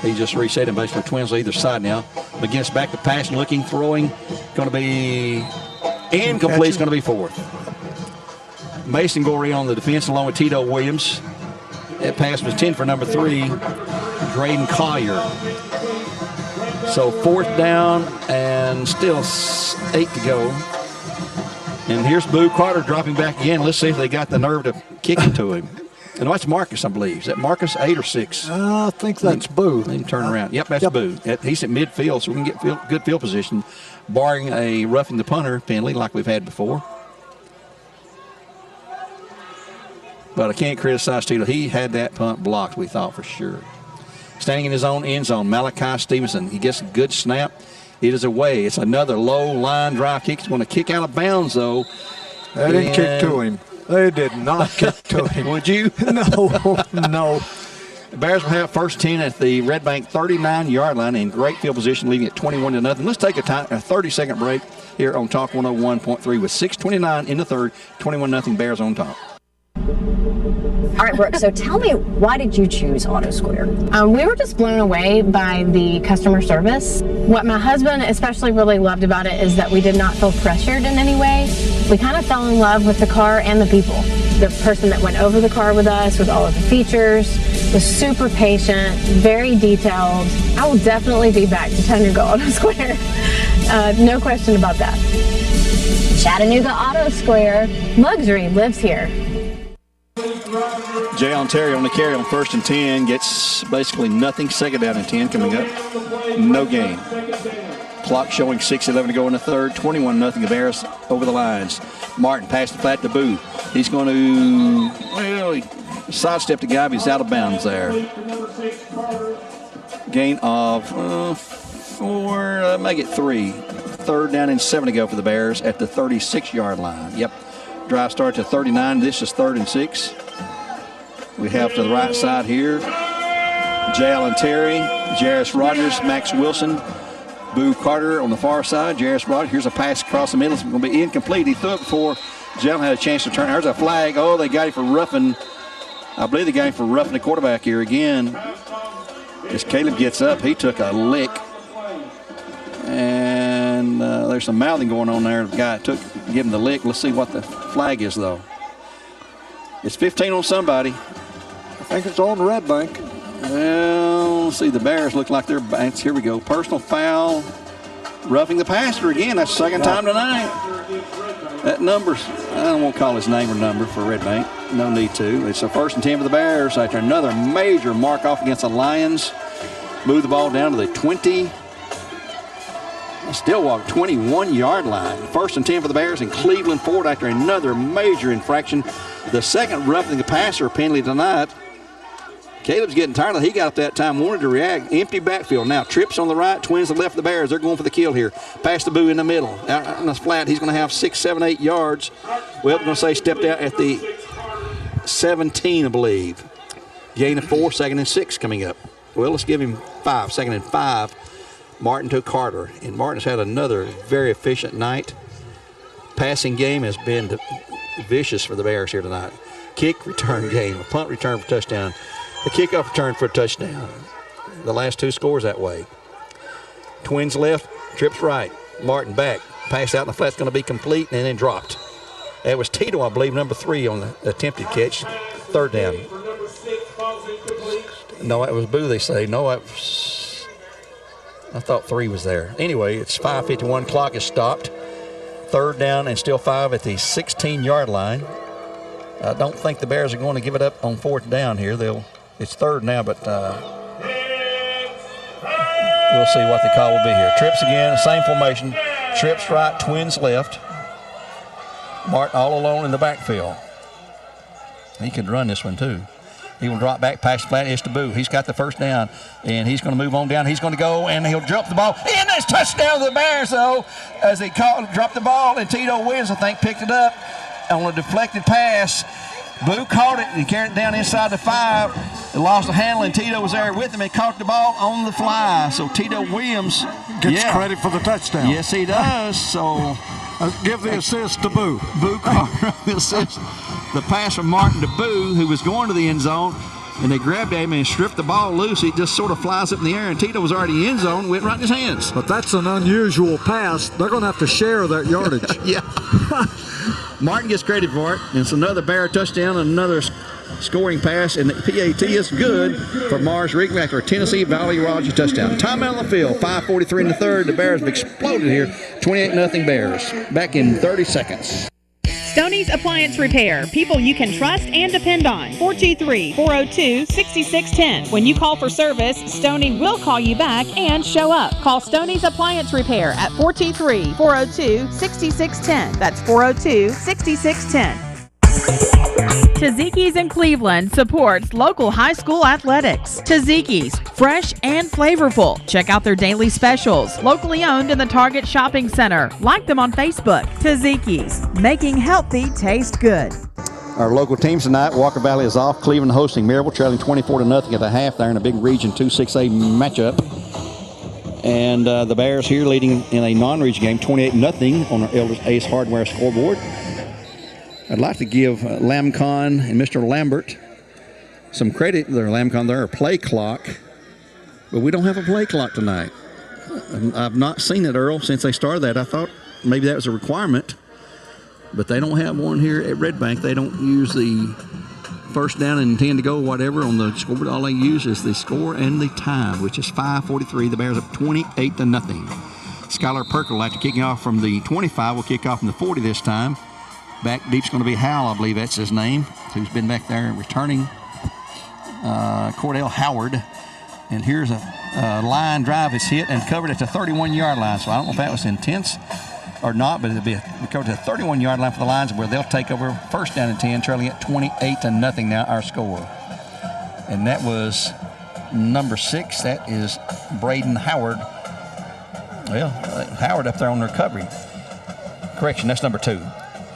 He just reset him basically twins on either side now. McGinnis back to pass, looking, throwing. Going to be incomplete. It's going to be 4th. Mason Gorey on the defense along with Tito Williams. That pass was 10 for number 3, Drayden Collier. So 4th down and still 8 to go. And here's Boo Carter dropping back again. Let's see if they got the nerve to kick it to him. And that's Marcus, I believe. Is that Marcus, 8 or 6? I think that's Boo. They can turn around. Yep, that's Boo. He's at midfield, so we can get good field position, barring a roughing the punter penalty like we've had before. But I can't criticize Tito. He had that punt blocked, we thought for sure. Standing in his own end zone, Malachi Stevenson. He gets a good snap. It is away. It's another low line drive kick. He's going to kick out of bounds, though. They didn't kick to him. They did not kick to him. Would you? No. The Bears will have 1st 10 at the Red Bank 39-yard line in great field position, leaving it 21-0. Let's take a 30-second break here on Talk 101.3 with 6:29 in the 3rd. 21-0 Bears on top. All right, Brooke, so tell me, why did you choose Auto Square? We were just blown away by the customer service. What my husband especially really loved about it is that we did not feel pressured in any way. We kind of fell in love with the car and the people. The person that went over the car with us with all of the features was super patient, very detailed. I will definitely be back to Chattanooga Auto Square. No question about that. Chattanooga Auto Square. Luxury lives here. Jay Ontario on the carry on 1st and 10 gets basically nothing. 2nd down and 10 coming up. No gain. Clock showing 6:11 to go in the 3rd. 21-0 the Bears over the lines. Martin passed the flat to Boo. He's going to, he sidestep the guy, but he's out of bounds there. Gain of 4, make it 3. 3rd down and 7 to go for the Bears at the 36-yard line. Yep. Drive starts at 39. This is 3rd and 6. We have to the right side here J. Allen Terry, Jarris Rogers, Max Wilson, Boo Carter on the far side. Jarris Rogers, here's a pass across the middle. It's going to be incomplete. He threw it before J. Allen had a chance to turn. There's a flag. Oh, they got him for roughing. I believe they got him for roughing the quarterback here again. As Caleb gets up, he took a lick. And there's some mouthing going on there. The guy give him the lick. Let's see what the flag is, though. It's 15 on somebody. I think it's on Red Bank. Well, let's see. The Bears look like they're back. Here we go. Personal foul. Roughing the passer again. That's the second time tonight. That number's, I don't want to call his name or number for Red Bank. No need to. It's a 1st and 10 for the Bears after another major mark off against the Lions. Move the ball down to the 20. Stillwater 21-yard line. 1st and 10 for the Bears in Cleveland Ford after another major infraction. The second roughing the passer penalty tonight. Caleb's getting tired of it. He got up that time, wanted to react. Empty backfield. Now trips on the right, twins on the left of the Bears. They're going for the kill here. Pass the Boo in the middle. Out on the flat, he's going to have 6, 7, 8 yards. Well, I'm going to say stepped out at the 17, I believe. Gain of 4, 2nd and 6 coming up. Well, let's give him 5, 2nd and 5. Martin to Carter. And Martin's had another very efficient night. passing game has been vicious for the Bears here tonight. Kick return game, a punt return for touchdown, a kickoff return for a touchdown. The last 2 scores that way. Twins left, trips right. Martin back, pass out in the flat's going to be complete and then dropped. That was Tito, I believe, number 3 on the attempted catch. 3rd down. No, that was Boo, they say. No, I thought 3 was there. Anyway, it's 5:51. Clock is stopped. 3rd down and still 5 at the 16-yard line. I don't think the Bears are going to give it up on 4th down here. It's 3rd now, but we'll see what the call will be here. Trips again, same formation. Trips right, Twins left. Martin all alone in the backfield. He could run this one too. He will drop back, pass flat, it's to Boo. He's got the 1st down, and he's going to move on down. He's going to go, and he'll jump the ball. And that's touchdown to the Bears, though, as they dropped the ball, and Tito Williams, I think, picked it up on a deflected pass. Boo caught it and carried it down inside the 5. It lost the handle, and Tito was there with him and caught the ball on the fly. So Tito Williams gets credit for the touchdown. Yes, he does. So give the assist to Boo. Boo caught the assist. The pass from Martin to Boo, who was going to the end zone, and they grabbed him and stripped the ball loose. He just sort of flies up in the air, and Tito was already in the end zone, went right in his hands. But that's an unusual pass. They're going to have to share that yardage. Yeah. Martin gets credit for it. And it's another Bear touchdown, another scoring pass, and the PAT is good for Mars Rigback, or Tennessee Valley Rogers touchdown. Timeout on the field, 5:43 in the 3rd. The Bears have exploded here, 28-0 Bears. Back in 30 seconds. Stoney's Appliance Repair. People you can trust and depend on. 423-402-6610. When you call for service, Stoney will call you back and show up. Call Stoney's Appliance Repair at 423-402-6610. That's 402-6610. Taziki's in Cleveland supports local high school athletics. Taziki's, fresh and flavorful. Check out their daily specials. Locally owned in the Target Shopping Center. Like them on Facebook. Taziki's, making healthy taste good. Our local teams tonight, Walker Valley is off. Cleveland hosting Maryville, trailing 24-0 at the half there in a big Region 2-6A matchup. And the Bears here leading in a non-region game, 28-0 on our Elders Ace Hardware scoreboard. I'd like to give Lamcon and Mr. Lambert some credit. Their Lamcon, they're a play clock, but we don't have a play clock tonight. I've not seen it, Earl, since they started that. I thought maybe that was a requirement, but they don't have one here at Red Bank. They don't use the 1st down and 10 to go, whatever, on the scoreboard. All they use is the score and the time, which is 5:43. The Bears up 28-0. Skylar Perkle, after kicking off from the 25, will kick off from the 40 this time. Back deep's going to be Hal, I believe that's his name, who's been back there returning. Cordell Howard. And here's a line drive that's hit and covered at the 31-yard line. So I don't know if that was intense or not, but it'll be covered at the 31-yard line for the Lions, where they'll take over 1st down and 10, trailing at 28-0 now, our score. And that was number 6. That is Braden Howard. Well, Howard up there on the recovery. Correction, that's number 2.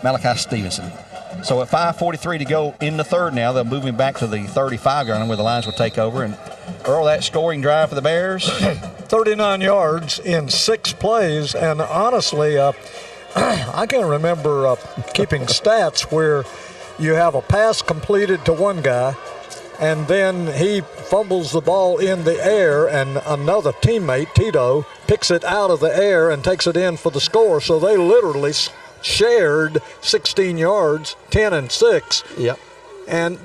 Malachi Stevenson. So at 5:43 to go in the 3rd now, they'll move him back to the 35-yard line where the Lions will take over. And Earl, that scoring drive for the Bears? 39 yards in 6 plays. And honestly, I can remember keeping stats where you have a pass completed to one guy, and then he fumbles the ball in the air, and another teammate, Tito, picks it out of the air and takes it in for the score. So they literally shared 16 yards, 10 and 6. Yep.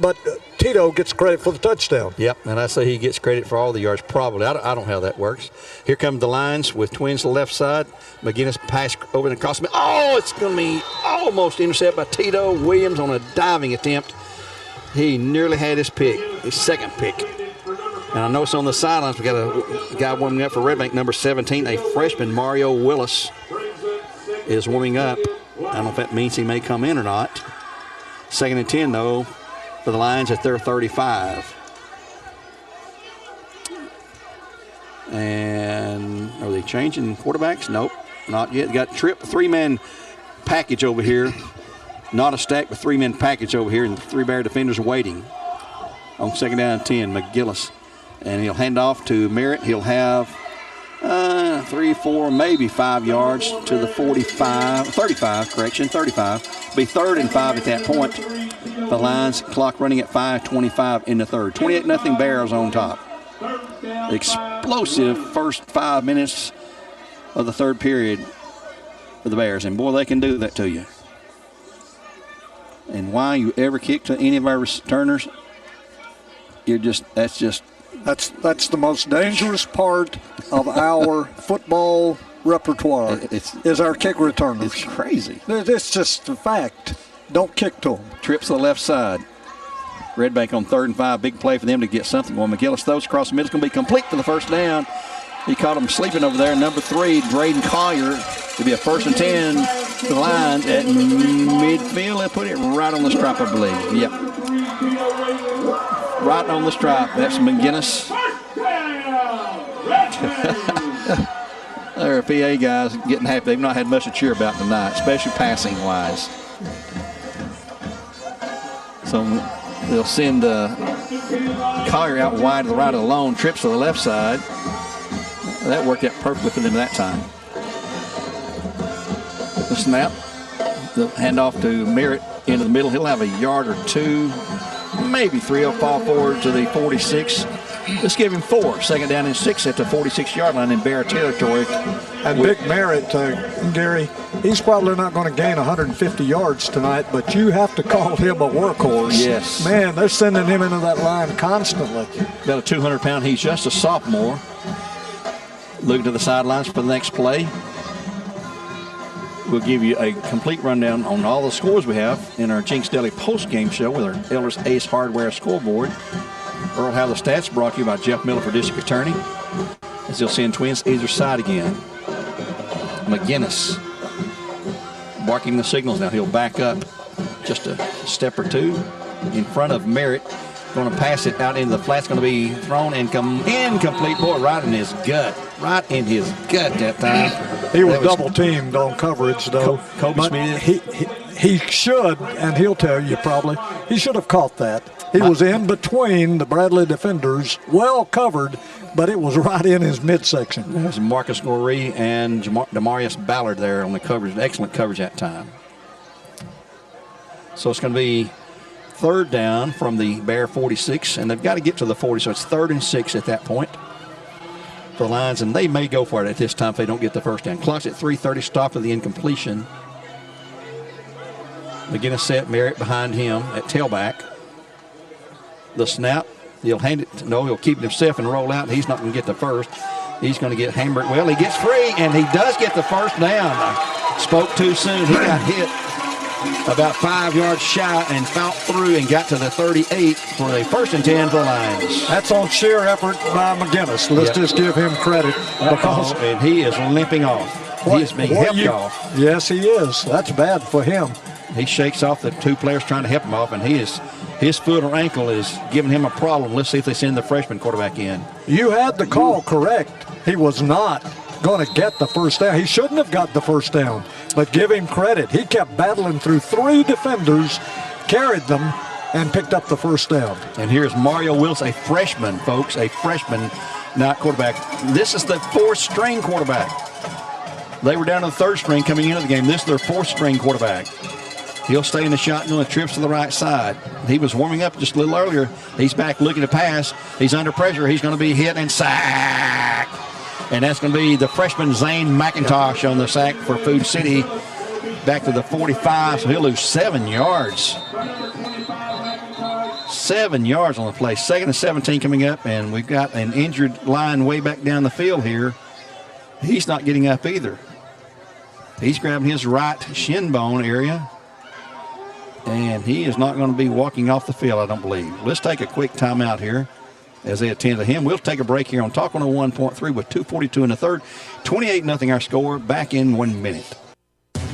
But Tito gets credit for the touchdown. Yep, and I say he gets credit for all the yards, probably. I don't know how that works. Here come the Lions with Twins to the left side. McGinnis pass over and across. Oh, it's going to be almost intercepted by Tito Williams on a diving attempt. He nearly had his pick, his 2nd pick. And I notice on the sidelines we got a guy warming up for Red Bank, number 17, a freshman, Mario Willis, is warming up. I don't know if that means he may come in or not. 2nd and 10, though, for the Lions at their 35. And are they changing quarterbacks? Nope, not yet. Got Tripp, 3-man package over here. Not a stack, but 3-man package over here, and 3 Bear defenders are waiting. On 2nd down and 10, McGillis. And he'll hand off to Merritt. He'll have 3, 4, maybe 5 yards to the 35. Be 3rd and 5 at that point. The Lions clock running at 5:25 in the third. 28-0 Bears on top. Explosive first 5 minutes of the third period for the Bears. And boy, they can do that to you. And why you ever kick to any of our returners, that's the most dangerous part of our football repertoire is our kick returners. It's crazy. It's just a fact. Don't kick to them. Trips to the left side. Red Bank on 3rd and 5. Big play for them to get something. Well, McGillis throws across the middle. It's going to be complete for the first down. He caught him sleeping over there. Number 3, Drayden Collier. It'll be a 1st and 10 to the Lions at midfield. They put it right on the stripe, I believe. Yep. Right on the stripe. That's McGinnis. Their PA guys getting happy. They've not had much to cheer about tonight, especially passing-wise. So they'll send Collier out wide to the right of the lone. Trips to the left side. That worked out perfectly for them that time. The snap. The handoff to Merritt into the middle. He'll have a yard or 2, maybe 3. He'll fall forward to the 46. Let's give him 4. 2nd down and 6 at the 46-yard line in Bear territory. And Big Merritt, Gary, he's probably not going to gain 150 yards tonight, but you have to call him a workhorse. Yes. Man, they're sending him into that line constantly. Got a 200-pound. He's just a sophomore. Looking to the sidelines for the next play. We'll give you a complete rundown on all the scores we have in our Jinx Deli post-game show with our Elders Ace Hardware scoreboard. Earl have the stats brought to you by Jeff Miller for District Attorney. As you'll send twins either side again. McGinnis barking the signals now. He'll back up just a step or 2 in front of Merritt. Going to pass it out into the flat. It's going to be thrown and incomplete. Boy, right in his gut. Right in his gut that time. He was double teamed on coverage, though. Kobe Smith. He should, and he'll tell you probably, he should have caught that. He was in between the Bradley defenders, well covered, but it was right in his midsection. There's Marcus Goree and Demarius Ballard there on the coverage. Excellent coverage that time. So it's going to be 3rd down from the Bear 46, and they've got to get to the 40, so it's 3rd and 6 at that point for the Lions, and they may go for it at this time if they don't get the first down. Clock's at 3:30, stop to the incompletion. McGinnis set, Merritt behind him at tailback. The snap, he'll hand it, he'll keep it himself and roll out. He's not going to get the first. He's going to get hammered. Well, he gets free, and he does get the first down. I spoke too soon. He got hit about 5 yards shy and fought through and got to the 38 for a 1st and 10 for the Lions. That's on sheer effort by McGinnis. Let's just give him credit. Because and he is limping off. He is being helped off. Yes, he is. That's bad for him. He shakes off the 2 players trying to help him off, and his foot or ankle is giving him a problem. Let's see if they send the freshman quarterback in. You had the call correct. He was not going to get the first down. He shouldn't have got the first down, but give him credit. He kept battling through 3 defenders, carried them, and picked up the first down. And here's Mario Wilson, a freshman, folks, a freshman, not quarterback. This is the 4th-string quarterback. They were down to the 3rd string coming into the game. This is their 4th-string quarterback. He'll stay in the shotgun with trips to the right side. He was warming up just a little earlier. He's back looking to pass. He's under pressure. He's going to be hit and sacked. And that's going to be the freshman Zane McIntosh on the sack for Food City. Back to the 45, so he'll lose 7 yards. 7 yards on the play. 2nd and 17 coming up, and we've got an injured line way back down the field here. He's not getting up either. He's grabbing his right shin bone area. And he is not going to be walking off the field, I don't believe. Let's take a quick timeout here as they attend to him. We'll take a break here on Talk 101.3 with 2:42 in the third. 28-0 our score. Back in 1 minute.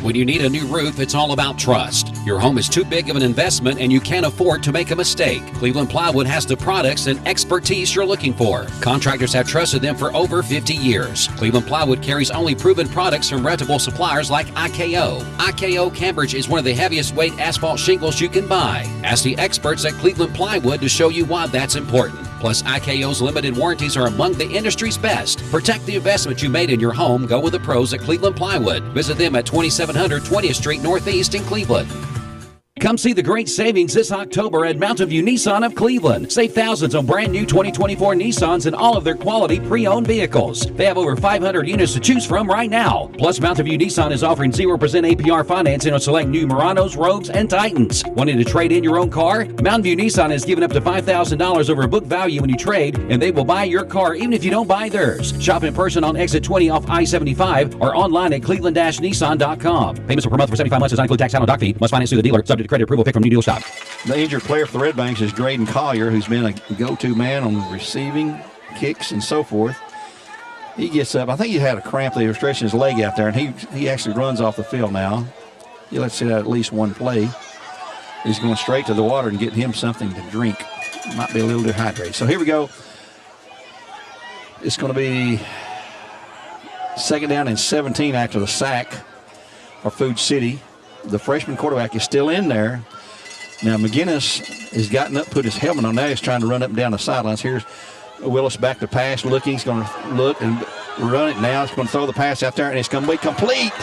When you need a new roof, it's all about trust. Your home is too big of an investment and you can't afford to make a mistake. Cleveland Plywood has the products and expertise you're looking for. Contractors have trusted them for over 50 years. Cleveland Plywood carries only proven products from reputable suppliers like IKO. IKO Cambridge is one of the heaviest weight asphalt shingles you can buy. Ask the experts at Cleveland Plywood to show you why that's important. Plus, IKO's limited warranties are among the industry's best. Protect the investment you made in your home. Go with the pros at Cleveland Plywood. Visit them at 2700 20th Street Northeast in Cleveland. Come see the great savings this October at Mountain View Nissan of Cleveland. Save thousands on brand new 2024 Nissans and all of their quality pre-owned vehicles. They have over 500 units to choose from right now. Plus, Mountain View Nissan is offering 0% APR financing on select new Muranos, Rogues, and Titans. Wanting to trade in your own car? Mountain View Nissan has given up to $5,000 over book value when you trade, and they will buy your car even if you don't buy theirs. Shop in person on exit 20 off I-75 or online at cleveland-nissan.com. Payments per month for 75 months does not include tax, title, and dock fee. Must finance through the dealer. Subject to credit approval. Pick from new deal shop. The injured player for the Red Banks is Graydon Collier, who's been a go-to man on receiving, kicks, and so forth. He gets up. I think he had a cramp. They were stretching his leg out there, and he actually runs off the field now. He lets see that at least one play. He's going straight to the water and getting him something to drink. Might be a little dehydrated. So here we go. It's going to be 2nd down and 17 after the sack for Food City. The freshman quarterback is still in there. Now McGinnis has gotten up, put his helmet on. Now he's trying to run up and down the sidelines. Here's Willis back to pass, looking. He's going to look and run it now. He's going to throw the pass out there, and it's going to be complete.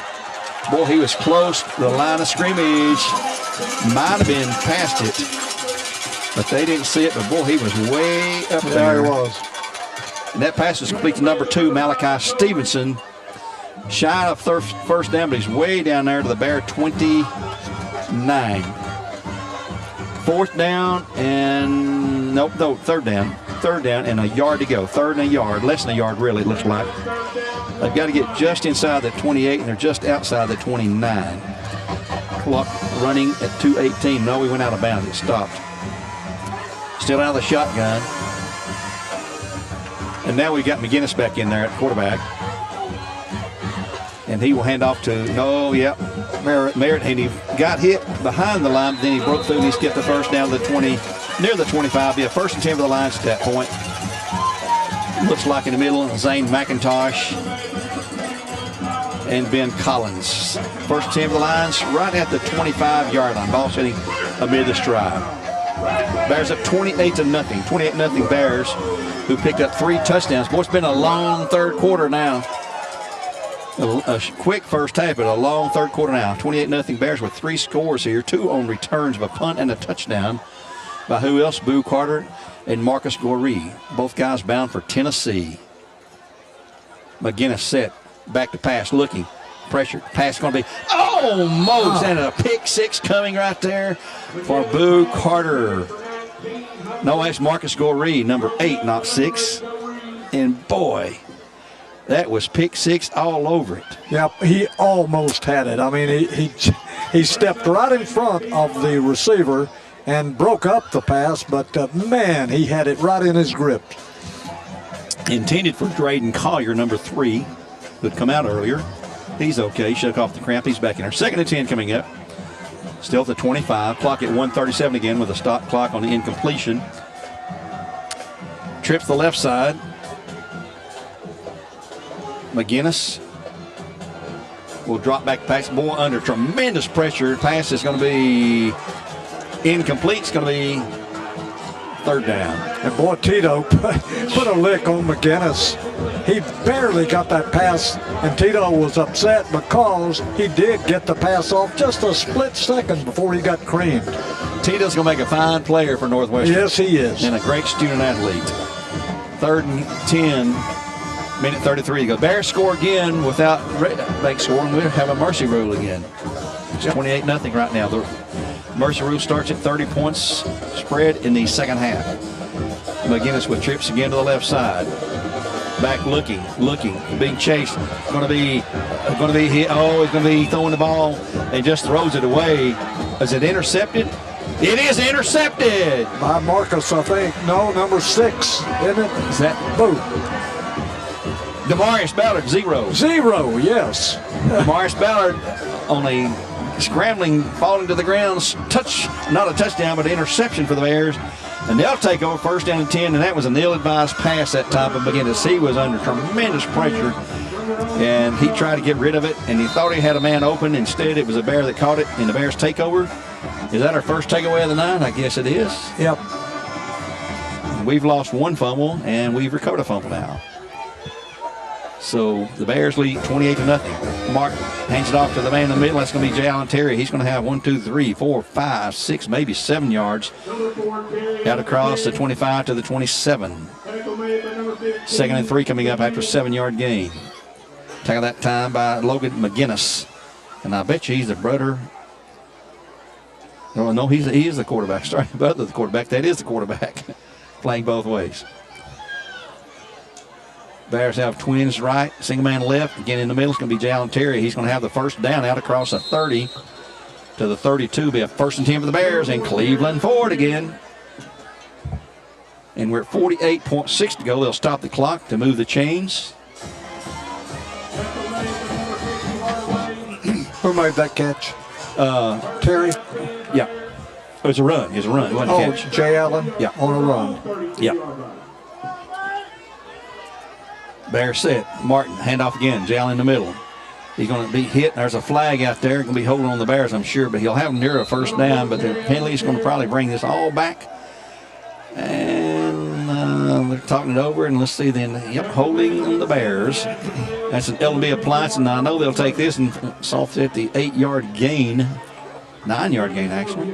Boy, he was close to the line of scrimmage. Might have been past it, but they didn't see it. But, boy, he was way up there. There he was. And that pass is complete to number 2, Malachi Stevenson. Shy of first down, but he's way down there to the Bear 29. 4th down and third down. 3rd down and a yard to go. 3rd and a yard, less than a yard really, it looks like. They've got to get just inside the 28, and they're just outside the 29. Clock running at 2:18. No, we went out of bounds. It stopped. Still out of the shotgun. And now we've got McGinnis back in there at quarterback. And he will hand off to, Merritt. And he got hit behind the line, but then he broke through and he skipped the first down to the 20, near the 25. Yeah, 1st and 10 for the Lions at that point. Looks like in the middle, Zane McIntosh and Ben Collins. 1st and 10 for the Lions, right at the 25-yard line. Ball sitting amid the stride. Bears up 28-0. 28-0 Bears, who picked up 3 touchdowns. Boy, it's been a long 3rd quarter now. A quick first half, but a long 3rd quarter now. 28-0 Bears with 3 scores here, 2 on returns of a punt and a touchdown by who else? Boo Carter and Marcus Goree. Both guys bound for Tennessee. McGinnis set, back to pass, looking, pressure. Pass going to be almost, and a pick 6 coming right there for Boo Carter. No, that's Marcus Goree, number 8, not 6. And boy, that was pick 6 all over it. Yep, he almost had it. I mean, he stepped right in front of the receiver and broke up the pass, but man, he had it right in his grip. Intended for Graydon Collier, number 3, who'd come out earlier. He's okay, shook off the cramp. He's back in there. 2nd and 10 coming up. Still at the 25. Clock at 1:37 again with a stop clock on the incompletion. Trips the left side. McGinnis will drop back pass. Boy, under tremendous pressure. Pass is going to be incomplete. It's going to be 3rd down. And boy, Tito put a lick on McGinnis. He barely got that pass, and Tito was upset because he did get the pass off just a split second before he got creamed. Tito's going to make a fine player for Northwestern. Yes, he is. And a great student athlete. 3rd and 10. Minute 33 to go. Bears score again without Bank scoring. We'll have a mercy rule again. It's 28-0 right now. The mercy rule starts at 30 points spread in the 2nd half. McGinnis with trips again to the left side. Back looking, being chased. Going to be hit. Oh, he's going to be throwing the ball and just throws it away. Is it intercepted? It is intercepted by Marcus, I think. No, number 6, isn't it? Is that Boo? Demarius Ballard, 0. 0, yes. Demarius Ballard on a scrambling, falling to the ground, not a touchdown, but an interception for the Bears. And they'll take over 1st down and 10, and that was an ill-advised pass that time of McGinnis. He was under tremendous pressure, and he tried to get rid of it, and he thought he had a man open. Instead, it was a Bear that caught it, and the Bears take over. Is that our first takeaway of the night? I guess it is. Yep. we've lost one fumble, and we've recovered a fumble now. So the Bears lead 28-0. Mark hands it off to the man in the middle. That's going to be Jalen Terry. He's going to have 1, 2, 3, 4, 5, 6, maybe 7 yards. Out across the 25 to the 27. 2nd and 3 coming up after a 7-yard gain. Tackle that time by Logan McGinnis. And I bet you he's the brother. Oh, no, he is the quarterback. Sorry, brother the quarterback. That is the quarterback. Playing both ways. Bears have twins right, single man left. Again in the middle is going to be Jalen Terry. He's going to have the first down out across the 30 to the 32. Be a 1st and 10 for the Bears, and Cleveland forward again. And we're at 48.6 to go. They'll stop the clock to move the chains. Who made that catch? Terry? Yeah. Oh, it's a run. It wasn't a catch. Jay Allen? Yeah. On a run. Yeah. Bears set. Martin, handoff again. Jalen in the middle. He's going to be hit. There's a flag out there. Going to be holding on the Bears, I'm sure, but he'll have them near a first down. But the penalty is going to probably bring this all back. And they're talking it over. And let's see then. Yep, holding on the Bears. That's an L&B appliance, and I know they'll take this and soft at the 8-yard gain. 9-yard gain, actually.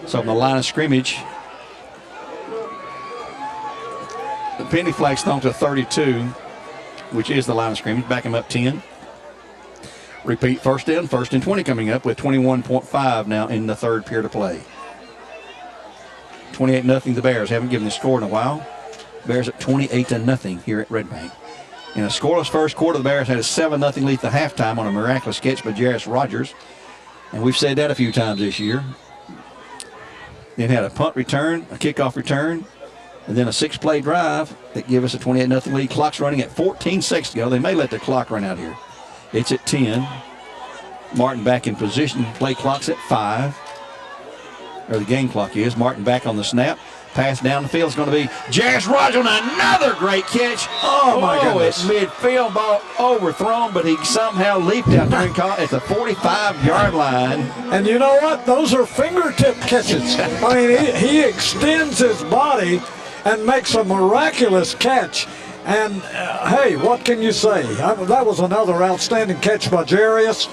So from the line of scrimmage, the penalty flag's thrown to 32, which is the line of scrimmage. Back him up 10. Repeat, 1st and 20 coming up with 21.5 now in the 3rd period of play. 28-0 the Bears. Haven't given the score in a while. Bears at 28-0 here at Red Bank. In a scoreless first quarter, the Bears had a 7-0 lead at halftime on a miraculous catch by Jairus Rogers. And we've said that a few times this year. Then had a punt return, a kickoff return, and then a 6-play drive that gave us a 28-0 lead. Clock's running at 14 seconds to go. They may let the clock run out here. It's at 10. Martin back in position. Play clock's at 5. Or the game clock is. Martin back on the snap. Pass down the field is going to be Jairus Rogers on another great catch. Oh, my goodness. It's midfield, ball overthrown, but he somehow leaped out there and caught at the 45-yard line. And you know what? Those are fingertip catches. I mean, he extends his body and makes a miraculous catch. And, hey, what can you say? That was another outstanding catch by Jairus.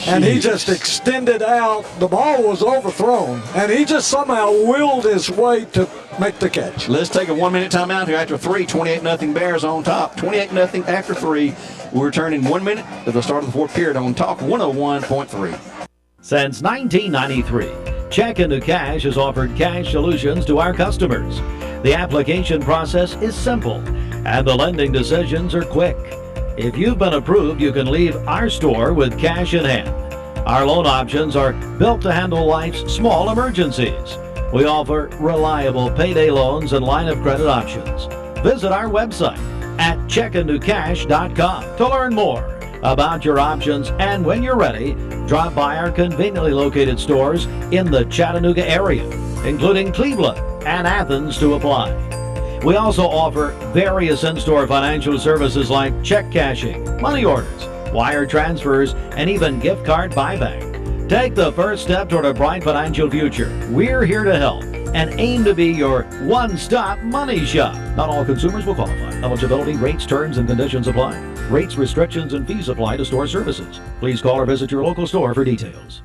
And he just extended out. The ball was overthrown, and he just somehow willed his way to make the catch. Let's take a 1-minute timeout here after 3. 28-0 Bears on top. 28-0 after 3. We're returning 1 minute to the start of the 4th period on Talk 101.3. Since 1993, Check Into Cash has offered cash solutions to our customers. The application process is simple, and the lending decisions are quick. If you've been approved, you can leave our store with cash in hand. Our loan options are built to handle life's small emergencies. We offer reliable payday loans and line of credit options. Visit our website at checkintocash.com to learn more about your options, and when you're ready, drop by our conveniently located stores in the Chattanooga area, including Cleveland and Athens, to apply. We also offer various in-store financial services like check cashing, money orders, wire transfers, and even gift card buyback. Take the first step toward a bright financial future. We're here to help and aim to be your one-stop money shop. Not all consumers will qualify. Eligibility, rates, terms, and conditions apply. Rates, restrictions, and fees apply to store services. Please call or visit your local store for details.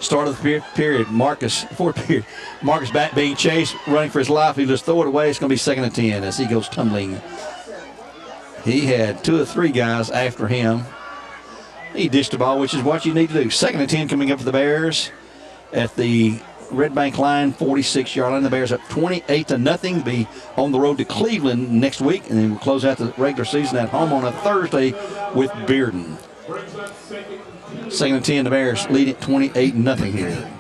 Start of the period, fourth period. Marcus back being chased, running for his life. He just throw it away. It's going to be 2nd and 10 as he goes tumbling. He had 2 or 3 guys after him. He dished the ball, which is what you need to do. 2nd and 10 coming up for the Bears at the Red Bank line, 46-yard line. The Bears up 28-0. Be on the road to Cleveland next week, and then we'll close out the regular season at home on a Thursday with Bearden. 2nd and 10, the Bears lead it 28-0 here.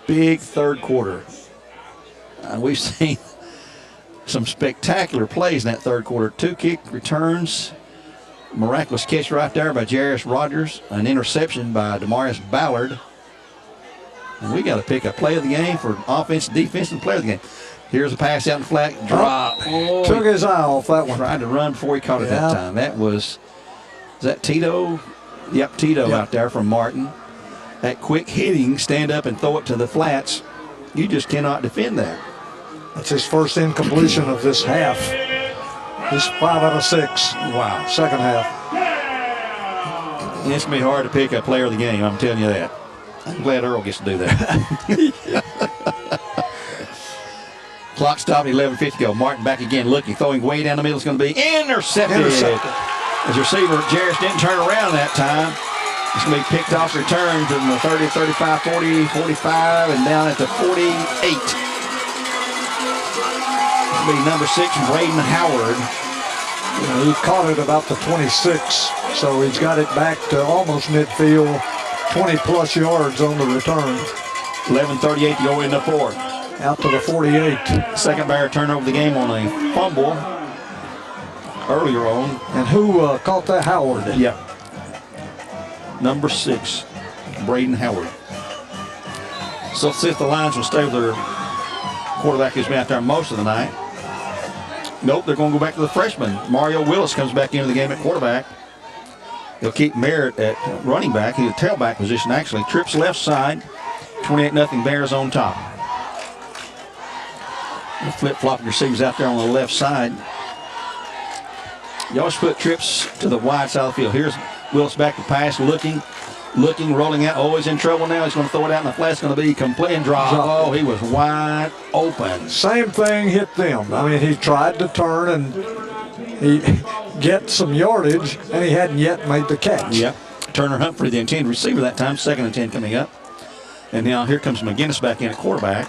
Big 3rd quarter. We've seen some spectacular plays in that 3rd quarter. 2 kick returns. Miraculous catch right there by Jairus Rogers. An interception by Demarius Ballard. And we got to pick a play of the game for offense, defense, and player of the game. Here's a pass out in flat. Drop. Oh, took his eye off that one. Tried to run before he caught it that time. That was, is that Tito? Yep, Tito out there from Martin. That quick hitting, stand up and throw it to the flats. You just cannot defend that. That's his first incompletion of this half. He's 5 out of 6. Wow. Second half. It's going to be hard to pick a player of the game, I'm telling you that. I'm glad Earl gets to do that. Clock stopped at 11:50 go. Martin back again looking, throwing way down the middle. It's going to be intercepted. As receiver, Jarris didn't turn around that time. It's going to be picked off, returned to the 30, 35, 40, 45, and down at the 48. It'll be number 6, Braden Howard. He caught it about the 26, so he's got it back to almost midfield, 20-plus yards on the return. 11:38 to go in the fourth. Out to the 48. Second Bear turnover the game on a fumble earlier on. And who caught that? Howard. Yeah. Number 6, Braden Howard. So let's see if the Lions will stay with their quarterback who's been out there most of the night. Nope, they're going to go back to the freshman. Mario Willis comes back into the game at quarterback. They'll keep Merritt at running back. He's a tailback position, actually. Trips left side. 28-0 Bears on top. The flip-flopping receivers out there on the left side. You always put Trips to the wide side of the field. Here's Willis back to pass, looking, rolling out. Oh, he's in trouble now. He's going to throw it out, and the flat's going to be complete and drop. Oh, he was wide open. Same thing hit them. I mean, he tried to turn and he get some yardage, and he hadn't yet made the catch. Yep. Turner Humphrey, the intended receiver that time. 2nd and 10 coming up. And now here comes McGinnis back in at quarterback.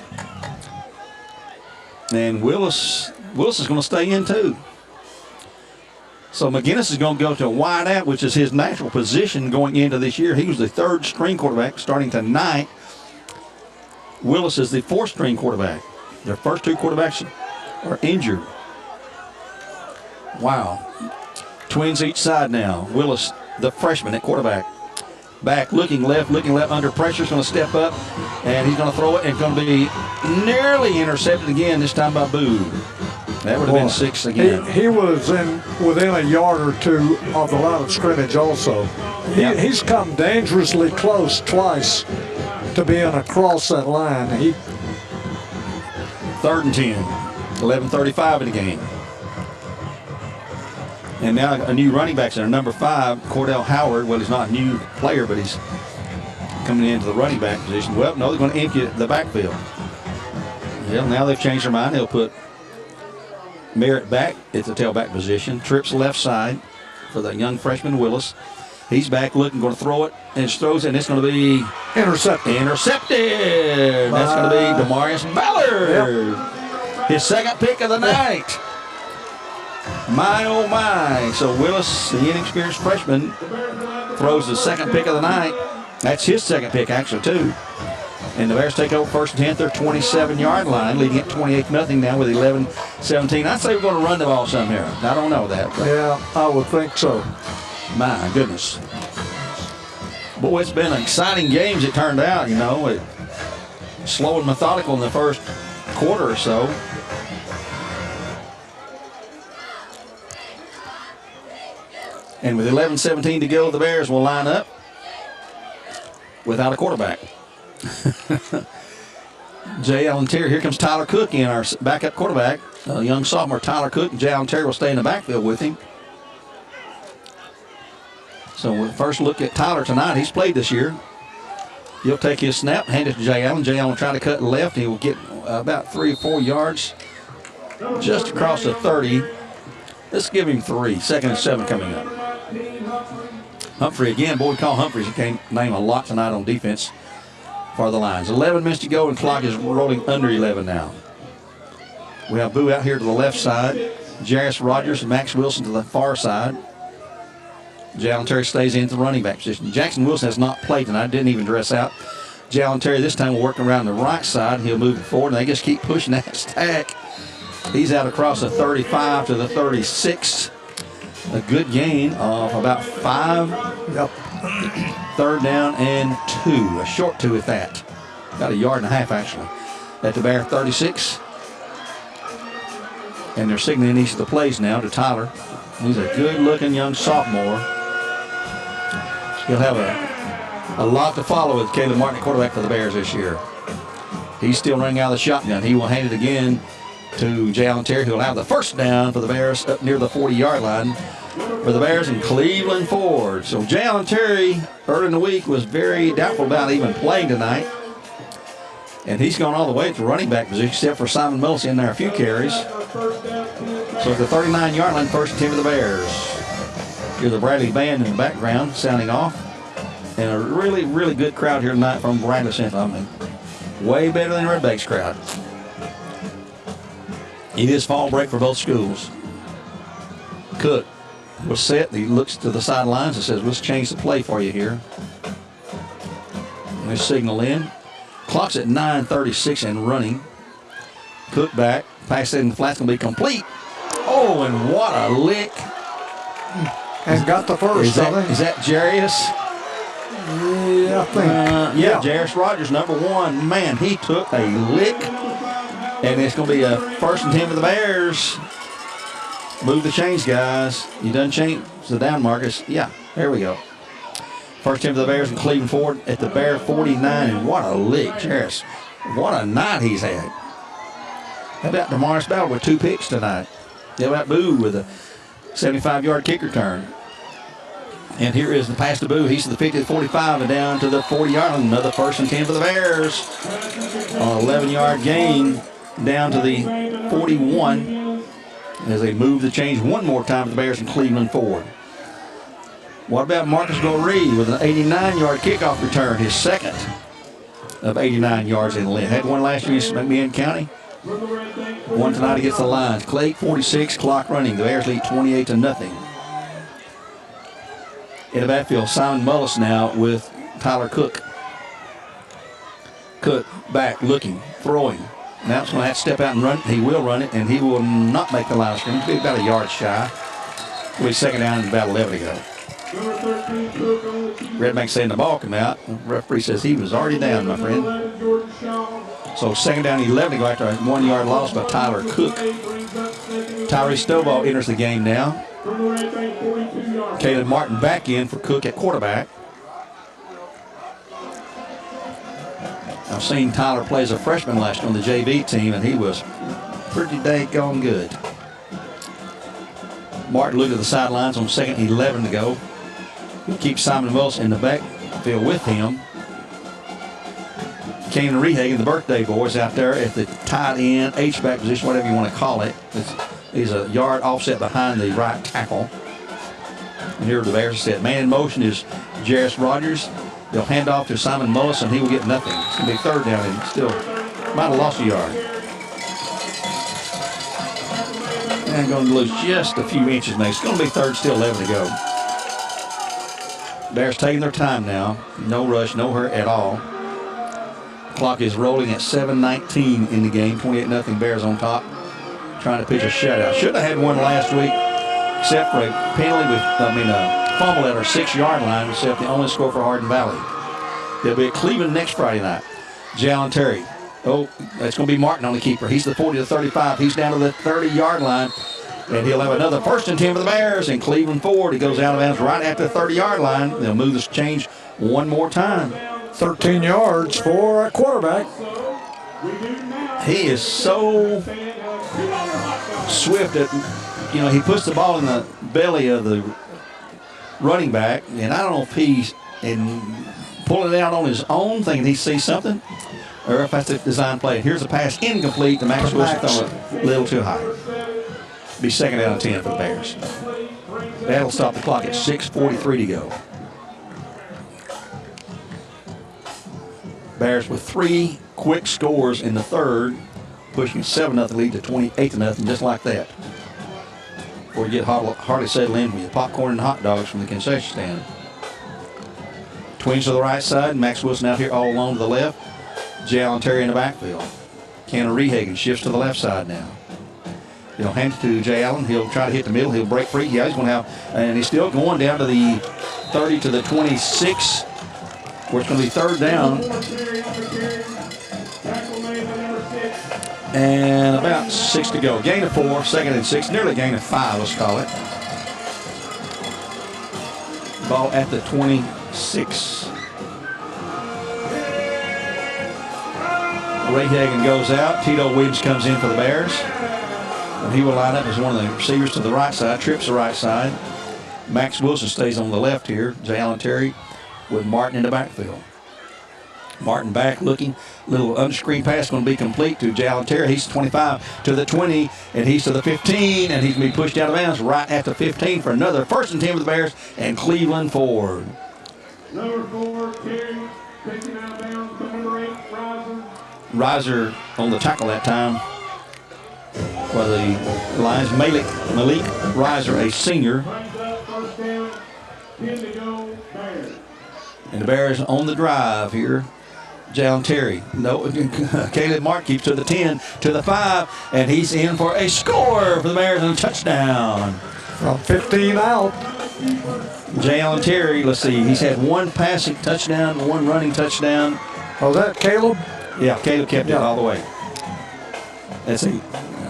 And Willis is going to stay in too. So McGinnis is going to go to a wide out, which is his natural position going into this year. He was the 3rd string quarterback starting tonight. Willis is the 4th string quarterback. Their first 2 quarterbacks are injured. Wow. Twins each side now. Willis, the freshman at quarterback. Back, looking left, under pressure. He's going to step up, and he's going to throw it, and it's going to be nearly intercepted again, this time by Boo. That would have been 6 again. He was within a yard or 2 of the line of scrimmage also. He's come dangerously close twice to being across that line. 3rd and 10, 11:35 in the game. And now a new running back center, number 5, Cordell Howard. Well, he's not a new player, but he's coming into the running back position. Well, no, they're going to empty the backfield. Well, now they've changed their mind. They'll put Merritt back at the tailback position. Trips left side for the young freshman Willis. He's back looking, going to throw it, and just throws it, and it's going to be intercepted. That's going to be Demarius Ballard. Yep. His 2nd pick of the night. My, oh, my. So Willis, the inexperienced freshman, throws the 2nd pick of the night. That's his 2nd pick, actually, too. And the Bears take over 1st and 10th, their 27-yard line, leading at 28-0 now with 11-17. I'd say we're going to run the ball some here. I don't know that. Yeah, I would think so. My goodness. Boy, it's been an exciting game as it turned out, you know. Slow and methodical in the first quarter or so. And with 11:17 to go, the Bears will line up without a quarterback. Jay Allen Terry. Here comes Tyler Cook in, our backup quarterback. Young sophomore Tyler Cook. Jay Allen Terry will stay in the backfield with him. So we'll first look at Tyler tonight. He's played this year. He'll take his snap, hand it to Jay Allen. Jay Allen will try to cut left. He will get about 3 or 4 yards just across the 30. Let's give him 3. 2nd and 7 coming up. Humphrey again. Boy, we call Humphreys. He can't name a lot tonight on defense for the Lions. 11 minutes to go, and clock is rolling under 11 now. We have Boo out here to the left side. Jarris Rogers and Max Wilson to the far side. Jalen Terry stays in the running back position. Jackson Wilson has not played tonight. Didn't even dress out. Jalen Terry this time will work around the right side. He'll move it forward, and they just keep pushing that stack. He's out across the 35 to the 36. A good gain of about 5. Yep. 3rd down and 2. A short 2 at that. About 1.5 yards actually. At the Bear 36. And they're signaling each of the plays now to Tyler. He's a good-looking young sophomore. He'll have a lot to follow with Caleb Martin, quarterback for the Bears this year. He's still running out of the shotgun. He will hand it again to Jay Allen Terry, who will have the first down for the Bears up near the 40-yard line for the Bears in Cleveland Ford. So Jay Allen Terry, early in the week, was very doubtful about even playing tonight. And he's gone all the way to running back position, except for Simon Mullis in there a few carries. So at the 39-yard line, first and 10 for the Bears. Here's the Bradley Band in the background sounding off. And a really, really good crowd here tonight from Bradley Central. I mean, way better than Redback's crowd. It is fall break for both schools. Cook was set. He looks to the sidelines and says, let's change the play for you here. And they signal in. Clock's at 9:36 and running. Cook back. Pass in the flat's going to be complete. Oh, and what a lick. And got the first. Is that Jarius? Yeah, I think. Yeah, Jarius Rogers, number 1. Man, he took a lick. And it's going to be a first and 10 for the Bears. Move the chains, guys. You done change the down markers? Yeah, there we go. First 10 for the Bears in Cleveland Ford at the Bear 49. And what a lick, Jarius. What a night he's had. How about DeMaurice Battle with 2 picks tonight? How about Boo with a 75-yard kick return? And here is the pass to Boo. He's to the 50 to 45 and down to the 40-yard line. Another first and 10 for the Bears. On 11-yard gain down to the 41 as they move the chains one more time for the Bears in Cleveland Ford. What about Marcus Goree with an 89-yard kickoff return, his second of 89 yards in Lynn. Had one last year in McMinn County. One tonight against the Lions. Clay 46, clock running. The Bears lead 28-0. In the backfield, Simon Mullis now with Tyler Cook. Cook back, looking, throwing. Now it's going to have to step out and run. He will run it, and he will not make the line of scrimmage. He'll be about a yard shy. He'll be second down and about 11 to go. Redbank saying the ball come out. The referee says he was already down, my friend. So second down, 11 to go after a 1 yard loss by Tyler Cook. Tyree Stovall enters the game now. Caleb Martin back in for Cook at quarterback. I've seen Tyler play as a freshman last year on the JV team, and he was pretty daggone good. Martin looked at the sidelines on second, 11 to go. He'll keep Simon Mullis in the backfield with him. Kane Rehagen, the birthday boys, out there at the tight end, H-back position, whatever you want to call it. He's a yard offset behind the right tackle. And here the Bears said, man in motion is Jarius Rogers. They'll hand off to Simon Mullis, and he will get nothing. It's going to be third down, and still might have lost a yard. And going to lose just a few inches now. It's going to be third, still 11 to go. Bears taking their time now. No rush, no hurry at all. Clock is rolling at 7:19 in the game. 28-0 Bears on top. Trying to pitch a shutout. Should have had one last week, except for a penalty a fumble at our 6-yard line, except the only score for Hardin Valley. They'll be at Cleveland next Friday night. Jay Allen Terry. Oh, that's going to be Martin on the keeper. He's the 40 to 35. He's down to the 30-yard line. And he'll have another first and 10 for the Bears in Cleveland Ford. He goes out of bounds right at the 30-yard line. They'll move this change one more time. 13 yards for a quarterback. He is so swift that, he puts the ball in the belly of the running back, and I don't know if he's pulling it out on his own, thinking he sees something, or if that's a design play. Here's a pass incomplete to Max Wilson, throwing it a little too high. Be second down and 10 for the Bears. That'll stop the clock at 6:43 to go. Bears with 3 quick scores in the third, pushing a 7-0 lead to 28-0, just like that. Before you get hardly settled in with your popcorn and hot dogs from the concession stand. Twins to the right side, Max Wilson out here all alone to the left. Jay Allen Terry in the backfield. Cannon Rehagen shifts to the left side now. He'll hand it to Jay Allen. He'll try to hit the middle. He'll break free. Yeah, he's going to have, and he's still going down to the 30 to the 26, where it's going to be third down. And about 6 to go. Gain of 4, second and 6, nearly gain of 5, let's call it. Ball at the 26. Rehagen goes out. Tito Williams comes in for the Bears. And he will line up as one of the receivers to the right side, trips the right side. Max Wilson stays on the left here. Jalen Terry with Martin in the backfield. Martin back looking. Little unscreened pass going to be complete to Jalen Terry. He's 25 to the 20, and he's to the 15, and he's going to be pushed out of bounds right at the 15 for another 1st and 10 for the Bears and Cleveland Ford. Number 4, Terry, taking out bounds, number 8, Riser. Riser on the tackle that time for the Lions. Malik Riser, a senior. First down, 10 to go, Bears. And the Bears on the drive here. Jalen Terry. No, Caleb Mark keeps to the 10, to the 5, and he's in for a score for the Bears and a touchdown. From 15 out. Jalen Terry, let's see, he's had 1 passing touchdown, 1 running touchdown. Oh, that Caleb? Yeah, Caleb kept it all the way. That's a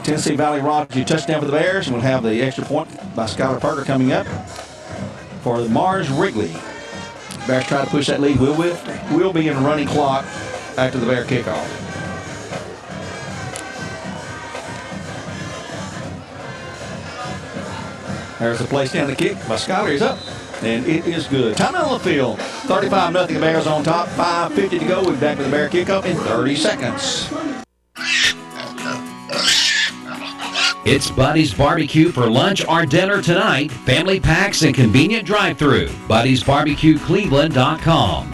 Tennessee Valley Rocky touchdown for the Bears, and we'll have the extra point by Skylar Parker coming up for the Mars Wrigley. Bears try to push that lead. We'll be in a running clock after the Bear kickoff. There's the place down the kick by Skyler. He's up, and it is good. Time on the field. 35-0 Bears on top. 5:50 to go. We'll be back with the Bear kickoff in 30 seconds. It's Buddy's Barbecue for lunch or dinner tonight. Family packs and convenient drive-through. Buddy'sBarbecueCleveland.com.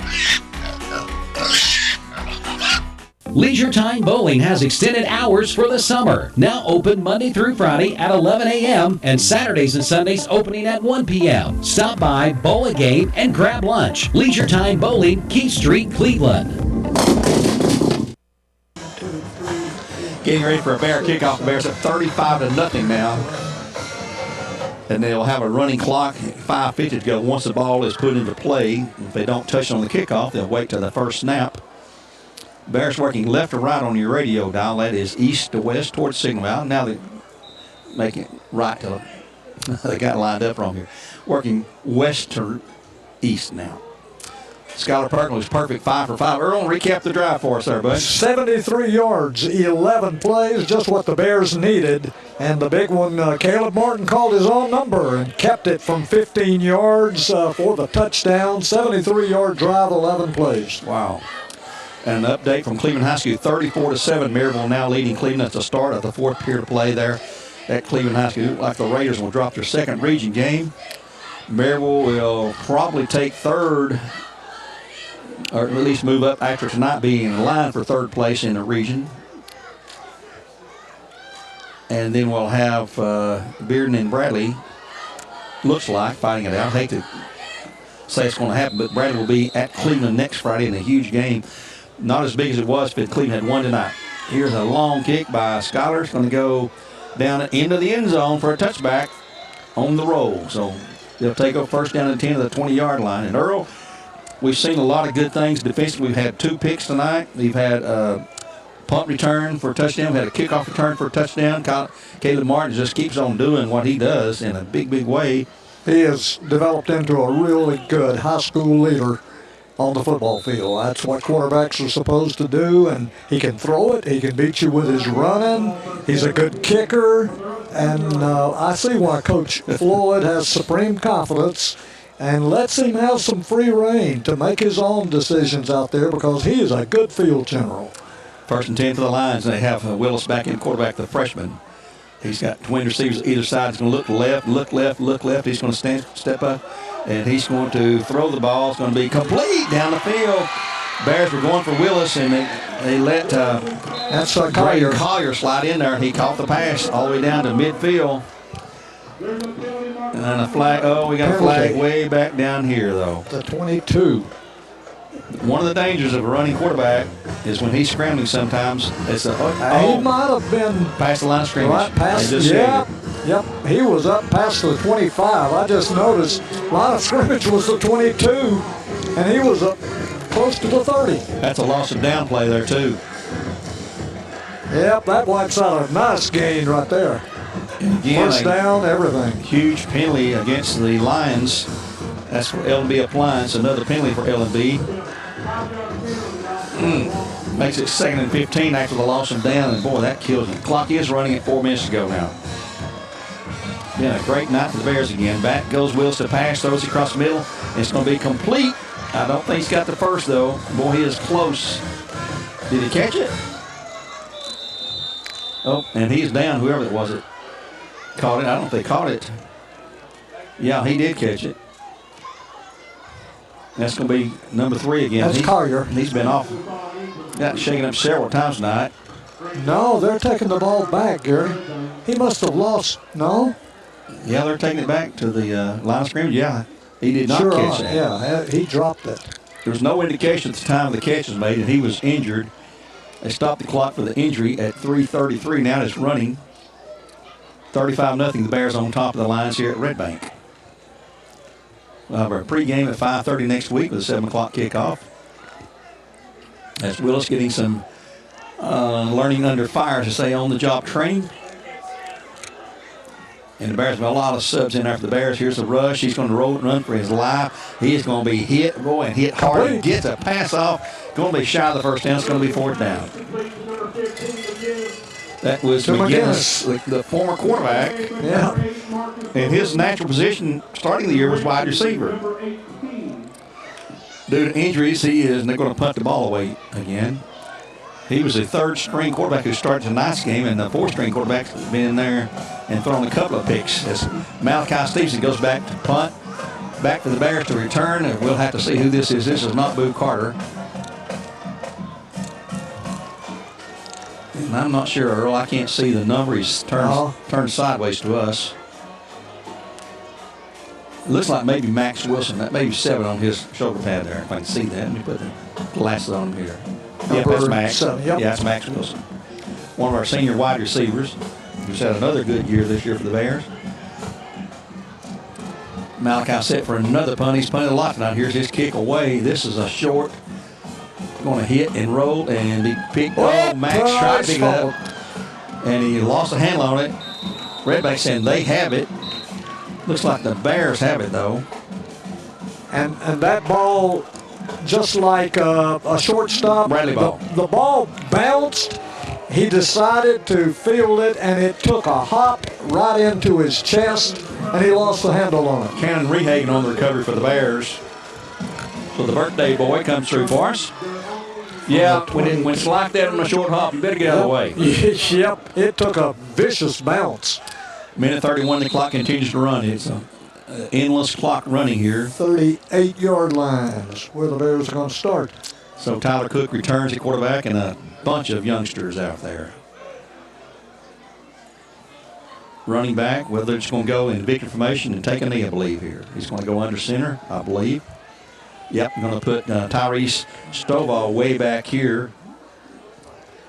Leisure Time Bowling has extended hours for the summer. Now open Monday through Friday at 11 a.m. and Saturdays and Sundays opening at 1 p.m. Stop by, bowl a game, and grab lunch. Leisure Time Bowling, Keith Street, Cleveland. Getting ready for a Bear kickoff. The Bears at 35-0 now. And they'll have a running clock, 5:50 to go. Once the ball is put into play, if they don't touch on the kickoff, they'll wait till the first snap. Bears working left to right on your radio dial. That is east to west towards Signal Valley. Now they're making it right to they got lined up wrong here. Working west to east now. Skylar Parker was perfect, 5 for 5. Earl, recap the drive for us there, bud. 73 yards, 11 plays, just what the Bears needed. And the big one, Caleb Martin called his own number and kept it from 15 yards for the touchdown. 73-yard drive, 11 plays. Wow. And an update from Cleveland High School, 34-7. Maryville now leading Cleveland at the start of the 4th period of play there at Cleveland High School. Like the Raiders will drop their 2nd region game. Maryville will probably take 3rd, or at least move up after tonight being in line for 3rd place in the region. And then we'll have Bearden and Bradley, looks like, fighting it out. I hate to say it's going to happen, but Bradley will be at Cleveland next Friday in a huge game. Not as big as it was if Cleveland had won tonight. Here's a long kick by Skyler. It's going to go down into the end zone for a touchback on the roll. So they'll take over first down and 10 to the 20-yard line. And Earl, we've seen a lot of good things defensively. We've had 2 picks tonight. We've had a punt return for a touchdown. We've had a kickoff return for a touchdown. Caleb Martin just keeps on doing what he does in a big, big way. He has developed into a really good high school leader on the football field. That's what quarterbacks are supposed to do, and he can throw it. He can beat you with his running. He's a good kicker, and I see why Coach Floyd has supreme confidence and lets him have some free reign to make his own decisions out there because he is a good field general. 1st and 10 for the Lions. They have Willis back in quarterback, the freshman. He's got twin receivers either side. He's going to look left, look left, look left. He's going to step up, and he's going to throw the ball. It's going to be complete down the field. Bears were going for Willis, and they let Collier slide in there, and he caught the pass all the way down to midfield. And a flag. Oh, we got a flag way back down here, though. The 22. One of the dangers of a running quarterback is when he's scrambling sometimes. It's he might have been past the line of scrimmage. Right past, yep. He was up past the 25. I just noticed line of scrimmage was the 22, and he was up close to the 30. That's a loss of down play there, too. Yep, that wipes out a nice gain right there. Again, first down, everything. Huge penalty against the Lions. That's for L&B Appliance. Another penalty for L&B. Makes it 2nd and 15 after the loss of down, and boy, that kills him. Clock is running at 4 minutes to go now. Been a great night for the Bears again. Back goes Willis to pass, throws it across the middle. It's going to be complete. I don't think he's got the first, though. Boy, he is close. Did he catch it? Oh, and he's down, whoever it was that caught it. I don't know if they caught it. Yeah, he did catch it. That's going to be number 3 again. That's Collier. He's been off. Got shaken up several times tonight. No, they're taking the ball back, Gary. He must have lost. No? Yeah, they're taking it back to the line of scrimmage. Yeah, he did not catch that. Yeah, he dropped it. There was no indication at the time the catch was made, and he was injured. They stopped the clock for the injury at 3:33. Now it's running. 35-0. The Bears on top of the lines here at Red Bank. We'll have our pregame at 5:30 next week with a 7 o'clock kickoff. As Willis getting some learning under fire, to say, on-the-job training. And the Bears have a lot of subs in there for the Bears. Here's the rush. He's going to roll and run for his life. He is going to be hit, boy, and hit hard. He gets a pass off. Going to be shy of the first down. It's going to be 4th down. That was McGinnis, the former quarterback. Yeah. And his natural position starting the year was wide receiver. Due to injuries, they're going to punt the ball away again. He was a 3rd-string quarterback who started tonight's game, and the 4th-string quarterback's been in there and thrown a couple of picks. As Malachi Stevenson goes back to punt, back for the Bears to return, and we'll have to see who this is. This is not Boo Carter. And I'm not sure, Earl. I can't see the number. He's turned sideways to us. It looks like maybe Max Wilson. That may be 7 on his shoulder pad there, if I can see that. Let me put the glasses on him here. Yeah, that's Max. 7, yep. Yeah, that's Max Wilson. One of our senior wide receivers who's had another good year this year for the Bears. Malachi set for another punt. He's punted a lot tonight. Here's his kick away. This is a short. Going to hit and roll, and he picked. Oh, Max tried to pick it up, and he lost a handle on it. Redback saying they have it. Looks like the Bears have it, though. And that ball, just like a shortstop, Bradley ball. The ball bounced. He decided to field it, and it took a hop right into his chest, and he lost the handle on it. Cannon Rehagen on the recovery for the Bears. So the birthday boy comes through for us. Yeah, when it's like that on a short hop, you better get out of the way. Yep, it took a vicious bounce. Minute 31, the clock continues to run. It's an endless clock running here. 38-yard lines where the Bears are going to start. So Tyler Cook returns at quarterback and a bunch of youngsters out there. Running back, well, they're just going to go in victory formation and take a knee, I believe, here. He's going to go under center, I believe. Yep, I'm going to put Tyrese Stovall way back here.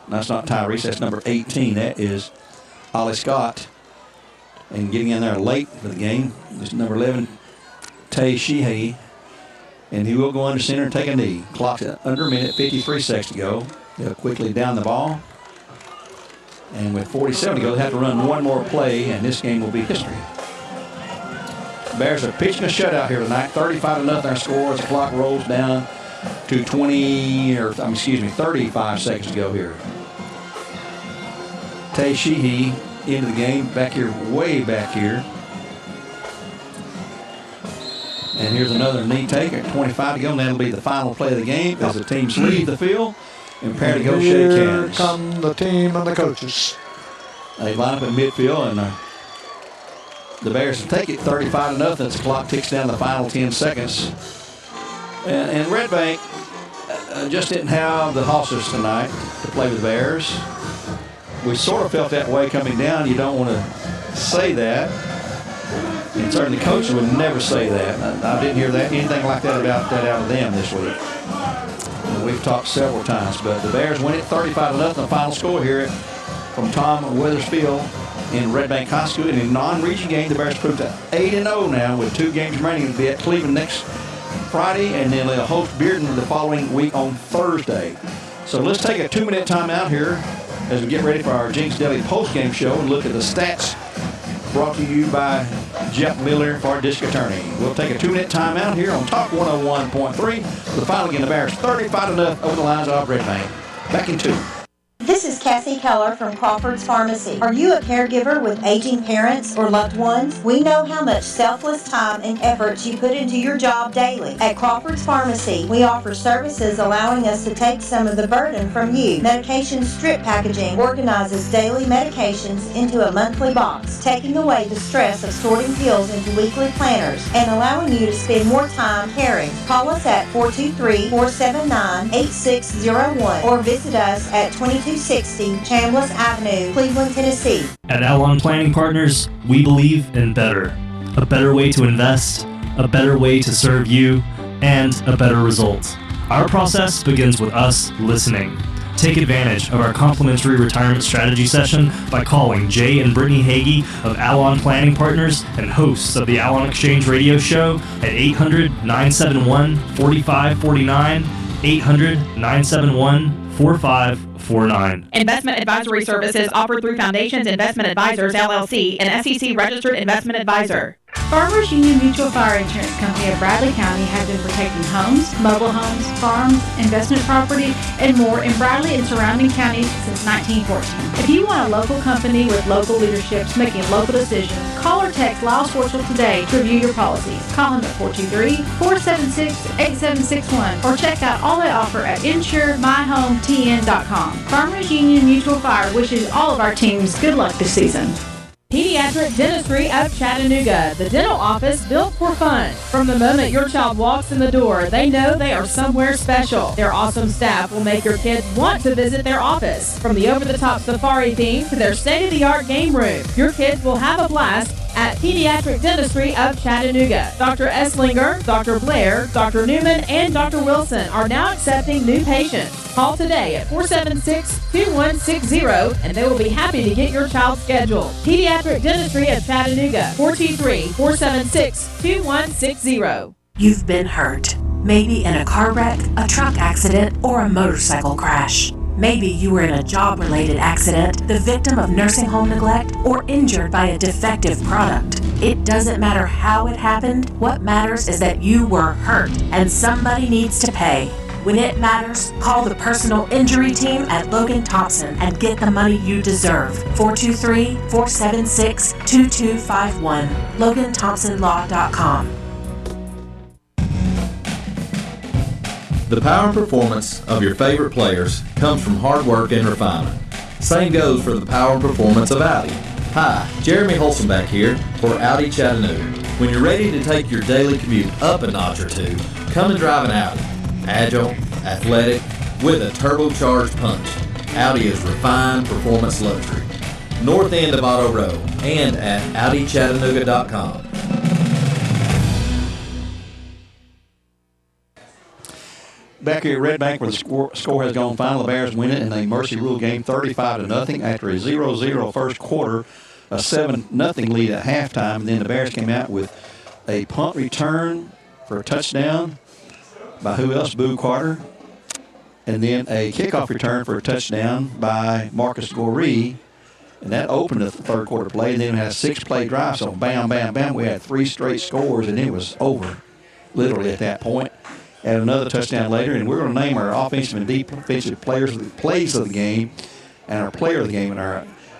That's not Tyrese, that's number 18. That is Ollie Scott. And getting in there late for the game is number 11, Tay Sheehy. And he will go under center and take a knee. Clock's at under a minute, 53 seconds to go. They'll quickly down the ball. And with 47 to go, they have to run one more play, and this game will be history. Bears are pitching a shutout here tonight. 35-0 our score as the clock rolls down to 35 seconds to go here. Tay Sheehy into the game, back here, way back here. And here's another knee take at 25 to go, and that'll be the final play of the game as the teams leave the field and prepare to go shake hands. Here come the team and the coaches. They line up in midfield, and the Bears will take it 35-0 as the clock ticks down the final 10 seconds. And Red Bank just didn't have the Hossers tonight to play with the Bears. We sort of felt that way coming down. You don't want to say that. And certainly the coaches would never say that. I didn't hear anything like that out of them this week. And we've talked several times, but the Bears win it 35-0. The final score here from Tom Weathersfield in Red Bank High School. In a non-region game, the Bears proved to 8-0 now with 2 games remaining. They'll be at Cleveland next Friday, and then they'll host Bearden the following week on Thursday. So let's take a 2-minute timeout here as we get ready for our Jinx Deli post-game show and look at the stats brought to you by Jeff Miller for our district attorney. We'll take a 2-minute timeout here on Talk 101.3. The final again, the Bears 35-0 over the lines of Red Bank. Back in 2. This is Cassie Keller from Crawford's Pharmacy. Are you a caregiver with aging parents or loved ones? We know how much selfless time and effort you put into your job daily. At Crawford's Pharmacy, we offer services allowing us to take some of the burden from you. Medication strip packaging organizes daily medications into a monthly box, taking away the stress of sorting pills into weekly planners and allowing you to spend more time caring. Call us at 423-479-8601 or visit us at 2260 Chambliss Avenue, Cleveland, Tennessee. At Alon Planning Partners, we believe in better. A better way to invest, a better way to serve you, and a better result. Our process begins with us listening. Take advantage of our complimentary retirement strategy session by calling Jay and Brittany Hagee of Alon Planning Partners and hosts of the Alon Exchange Radio Show at 800-971-4549, 800-971-4549. Investment advisory services offered through Foundations Investment Advisors, LLC, an SEC-registered investment advisor. Farmers Union Mutual Fire Insurance Company of Bradley County has been protecting homes, mobile homes, farms, investment property, and more in Bradley and surrounding counties since 1914. If you want a local company with local leaderships making local decisions, call or text Lyle Schwartzel today to review your policies. Call him at 423-476-8761 or check out all they offer at insuremyhometn.com. Farmers Union Mutual Fire wishes all of our teams good luck this season. Pediatric Dentistry of Chattanooga, the dental office built for fun. From the moment your child walks in the door, they know they are somewhere special. Their awesome staff will make your kids want to visit their office. From the over-the-top safari theme to their state-of-the-art game room, your kids will have a blast at Pediatric Dentistry of Chattanooga. Dr. Esslinger, Dr. Blair, Dr. Newman, and Dr. Wilson are now accepting new patients. Call today at 476-2160 and they will be happy to get your child scheduled. Pediatric Dentistry of Chattanooga, 423-476-2160. You've been hurt. Maybe in a car wreck, a truck accident, or a motorcycle crash. Maybe you were in a job-related accident, the victim of nursing home neglect, or injured by a defective product. It doesn't matter how it happened. What matters is that you were hurt and somebody needs to pay. When it matters, call the personal injury team at Logan Thompson and get the money you deserve. 423-476-2251. LoganThompsonLaw.com. The power and performance of your favorite players comes from hard work and refinement. Same goes for the power and performance of Audi. Hi, Jeremy Holzenbeck here for Audi Chattanooga. When you're ready to take your daily commute up a notch or two, come and drive an Audi. Agile, athletic, with a turbocharged punch. Audi is refined performance luxury. North end of Auto Row and at AudiChattanooga.com. Back here at Red Bank, where the score has gone final, the Bears win it in a mercy rule game 35-0 after a 0-0 first quarter, a 7-0 lead at halftime. And then the Bears came out with a punt return for a touchdown by who else? Boo Carter. And then a kickoff return for a touchdown by Marcus Goree. And that opened the third quarter play. And then we had a 6-play drive. So bam, bam, bam. We had 3 straight scores, and it was over literally at that point. Had another touchdown later, and we're going to name our offensive and defensive plays of the game and our player of the game. And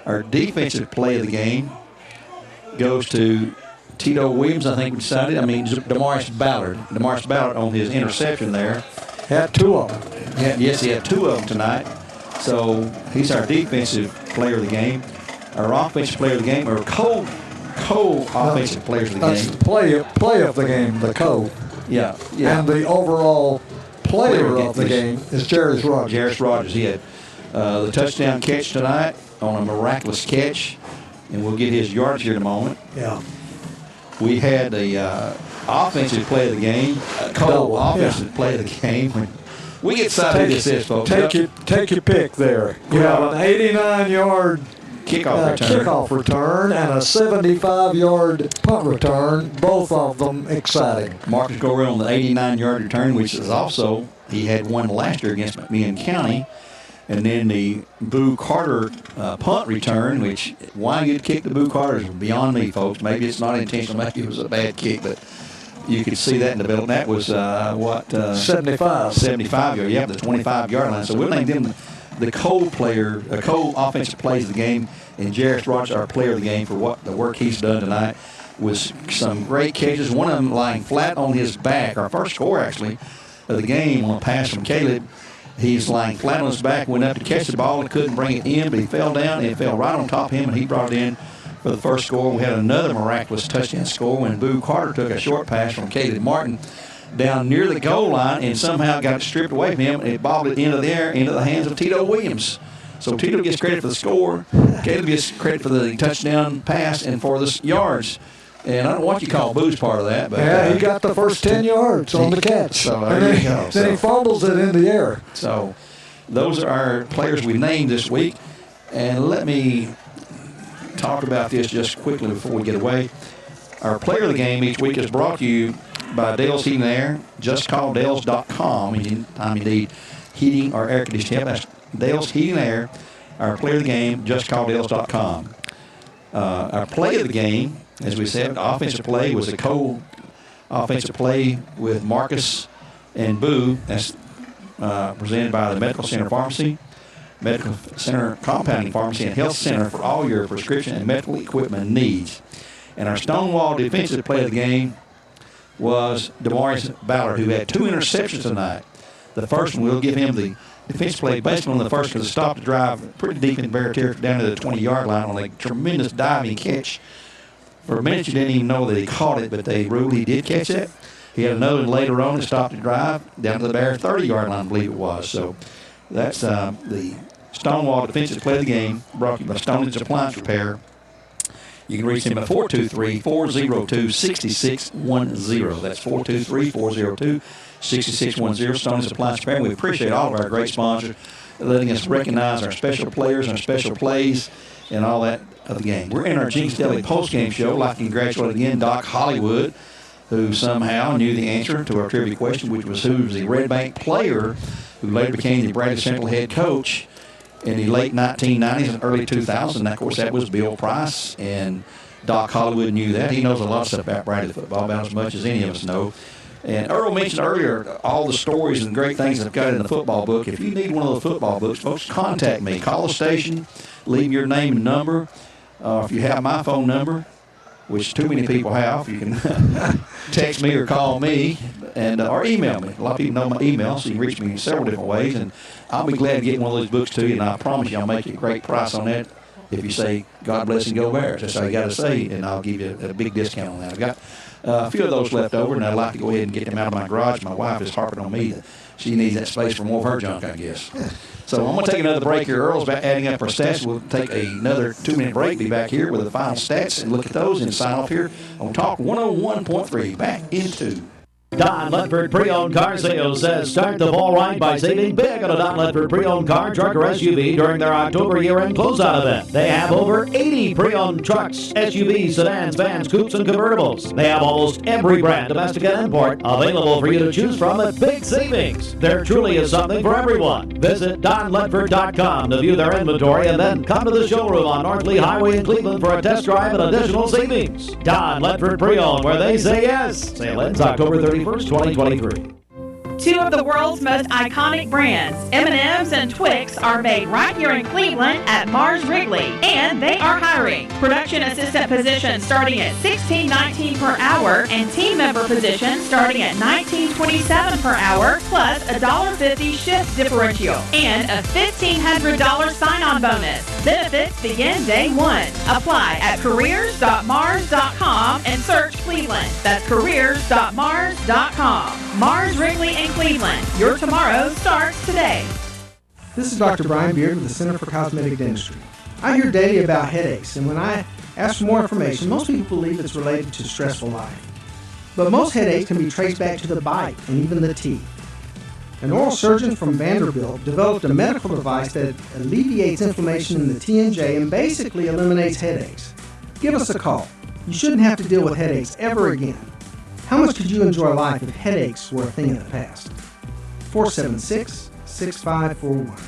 our defensive play of the game goes to Tito Williams, I think we decided. Damaris Ballard. Damaris Ballard on his interception there. Had 2 of them. Yes, he had 2 of them tonight. So he's our defensive player of the game. Our offensive player of the game, or co-offensive players of the game. That's the play of the game, the co. Yeah. And the overall player of the game is Jarris Rogers. Jarris Rogers. He had the touchdown catch tonight on a miraculous catch, and we'll get his yards here in a moment. Yeah. We had the offensive play of the game, offensive play of the game. We get excited at this, folks. Take your pick there. You have an 89-yard kickoff return and a 75-yard punt return, both of them exciting. Marcus Goree on the 89-yard return, which is also, he had one last year against McMinn County. And then the Boo Carter punt return, which why you'd kick the Boo Carter is beyond me, folks. Maybe it's not intentional. Maybe it was a bad kick, but you could see that in the building. That was, 75. 75 yard. Yeah, the 25-yard line. So we'll name them the co-player, co-offensive plays of the game, and Jarris Rogers, our player of the game, for what the work he's done tonight, was some great catches. One of them lying flat on his back. Our first score, actually, of the game on a pass from Caleb. He's lying flat on his back, went up to catch the ball and couldn't bring it in, but he fell down and it fell right on top of him, and he brought it in for the first score. We had another miraculous touchdown score when Boo Carter took a short pass from Caleb Martin down near the goal line and somehow got it stripped away from him, and it bobbled it into the air into the hands of Tito Williams. So Tito gets credit for the score. Caleb gets credit for the touchdown pass and for the yards. And I don't know what you call Boo's part of that. But, yeah, he got the first 10 yards on the catch. So there you go. Then he fumbles it in the air. So those are our players we named this week. And let me talk about this just quickly before we get away. Our player of the game each week is brought to you by Dale's Heating and Air. Just call Dales.com anytime you need heating or air conditioning. That's Dale's Heating and Air. Our player of the game, just call Dales.com. Our play of the game, as we said, the offensive play was a co-offensive play with Marcus and Boo. That's presented by the Medical Center Pharmacy, Medical Center Compounding Pharmacy, and Health Center for all your prescription and medical equipment needs. And our Stonewall defensive play of the game was Demarius Ballard, who had 2 interceptions tonight. The first one, we'll give him the defensive play based on the first, because it stopped the drive pretty deep in Bear territory down to the 20-yard line on a tremendous diving catch. For a minute, you didn't even know that he caught it, but they ruled he did catch it. He had another one later on that stopped the drive down to the Bears' 30-yard line, I believe it was. So that's the Stonewall defensive play of the game, brought to you by Stoney's Appliance Repair. You can reach him at 423-402-6610. That's 423-402-6610, Stoney's Appliance Repair. We appreciate all of our great sponsors letting us recognize our special players and our special plays and all that of the game. We're in our Jinx Daily postgame show. I'd like to congratulate again Doc Hollywood, who somehow knew the answer to our trivia question, which was who's the Red Bank player who later became the Bradley Central head coach in the late 1990s and early 2000s. And, of course, that was Bill Price, and Doc Hollywood knew that. He knows a lot of stuff about Bradley football, about as much as any of us know. And Earl mentioned earlier all the stories and great things I've got in the football book. If you need one of those football books, folks, contact me. Call the station, leave your name and number. If you have my phone number, which too many people have, you can text me or call me and or email me. A lot of people know my email, so you can reach me in several different ways. And I'll be glad to get one of those books to you, and I promise you I'll make you a great price on that if you say, God bless and go Bears. That's all you got to say, and I'll give you a big discount on that. I've got a few of those left over, and I'd like to go ahead and get them out of my garage. My wife is harping on me that she needs that space for more of her junk, I guess. So I'm going to take another break here. Earl's about adding up our stats. We'll take another 2-minute break, be back here with the final stats and look at those and sign off here on Talk 101.3. Back into Don Ledford Pre-Owned Car Sales says start the fall right by saving big on a Don Ledford Pre-Owned car, truck, or SUV during their October year-end closeout event. They have over 80 pre-owned trucks, SUVs, sedans, vans, coupes, and convertibles. They have almost every brand, domestic and import, available for you to choose from at big savings. There truly is something for everyone. Visit DonLedford.com to view their inventory and then come to the showroom on North Lee Highway in Cleveland for a test drive and additional savings. Don Ledford Pre-Owned, where they say yes. Sale ends October 31st, 2023. Two of the world's most iconic brands, M&M's and Twix, are made right here in Cleveland at Mars Wrigley, and they are hiring. Production assistant positions starting at $16.19 per hour, and team member positions starting at $19.27 per hour, plus a $1.50 shift differential and a $1,500 sign-on bonus. Benefits begin day one. Apply at careers.mars.com and search Cleveland. That's careers.mars.com. Mars Wrigley in Cleveland. Your tomorrow starts today. This is Dr. Brian Beard with the Center for Cosmetic Dentistry. I hear daily about headaches, and when I ask for more information, most people believe it's related to stressful life. But most headaches can be traced back to the bite and even the teeth. An oral surgeon from Vanderbilt developed a medical device that alleviates inflammation in the TMJ and basically eliminates headaches. Give us a call. You shouldn't have to deal with headaches ever again. How much could you enjoy life if headaches were a thing of the past? 476-6541.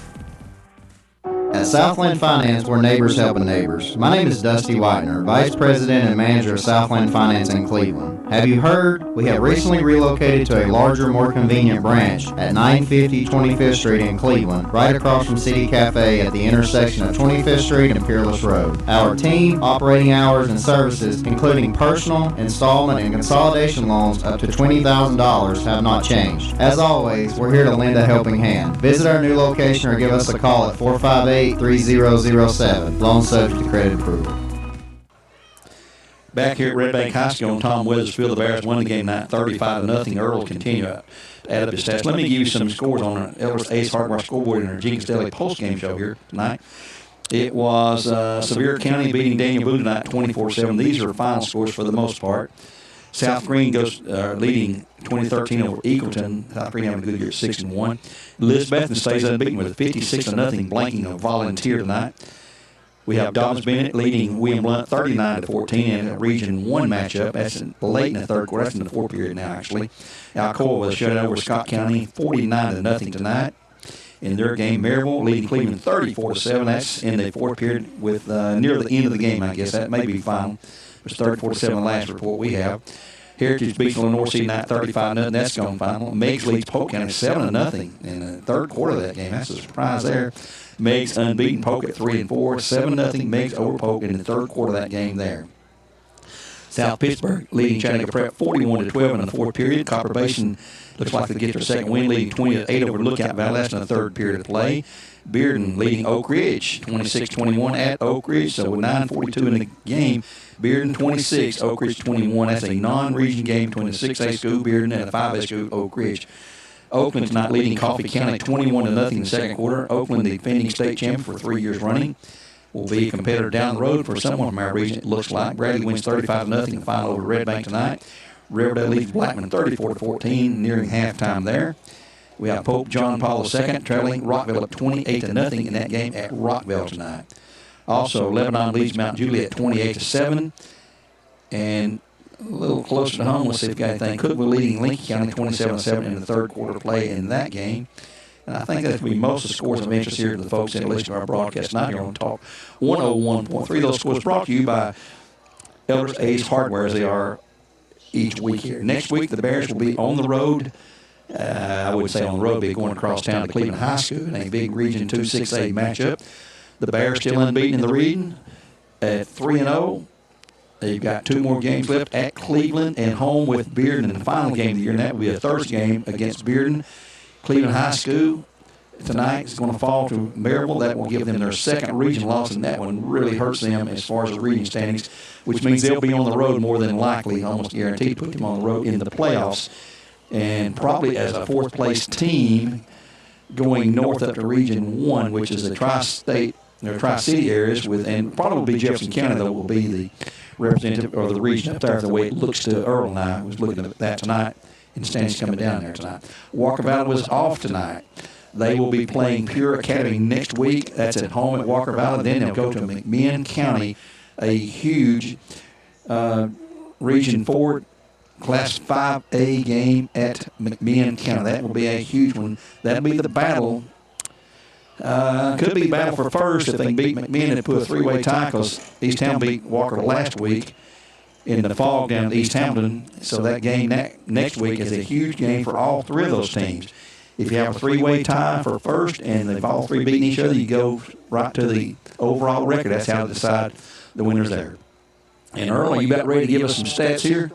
At Southland Finance, we're neighbors helping neighbors. My name is Dusty Whitener, Vice President and Manager of Southland Finance in Cleveland. Have you heard? We have recently relocated to a larger, more convenient branch at 950 25th Street in Cleveland, right across from City Cafe at the intersection of 25th Street and Peerless Road. Our team, operating hours, and services, including personal, installment, and consolidation loans up to $20,000, have not changed. As always, we're here to lend a helping hand. Visit our new location or give us a call at 458-3007. Loan subject to credit approval. Back here at Red Bank High School on Tom Weathersfield, the Bears won the game tonight 35-0. Earl will continue to add up his stats. Let me give you some scores on our Elders Ace Hardware scoreboard in our Jenkins Daily post-game show here tonight. It was Sevier County beating Daniel Boone tonight 24-7. These are final scores for the most part. South Green goes leading 2013 over Eagleton. South Green having a good year at 6-1. Elizabeth stays unbeaten with a 56-0 blanking of Volunteer tonight. We have Dobbins Bennett leading William Blunt 39-14 in a Region 1 matchup. That's late in the third quarter. That's in the fourth period now, actually. Alcoa was shut out over Scott County 49-0 tonight. In their game, Maryville leading Cleveland 34-7. That's in the fourth period with near the end of the game, I guess. That may be final. It was 34-7 the last report we have. Heritage beats Lenore C tonight 35-0. That's gone final. Meigs leads Polk County 7-0 in the third quarter of that game. That's a surprise there. Meigs unbeaten Polk at 3-4. 7-0 Meigs over Polk in the third quarter of that game there. South Pittsburgh leading Chattanooga Prep 41-12 in the fourth period. Copper Basin looks like they get their second win, leading 20-8 over Lookout Valley. That's in the third period of play. Bearden leading Oak Ridge 26-21 at Oak Ridge. So with 9:42 in the game, Bearden 26, Oak Ridge 21. That's a non-region game between the 6A school Bearden and a 5A school Oak Ridge. Oakland tonight leading Coffee County 21-0 in the second quarter. Oakland, the defending state champion for 3 years running, will be a competitor down the road for someone from our region, it looks like. Bradley wins 35-0 in the final over Red Bank tonight. Riverdale leads Blackman 34-14, nearing halftime there. We have Pope John Paul II trailing Rockville up 28-0 in that game at Rockville tonight. Also, Lebanon leads Mount Juliet 28-7. And a little closer to home, let's see if we got anything. Cookville leading Lincoln County 27-7 in the third quarter play in that game. And I think that's going to be most of the scores of interest here to the folks that listen to our broadcast tonight here on Talk 101.3. Those scores brought to you by Elders Ace Hardware, as they are each week here. Next week, the Bears will be on the road. I would say on the road, be going across town to Cleveland High School in a big Region 2 6A matchup. The Bears still unbeaten in the region at 3-0. They've got 2 more games left at Cleveland and home with Bearden in the final game of the year, and that will be a Thursday game against Bearden. Cleveland High School tonight is going to fall to Maryville. That will give them their second region loss, and that one really hurts them as far as the region standings, which means they'll be on the road more than likely, almost guaranteed to put them on the road in the playoffs, and probably as a fourth-place team going north up to Region 1, which is the tri-state or tri-city areas, and probably Jefferson County, though, will be the representative or the region up there, the way it looks to Earl and I was looking at that tonight, and standings coming down there tonight. Walker Valley was off tonight. They will be playing Pure Academy next week. That's at home at Walker Valley. Then they'll go to McMinn County, a huge Region 4 Class 5A game at McMinn County. That will be a huge one. That'll be the battle. Could be battle for first if they can beat McMinn and put a 3-way tie, because East Hamilton beat Walker last week in the fog down at East Hamilton. So that game next week is a huge game for all 3 of those teams. If you have a 3-way tie for first and they've all 3 beating each other, you go right to the overall record. That's how to decide the winners there. And Earl, are you about ready to give us some stats here?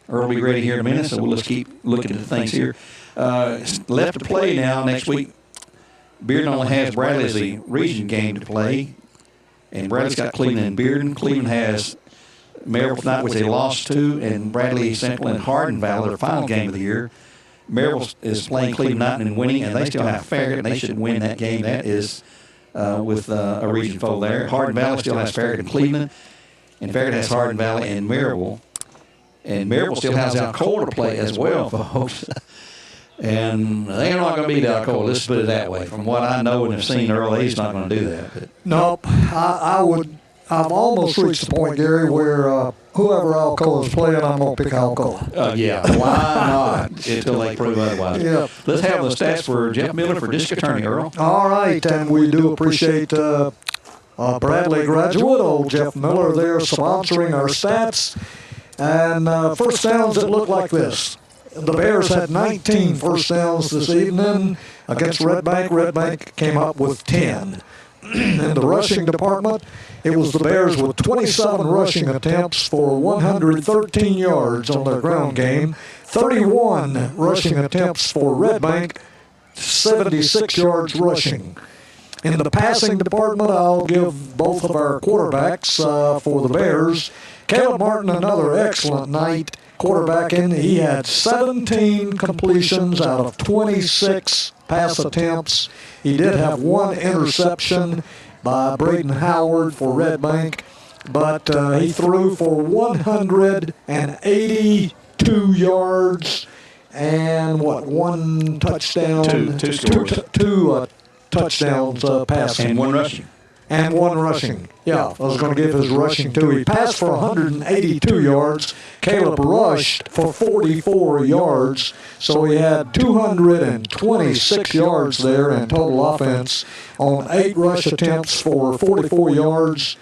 Earl will be ready here in a minute, so we'll just keep looking at the things here. Left to play now next week. Bearden only has Bradley as a region game to play, and Bradley's got Cleveland and Bearden. Cleveland has Maryville tonight, which they lost to, and Bradley, Central, and Hardin Valley, their final game of the year. Maryville is playing Cleveland tonight and winning, and they still have Farragut, and they should win that game. That is with a region foe there. Hardin Valley still has Farragut and Cleveland, and Farragut has Hardin Valley and Maryville. And Maryville still has Alcoa to play as well, folks. And they're not going to beat Alcoa, let's put it that way. From what I know and have seen, Earl, he's not going to do that. But. Nope. I've almost reached the point, Gary, where whoever Alcoa is playing, I'm going to pick Alcoa. Yeah, why not? Until they prove otherwise. Yeah. Let's have the stats for Jeff Miller for District Attorney, Earl. All right, and we do appreciate Bradley graduate, old Jeff Miller there, sponsoring our stats. And first downs, it looked like this. The Bears had 19 first downs this evening against Red Bank. Red Bank came up with 10. In the rushing department, it was the Bears with 27 rushing attempts for 113 yards on their ground game, 31 rushing attempts for Red Bank, 76 yards rushing. In the passing department, I'll give both of our quarterbacks for the Bears. Caleb Martin, another excellent night quarterbacking. He had 17 completions out of 26 pass attempts. He did have one interception by Braden Howard for Red Bank, but he threw for 182 yards and one touchdown, two touchdowns passing. And one rushing. And one rushing. Yeah, I was going to give his rushing too. He passed for 182 yards. Caleb rushed for 44 yards. So he had 226 yards there in total offense on 8 rush attempts for 44 yards.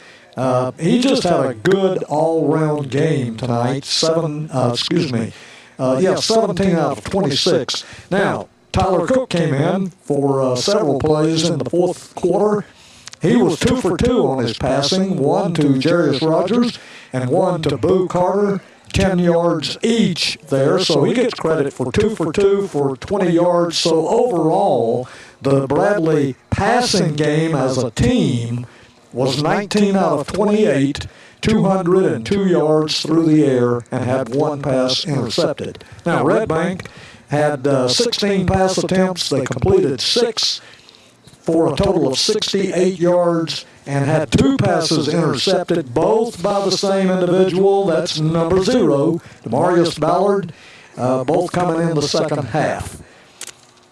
He just had a good all-round game tonight. 17 out of 26. Now, Tyler Cook came in for several plays in the fourth quarter. He was 2 for 2 on his passing, one to Jarius Rogers and one to Boo Carter, 10 yards each there. So he gets credit for 2 for 2 for 20 yards. So overall, the Bradley passing game as a team was 19 out of 28, 202 yards through the air, and had one pass intercepted. Now, Red Bank had 16 pass attempts. They completed 6 for a total of 68 yards and had 2 passes intercepted, both by the same individual. That's number 0, Demarius Ballard, both coming in the second half.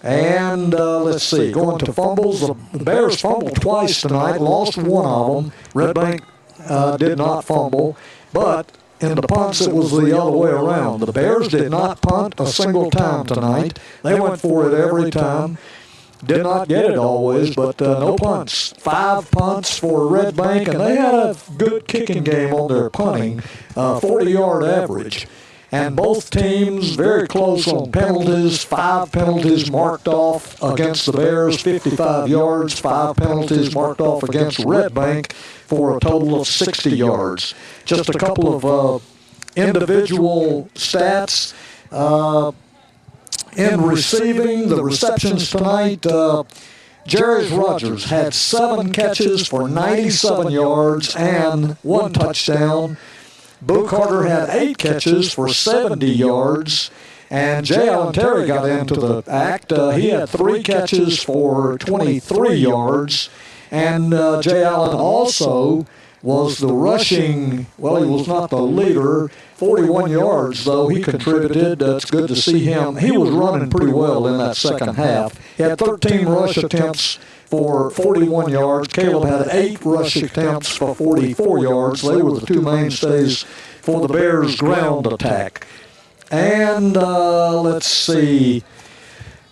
And let's see, going to fumbles, the Bears fumbled twice tonight, lost one of them. Red Bank did not fumble, but in the punts, it was the other way around. The Bears did not punt a single time tonight. They went for it every time. Did not get it always, but no punts. 5 punts for Red Bank, and they had a good kicking game on their punting, 40-yard average. And both teams very close on penalties. 5 penalties marked off against the Bears, 55 yards. 5 penalties marked off against Red Bank for a total of 60 yards. Just a couple of individual stats. In receiving, the receptions tonight, Jarius Rogers had 7 catches for 97 yards and 1 touchdown. Boo Carter had 8 catches for 70 yards. And J. Allen Terry got into the act. He had 3 catches for 23 yards. And J. Allen also was the rushing, well, he was not the leader, 41 yards, though he contributed. It's good to see him. He was running pretty well in that second half. He had 13 rush attempts for 41 yards. Caleb had 8 rush attempts for 44 yards. They were the 2 mainstays for the Bears' ground attack. And let's see,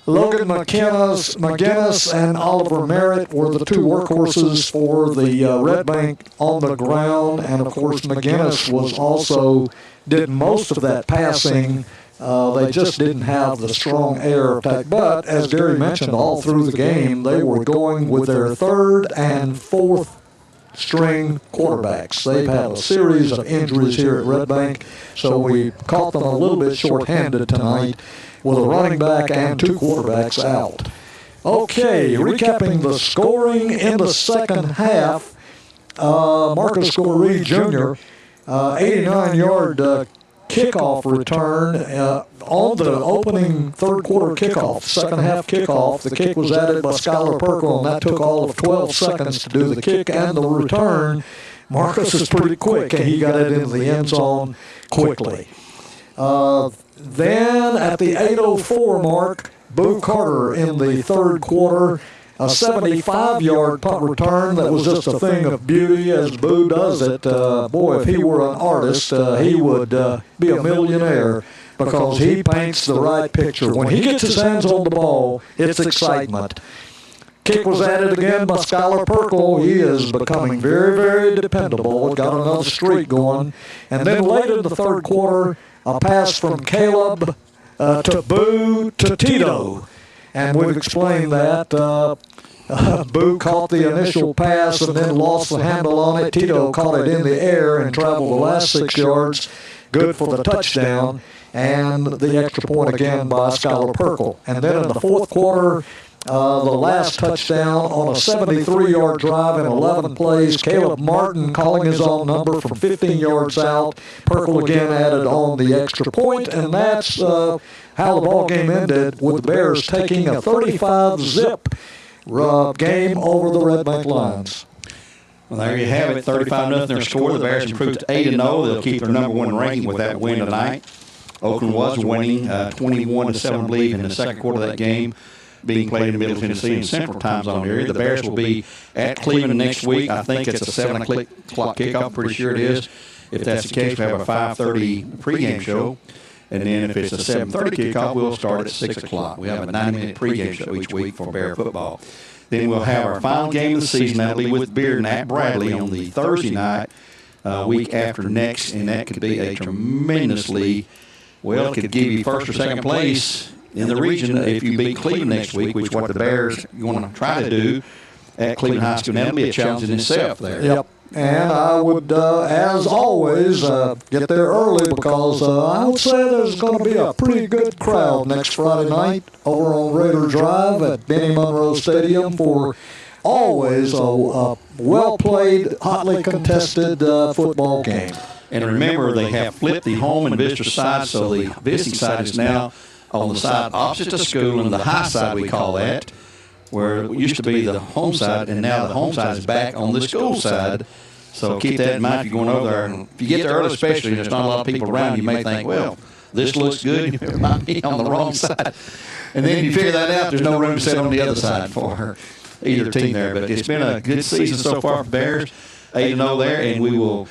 Logan McGinnis and Oliver Merritt were the 2 workhorses for the Red Bank on the ground. And, of course, McGinnis was also did most of that passing. They just didn't have the strong air attack. But, as Gary mentioned, all through the game, they were going with their 3rd and 4th string quarterbacks. They've had a series of injuries here at Red Bank, so we caught them a little bit short-handed tonight with a running back and 2 quarterbacks out. Okay, recapping the scoring in the second half, Marcus Goree Jr., 89-yard kickoff return on the opening third quarter kickoff, second half kickoff. The kick was added by Skylar Perkle, and that took all of 12 seconds to do the kick and the return. Marcus is pretty quick, and he got it into the end zone quickly. Then at the 8:04 mark, Boo Carter in the third quarter, a 75-yard punt return that was just a thing of beauty as Boo does it. Boy, if he were an artist, he would be a millionaire because he paints the right picture. When he gets his hands on the ball, it's excitement. Kick was added again by Skylar Perkle. He is becoming very, very dependable. Got another streak going. And then late in the third quarter, a pass from Caleb to Boo to Tito. And we've explained that. Boo caught the initial pass and then lost the handle on it. Tito caught it in the air and traveled the last 6 yards. Good for the touchdown. And the extra point again by Skylar Perkle. And then in the fourth quarter, the last touchdown on a 73-yard drive in 11 plays. Caleb Martin calling his own number from 15 yards out. Perkle again added on the extra point, and that's how the ball game ended, with the Bears taking a 35-zip game over the Red Bank Lions. Well, there you have it, 35-0 their score. The Bears improved to 8-0. They'll keep their number one ranking with that win tonight. Oakland was winning 21-7, I believe, in the second quarter of that game, being played in Middle Tennessee in Central Time Zone area. The Bears will be at Cleveland next week. I think it's a 7 o'clock kickoff. I'm pretty sure it is. If that's the case, we have a 5:30 pregame show. And then if it's a 7:30 kickoff, we'll start at 6 o'clock. We have a 90-minute pregame show each week for Bear football. Then we'll have our final game of the season. That'll be with Bearden at Bradley on the Thursday night, week after next. And that could be a tremendously, well, it could give you first or second place in the region if you beat Cleveland next week, which is what the Bears want to try to do at Cleveland High School. Now, that'll be a challenge in itself there. Yep. And I would, as always, get there early because I would say there's going to be a pretty good crowd next Friday night over on Raider Drive at Benny Monroe Stadium for always a well-played, hotly contested football game. And remember, they have flipped the home and visitor side, so the visiting side is now on the side opposite the school, and the high side we call that, where it used to be the home side, and now the home side is back on the school side. So keep that in mind if you're going over there. And if you get there early, especially, there's not a lot of people around, you may think, well, this looks good, it might be on the wrong side. And then you figure that out, there's no room to sit on the other side for either team there. But it's been a good season so far for Bears, 8-0 there, and we will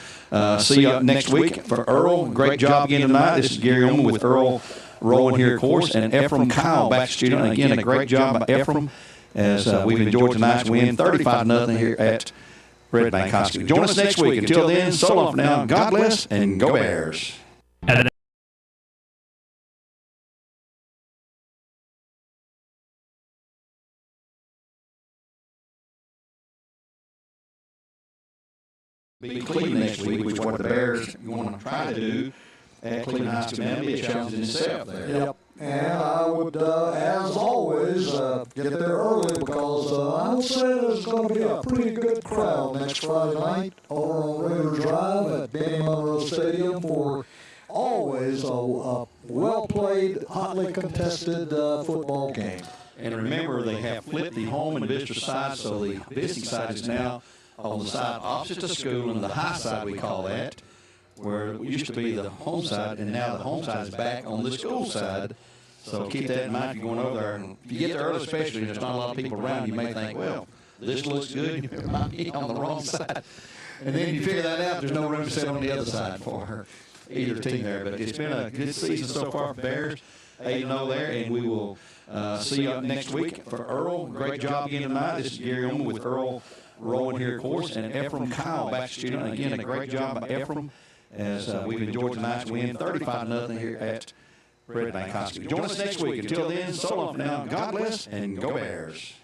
see you next week for Earl. Great job again tonight. This is Gary Oman with Earl rolling here, of course, and Ephraim Kyle back to studio. And again, a great job by Ephraim as we've enjoyed tonight's win, 35-0 here at Red Bank High School. Join us next week. Until then, so long for now. God bless, and go Bears. Be Cleveland next week, which is what the Bears want to try to do at Cleveland High School. Now, it'll be a challenge in itself there. Yep. And I would, as always, get there early because I would say there's going to be a pretty good crowd next Friday night over on Raider Drive at Benny Monroe Stadium for always a well-played, hotly contested football game. And remember, they have flipped the home and visitor side, so the visiting side is now on the side opposite the school, and the high side we call that, where it used to be the home side, and now the home side is back on the school side. So keep that in mind if you're going over there. And if you get there early, especially, there's not a lot of people around, you may think, well, this looks good, it might be on the wrong side. And then you figure that out, there's no room to sit on the other side for either team there. But it's been a good season so far for Bears, 8-0 there, and we will see you next week for Earl. Great job again tonight. This is Gary Oman with Earl rolling here, of course, and Ephraim Kyle back to studio. And again, a great job by Ephraim as we've enjoyed tonight's win, 35-0 here at Red Bank High School. Join us next week. Until then, so long for now. God bless, and go Bears.